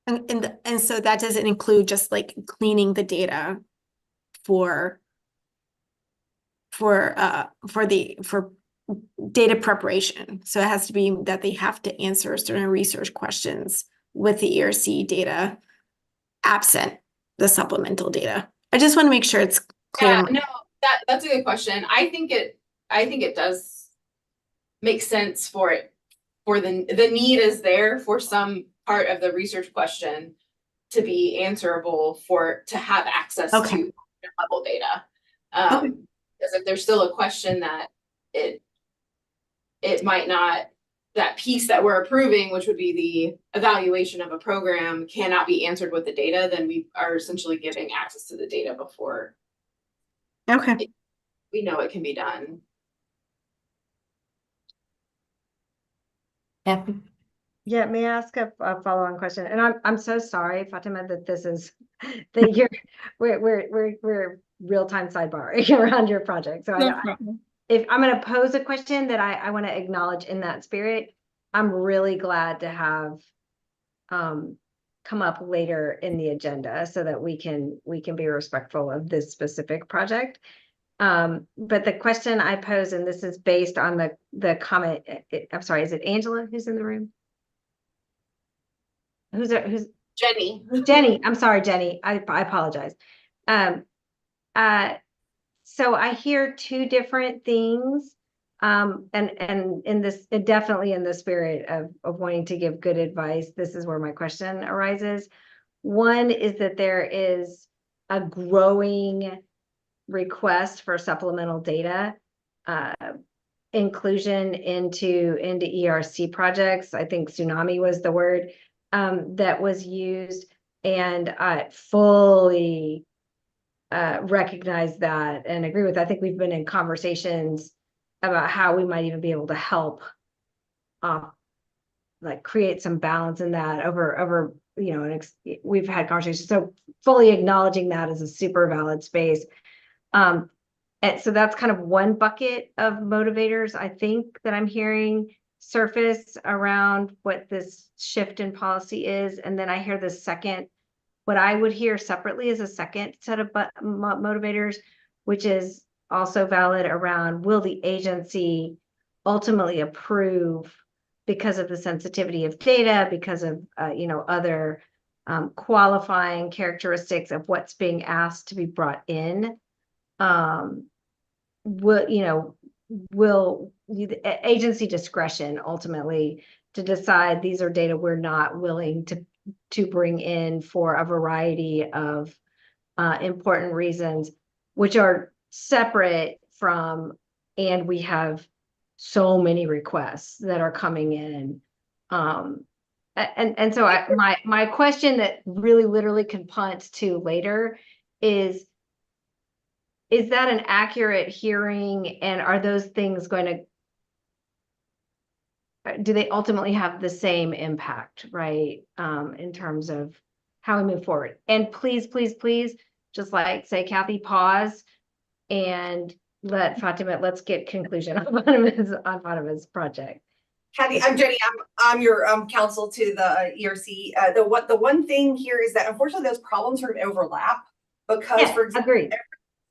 And so that doesn't include just like cleaning the data for data preparation. So it has to be that they have to answer certain research questions with the ERC data absent the supplemental data. I just want to make sure it's clear. Yeah, no, that's a good question. I think it does make sense for the need is there for some part of the research question to be answerable to have access to level data. Because if there's still a question that it might not, that piece that we're approving, which would be the evaluation of a program, cannot be answered with the data, then we are essentially giving access to the data before we know it can be done. Yeah, may I ask a follow-on question? And I'm so sorry, Fatima, that this is that we're real-time sidebar around your project. So if I'm going to pose a question that I want to acknowledge in that spirit, I'm really glad to have come up later in the agenda so that we can be respectful of this specific project. But the question I pose, and this is based on the comment, I'm sorry, is it Angela who's in the room? Who's Jenny? Jenny, I'm sorry, Jenny. I apologize. So I hear two different things, and in this, definitely in the spirit of wanting to give good advice, this is where my question arises. One is that there is a growing request for supplemental data inclusion into ERC projects. I think tsunami was the word that was used, and I fully recognize that and agree with. I think we've been in conversations about how we might even be able to help like create some balance in that over we've had conversations, so fully acknowledging that as a super valid space. And so that's kind of one bucket of motivators I think that I'm hearing surface around what this shift in policy is. And then I hear the second, what I would hear separately is a second set of motivators, which is also valid around, will the agency ultimately approve because of the sensitivity of data, because of, other qualifying characteristics of what's being asked to be brought in, will the agency discretion ultimately to decide these are data we're not willing to bring in for a variety of important reasons, which are separate from, and we have so many requests that are coming in. And so my question that really literally can punt to later is that an accurate hearing, and are those things going to, do they ultimately have the same impact, right? In terms of how we move forward. And please, just like say, Kathy, pause and let Fatima, let's get conclusion on Fatima's project. Kathy, I'm Jenny. I'm your counsel to the ERC. The one thing here is that unfortunately those problems sort of overlap because, for example, every piece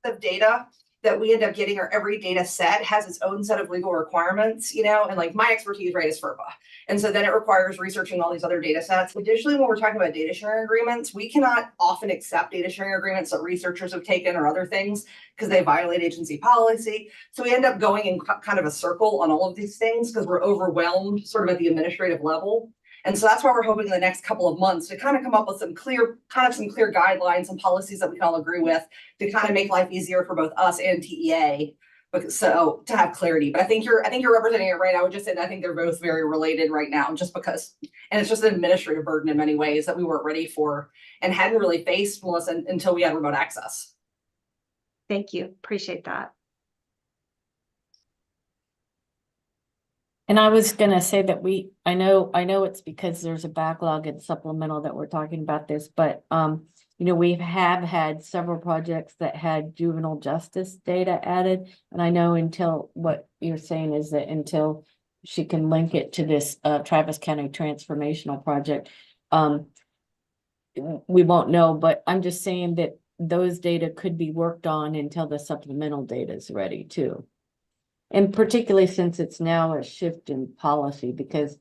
of data that we end up getting, or every data set has its own set of legal requirements, and like my expertise, right, is FERPA. And so then it requires researching all these other data sets. Additionally, when we're talking about data sharing agreements, we cannot often accept data sharing agreements that researchers have taken or other things because they violate agency policy. So we end up going in kind of a circle on all of these things because we're overwhelmed sort of at the administrative level. And so that's why we're hoping in the next couple of months to kind of come up with some clear guidelines and policies that we can all agree with to kind of make life easier for both us and TEA. So to have clarity, but I think you're representing it right. I would just say that I think they're both very related right now, just because, and it's just an administrative burden in many ways that we weren't ready for and hadn't really faced, Melissa, until we had remote access. Thank you. Appreciate that. And I was gonna say that I know it's because there's a backlog in supplemental that we're talking about this, but we have had several projects that had juvenile justice data added. And I know until what you're saying is that until she can link it to this Travis County transformational project, we won't know, but I'm just saying that those data could be worked on until the supplemental data is ready too. And particularly since it's now a shift in policy, because,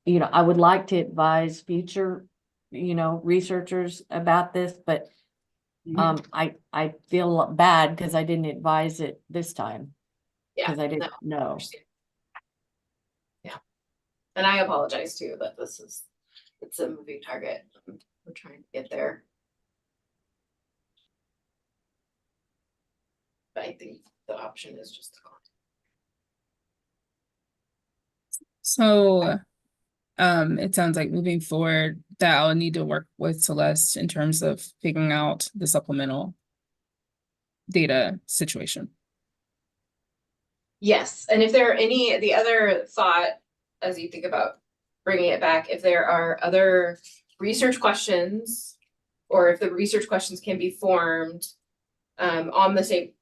I would like to advise future, researchers about this, but I feel bad because I didn't advise it this time. Yeah, because I didn't know. Yeah. And I apologize too that it's a moving target. We're trying to get there. But I think the option is just to call. So it sounds like moving forward that I'll need to work with Celeste in terms of figuring out the supplemental data situation. Yes, and if there are the other thought, as you think about bringing it back, if there are other research questions, or if the research questions can be formed on the same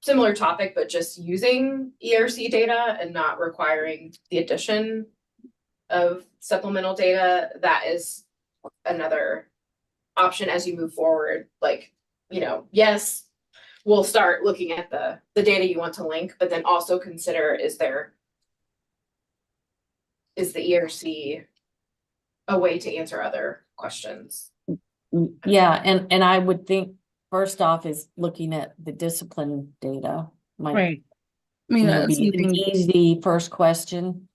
similar topic, but just using ERC data and not requiring the addition of supplemental data, that is another option as you move forward. Like, yes, we'll start looking at the data you want to link, but then also consider, is the ERC a way to answer other questions? Yeah, and I would think first off is looking at the discipline data. Right. I mean, Be an easy first question.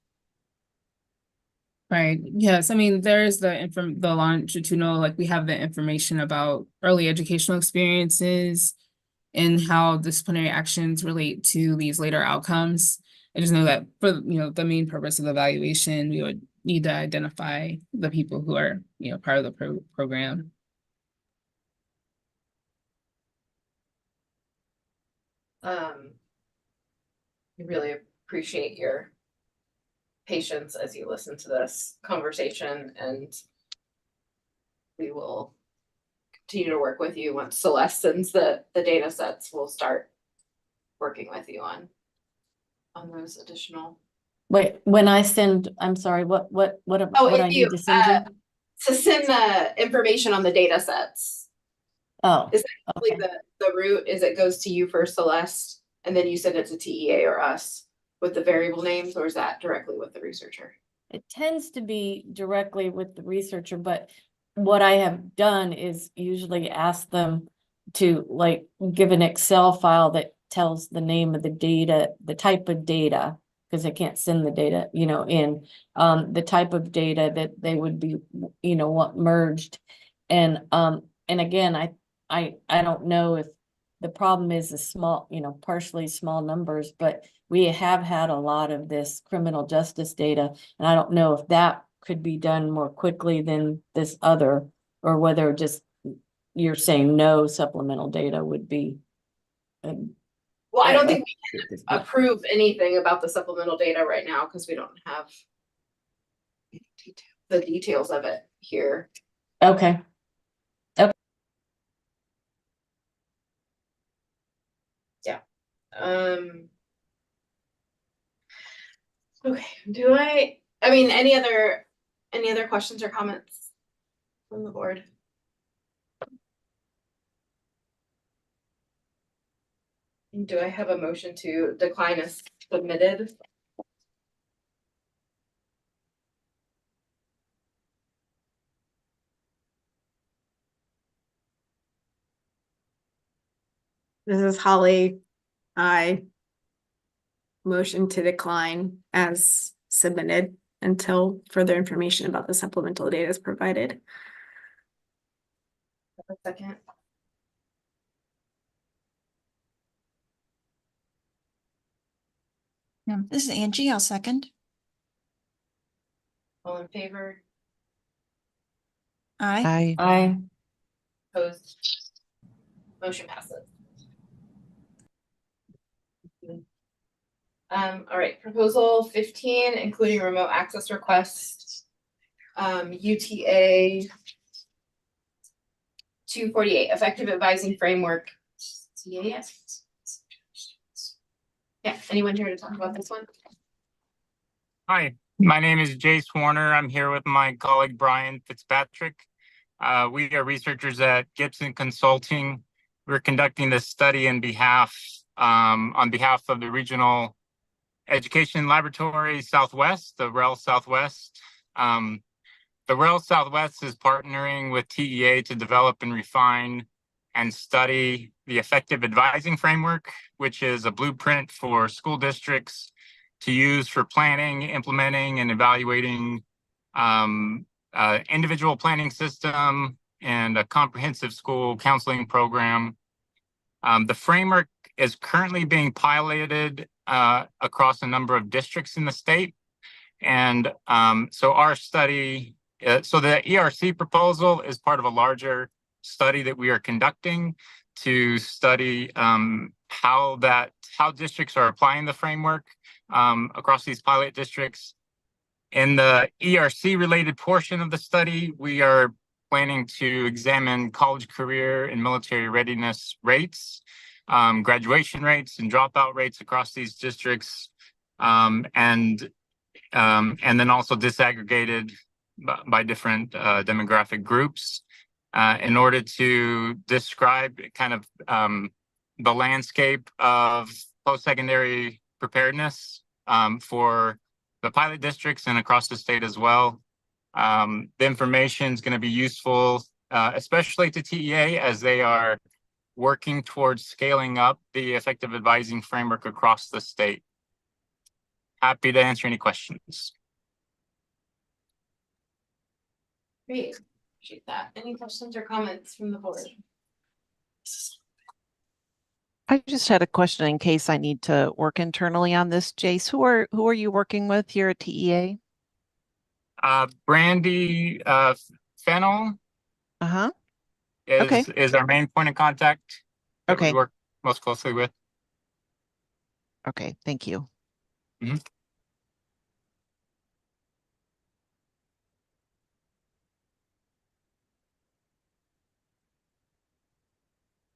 Right. Yes. I mean, there's the longitudinal, like we have the information about early educational experiences and how disciplinary actions relate to these later outcomes. I just know that for, the main purpose of the evaluation, we would need to identify the people who are, part of the program. I really appreciate your patience as you listen to this conversation, and we will continue to work with you. Once Celeste sends the data sets, we'll start working with you on those additional. Wait, when I send, I'm sorry, what I need to send you? To send the information on the data sets. Oh, is that okay. The route is it goes to you first, Celeste, and then you send it to TEA or us with the variable names, or is that directly with the researcher? it tends to be directly with the researcher, but what I have done is usually ask them to like give an Excel file that tells the name of the data, the type of data, because they can't send the data, in the type of data that they would be, want merged. And again, I don't know if the problem is the small, partially small numbers, but we have had a lot of this criminal justice data, and I don't know if that could be done more quickly than this other, or whether just you're saying no supplemental data would be. Well, I don't think we can approve anything about the supplemental data right now because we don't have the details of it here. Okay. Yeah. Okay, I mean, any other questions or comments from the board? Do I have a motion to decline as submitted? This is Holly. I motion to decline as submitted until further information about the supplemental data is provided. A second. This is Angie. I'll second. All in favor? Aye. Aye. Opposed? Motion passes. All right, proposal 15, including remote access requests. UTA 248, effective advising framework. CAS. Yeah, anyone here to talk about this one? Hi, my name is Jace Warner. I'm here with my colleague Brian Fitzpatrick. We are researchers at Gibson Consulting. We're conducting this study on behalf of the Regional Education Laboratory Southwest, the REL Southwest. The REL Southwest is partnering with TEA to develop and refine and study the effective advising framework, which is a blueprint for school districts to use for planning, implementing, and evaluating individual planning system and a comprehensive school counseling program. The framework is currently being piloted across a number of districts in the state. And so our study, so the ERC proposal is part of a larger study that we are conducting to study how districts are applying the framework across these pilot districts. In the ERC related portion of the study, we are planning to examine college, career, and military readiness rates, graduation rates, and dropout rates across these districts, and then also disaggregated by different demographic groups in order to describe kind of the landscape of post-secondary preparedness for the pilot districts and across the state as well. The information is going to be useful, especially to TEA as they are working towards scaling up the effective advising framework across the state. Happy to answer any questions. Great, appreciate that. Any questions or comments from the board? I just had a question in case I need to work internally on this, Jace. Who are you working with here at TEA? Brandy Fennel is our main point of contact that we work most closely with. Okay, thank you. Mm-hmm.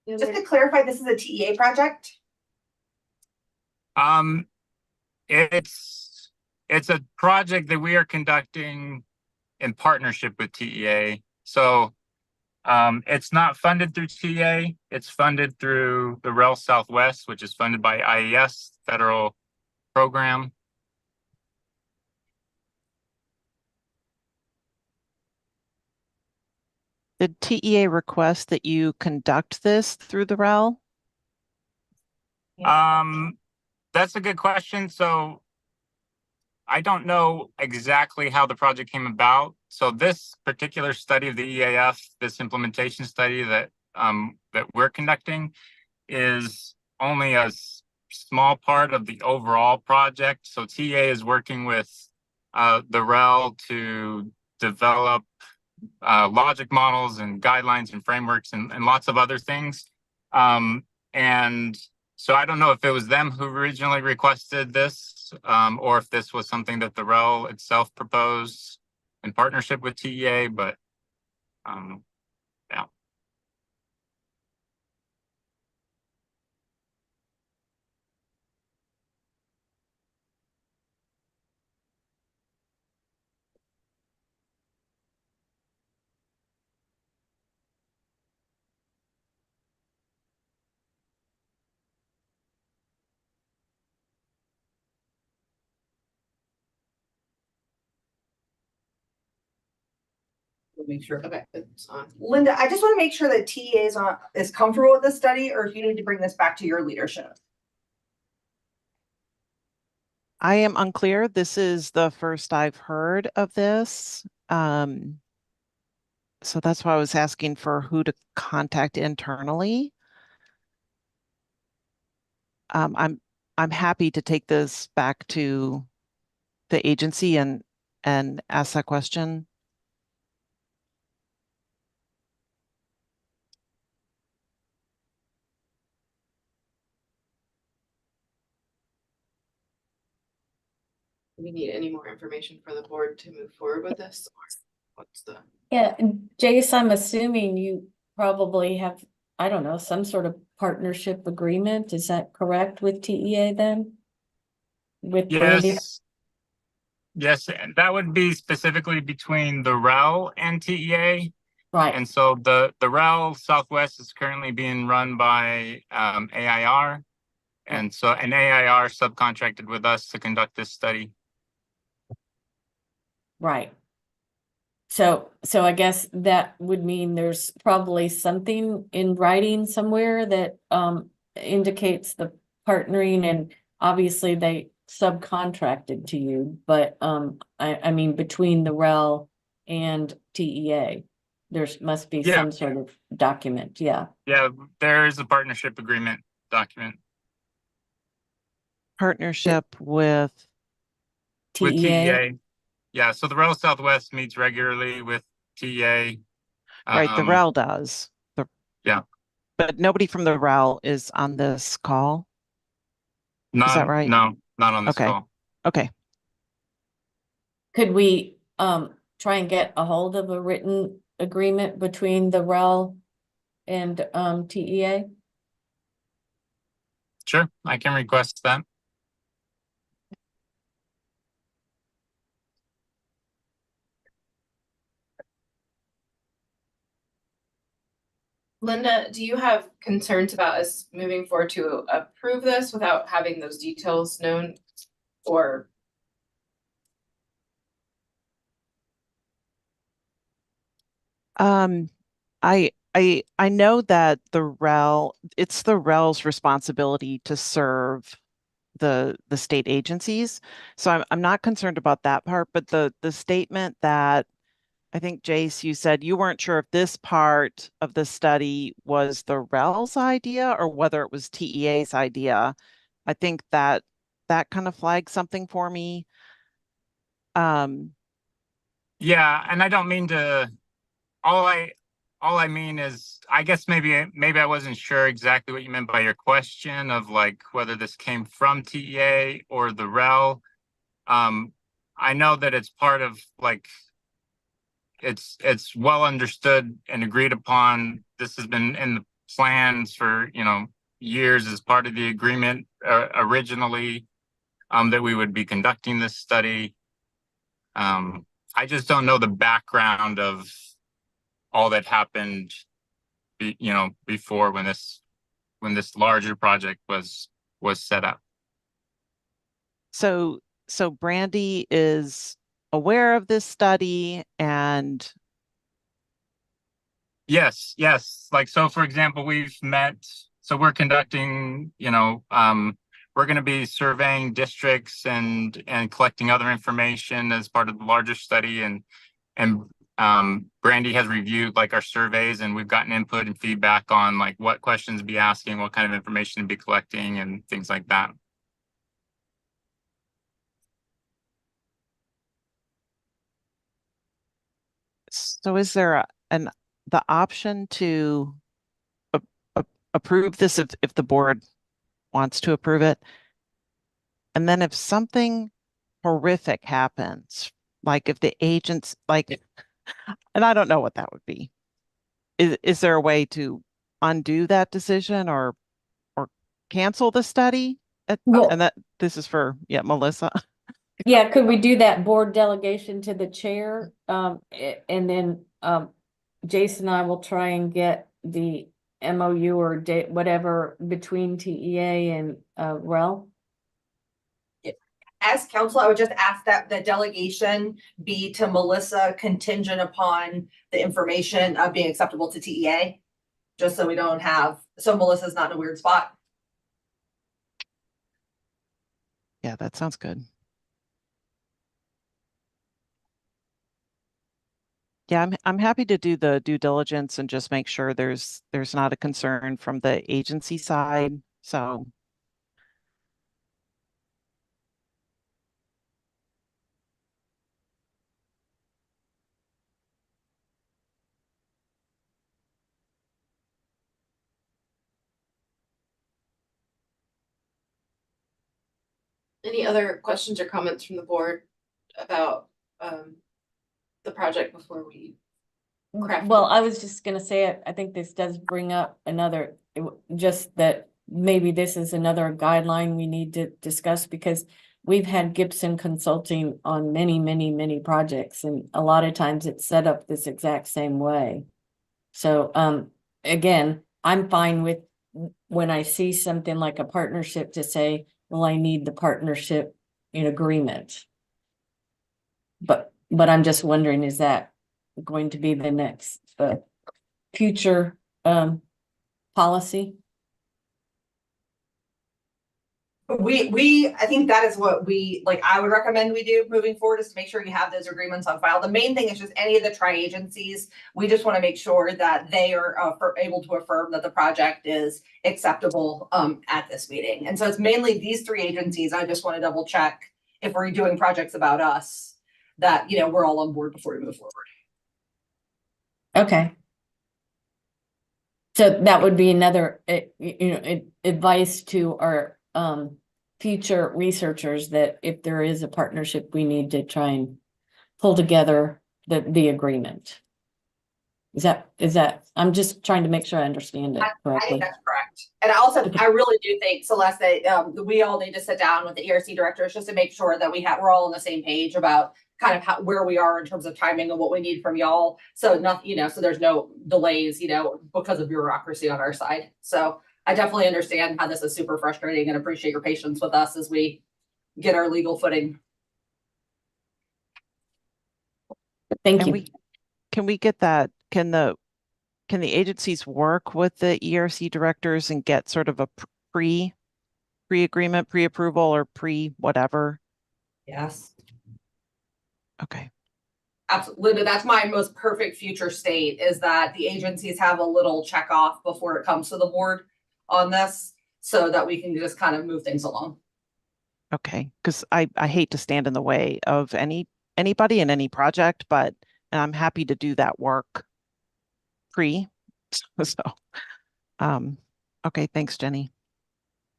Just to clarify, this is a TEA project? It's a project that we are conducting in partnership with TEA. So it's not funded through TEA. It's funded through the REL Southwest, which is funded by IES federal program. Did TEA request that you conduct this through the REL? That's a good question. So I don't know exactly how the project came about. So this particular study of the EAF, this implementation study that we're conducting, is only a small part of the overall project. So TA is working with the REL to develop logic models and guidelines and frameworks and lots of other things. And so I don't know if it was them who originally requested this, or if this was something that the REL itself proposed in partnership with TEA, but yeah. Make sure. Okay, it's on. Linda, I just want to make sure that TEA is comfortable with this study, or if you need to bring this back to your leadership. I am unclear. This is the first I've heard of this. So that's why I was asking for who to contact internally. I'm happy to take this back to the agency and ask that question. Do we need any more information for the board to move forward with this? Or what's the? Yeah, and Jace, I'm assuming you probably have, I don't know, some sort of partnership agreement. Is that correct with TEA then? With Brandy? Yes, and that would be specifically between the REL and TEA. Right. And so the REL Southwest is currently being run by AIR. And so an AIR subcontracted with us to conduct this study. Right. So I guess that would mean there's probably something in writing somewhere that indicates the partnering, and obviously they subcontracted to you, but I mean between the REL and TEA, there's must be some sort of document. Yeah. Yeah, there is a partnership agreement document. Partnership with TEA. Yeah, so the REL Southwest meets regularly with TEA. Right, the REL does. Yeah. But nobody from the REL is on this call. Is that right? No, not on this call. Okay. Could we try and get a hold of a written agreement between the REL and TEA? Sure, I can request that. Linda, do you have concerns about us moving forward to approve this without having those details known, or? I know that the REL, it's the REL's responsibility to serve the state agencies. So I'm not concerned about that part, but the statement that I think, Jace, you said you weren't sure if this part of the study was the REL's idea or whether it was TEA's idea. I think that kind of flags something for me. Yeah, and I don't mean to, all I mean is, I guess maybe I wasn't sure exactly what you meant by your question of like whether this came from TEA or the REL. I know that it's part of like, it's well understood and agreed upon. This has been in the plans for, years as part of the agreement originally, that we would be conducting this study. I just don't know the background of all that happened, before when this larger project was set up. So Brandy is aware of this study and Yes, yes. Like, so for example, we're conducting, we're going to be surveying districts and collecting other information as part of the larger study. And Brandy has reviewed like our surveys, and we've gotten input and feedback on like what questions to be asking, what kind of information to be collecting, and things like that. So is there the option to approve this if the board wants to approve it? And then if something horrific happens, like if the agents and I don't know what that would be. Is there a way to undo that decision or cancel the study? Well, And this is for Melissa. yeah, could we do that board delegation to the chair? And then Jason and I will try and get the MOU or whatever between TEA and REL. As council, I would just ask that the delegation be to Melissa contingent upon the information of being acceptable to TEA. Just so we don't so Melissa's not in a weird spot. Yeah, that sounds good. Yeah, I'm happy to do the due diligence and just make sure there's not a concern from the agency side. So Any other questions or comments from the board about the project before we craft? Well, I was just gonna say, I think this does bring up just that maybe this is another guideline we need to discuss, because we've had Gibson Consulting on many, many, many projects, and a lot of times it's set up this exact same way. So, again, I'm fine with when I see something like a partnership to say, well, I need the partnership in agreement. But I'm just wondering, is that going to be the next future policy? I think that is what I would recommend we do moving forward, is to make sure you have those agreements on file. The main thing is just any of the tri-agencies, we just want to make sure that they are able to affirm that the project is acceptable at this meeting. And so it's mainly these three agencies. I just want to double check if we're doing projects about us that, we're all on board before we move forward. Okay. So that would be another, advice to our future researchers that if there is a partnership, we need to try and pull together the agreement. Is that, I'm just trying to make sure I understand it correctly. I think that's correct. And I really do think, Celeste, that we all need to sit down with the ERC directors just to make sure that we're all on the same page about kind of where we are in terms of timing and what we need from y'all. So so there's no delays, because of bureaucracy on our side. So I definitely understand how this is super frustrating and appreciate your patience with us as we get our legal footing. Thank you. Can we get that? Can the agencies work with the ERC directors and get sort of a pre-agreement, pre-approval, or pre-whatever? Yes. Okay. Absolutely. That's my most perfect future state, is that the agencies have a little check off before it comes to the board on this, so that we can just kind of move things along. Okay. Because I hate to stand in the way of anybody in any project, but I'm happy to do that work so okay, thanks, Jenny.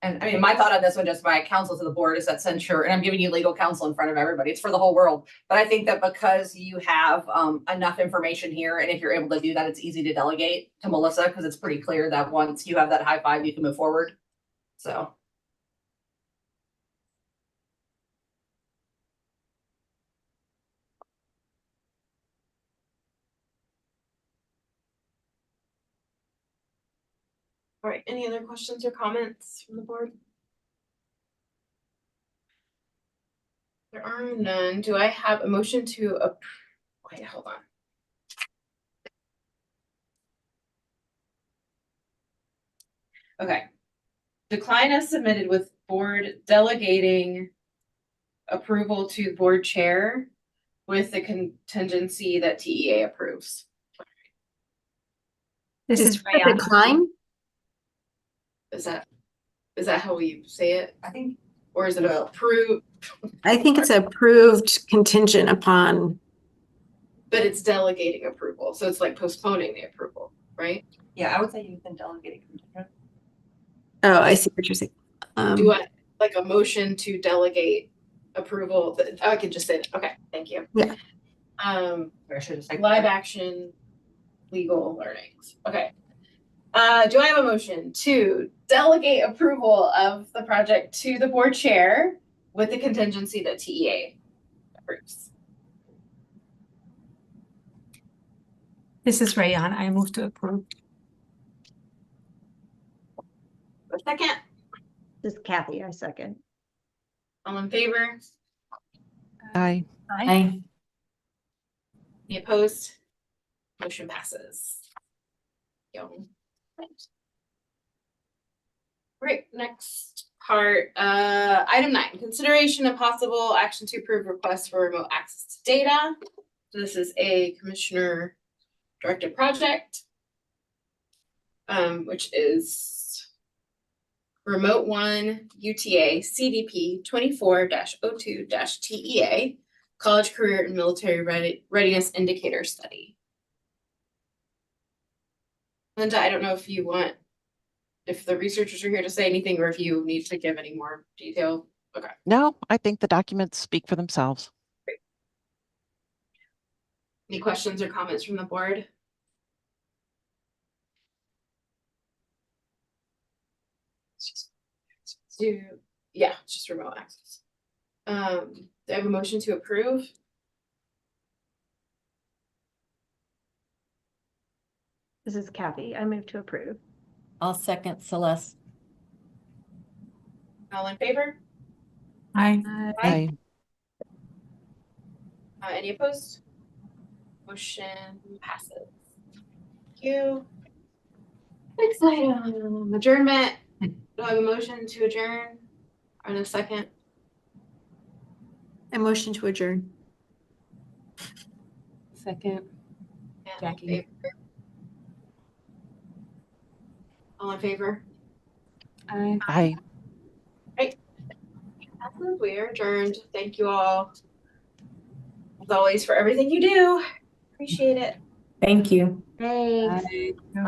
And I mean, my thought on this one, just my counsel to the board, is that censure, and I'm giving you legal counsel in front of everybody, it's for the whole world. But I think that because you have enough information here, and if you're able to do that, it's easy to delegate to Melissa, because it's pretty clear that once you have that high five, you can move forward. So. All right, any other questions or comments from the board? There are none. Do I have a motion to wait, hold on. Okay. Decline as submitted with board delegating approval to board chair with the contingency that TEA approves. This is a Rayan. decline? Is that how we say it? I think. Or is it approved? I think it's approved contingent upon. But it's delegating approval, so it's like postponing the approval, right? Yeah, I would say you can delegate it. Oh, I see what you're saying. Do I like a motion to delegate approval? I could just say that. Okay, thank you. Yeah. Live action legal learnings. Okay. Do I have a motion to delegate approval of the project to the board chair with the contingency that TEA approves? This is Rayan. I move to approve. A second. This is Kathy, I second. All in favor? Aye. Aye. Any opposed? Motion passes. Great, next part, item 9, consideration of possible action to approve requests for remote access to data. So this is a commissioner directed project, which is Remote One UTA CDP 24-02-TEA College Career and Military Readiness Indicator Study. Linda, I don't know if you want, if the researchers are here to say anything or if you need to give any more detail. Okay. No, I think the documents speak for themselves. Great. Any questions or comments from the board? Yeah, it's just remote access. Do I have a motion to approve? This is Kathy. I move to approve. I'll second Celeste. All in favor? Aye. Aye. Any opposed? Motion passes. Thank you. Next item, adjournment. Do I have a motion to adjourn? Or in a second? A motion to adjourn. Second. Jackie. All in favor? Aye. Aye. Great. We are adjourned. Thank you all, as always, for everything you do. Appreciate it. Thank you. Thanks. Bye.